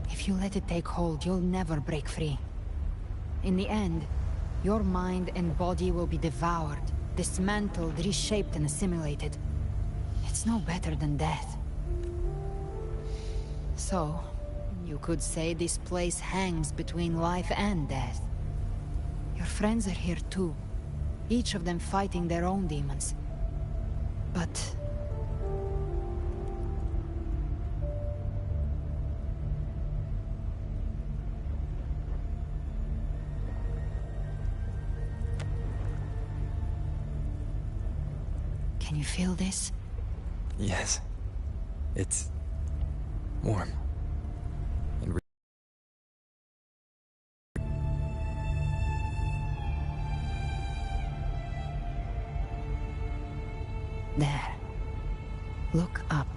If you let it take hold, you'll never break free. In the end, your mind and body will be devoured, dismantled, reshaped, and assimilated. It's no better than death. So, you could say this place hangs between life and death. Your friends are here too, each of them fighting their own demons. But... can you feel this? Yes. It's warm. And there. Look up.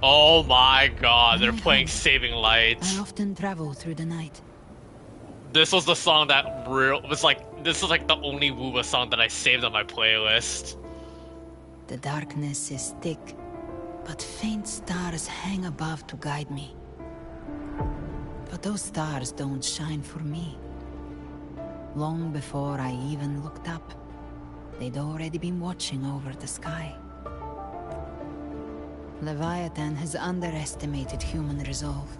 Oh my god, they're playing Saving Lights. I often travel through the night. This was the song that this is like the only Woowa song that I saved on my playlist. The darkness is thick, but faint stars hang above to guide me. But those stars don't shine for me. Long before I even looked up, they'd already been watching over the sky. Leviathan has underestimated human resolve.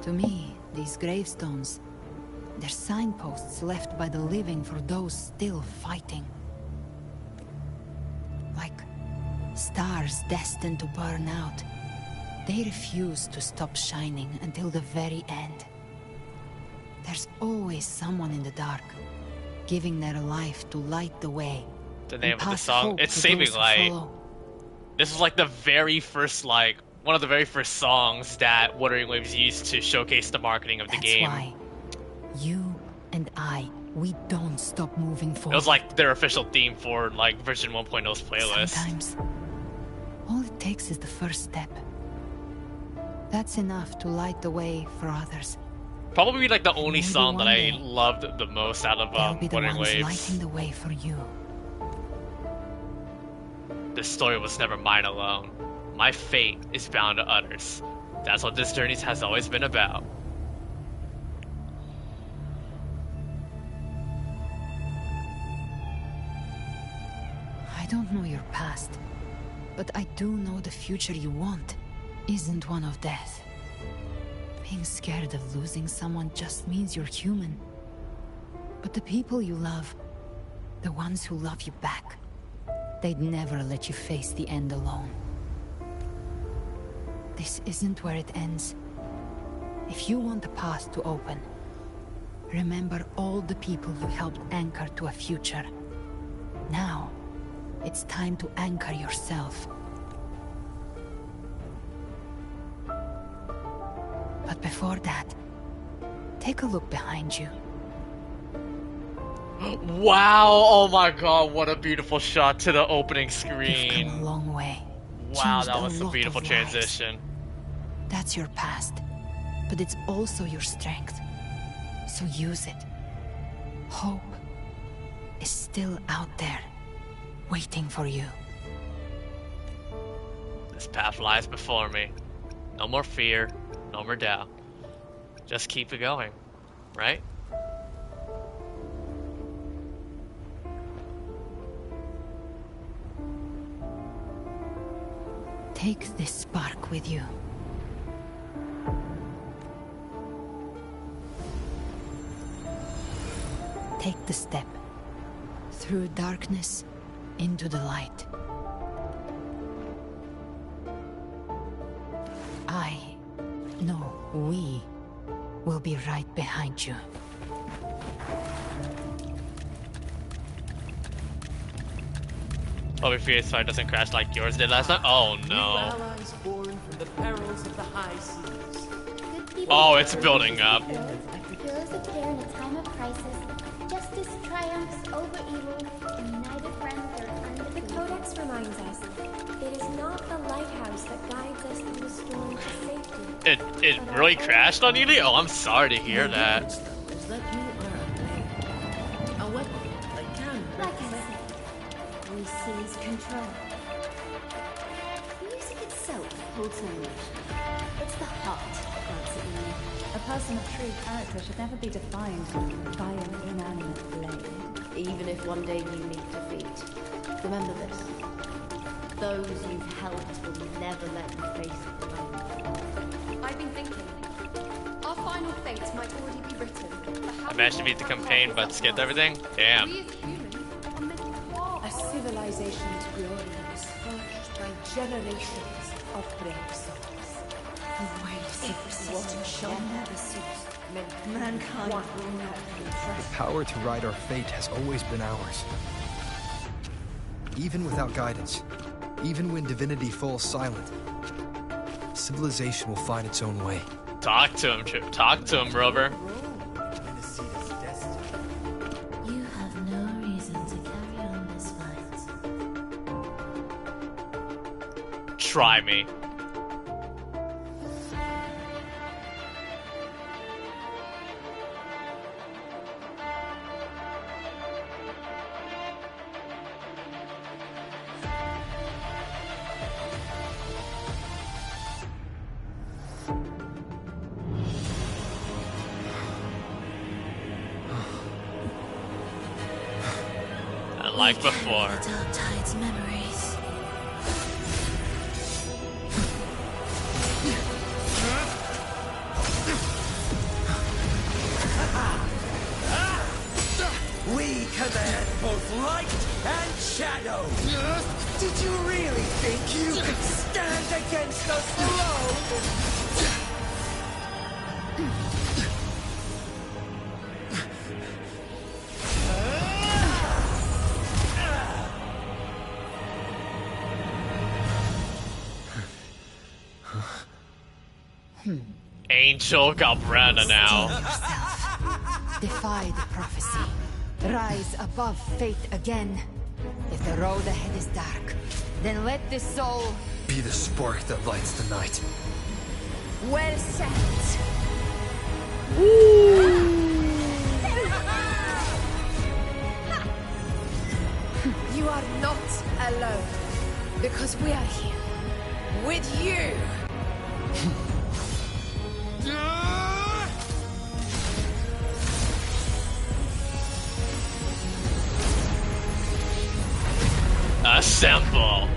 To me, these gravestones, they're signposts left by the living for those still fighting. Like stars destined to burn out, they refuse to stop shining until the very end. There's always someone in the dark, giving their life to light the way. The name of the song, it's Saving Light. This is like the very first, one of the very first songs that Wuthering Waves used to showcase the marketing of the game. That's why you and we don't stop moving forward. It was like their official theme for version 1.0's playlist. Sometimes, all it takes is the first step. That's enough to light the way for others. Probably the only song that I loved the most out of Wuthering Waves. Lighting the way for you. This story was never mine alone. My fate is bound to others. That's what this journey has always been about. I don't know your past, but I do know the future you want isn't one of death. Being scared of losing someone just means you're human. But the people you love, the ones who love you back, they'd never let you face the end alone. This isn't where it ends. If you want the path to open, remember all the people you helped anchor to a future. Now, it's time to anchor yourself. But before that, take a look behind you. Wow! Oh my god, what a beautiful shot to the opening screen. You've come a long way. Wow, that was a beautiful transition. That's your past, but it's also your strength. So use it. Hope is still out there, waiting for you. This path lies before me. No more fear, no more doubt. Just keep it going, right? Take this spark with you. Take the step. Through darkness, into the light. We will be right behind you. Hope your PS5 doesn't crash like yours did last time. Oh no. Allies born from the perils of the high seas. Oh, it's building up. Heroes appear in a time of crisis. Justice triumphs over evil, and united friends are under the Codex This reminds us, it is not the lighthouse that guides us through the storm to safety. It really crashed on you? Oh, I'm sorry to hear that. Is that you are a weapon that can Like I said, we seize control. Music itself holds no emotion. It's the heart that grants it meaning. A person of true character should never be defined by an inanimate blade. Even if one day you meet defeat, remember this. Those you've helped will never let you face it alone. I've been thinking. Our final fate might already be written. I managed to beat the campaign but skipped everything? Damn. We as humans are meant to A civilization's glory is forged by generations of brave souls. The waves of resistance shall never cease. Mankind will not be The oppressed. power to ride our fate has always been ours. Even without guidance, even when divinity falls silent, civilization will find its own way. Talk to him, Trip. Talk to him, Rover. You have no reason to carry on this fight. Try me. Like before. The Dark Tide's memories. We command both light and shadow. Did you really think you could stand against us alone? Angel Cabrera now. Defy the prophecy. Rise above fate again. If the road ahead is dark, then let this soul Be the spark that lights the night. Well said. You are not alone, because we are here with you. Assemble.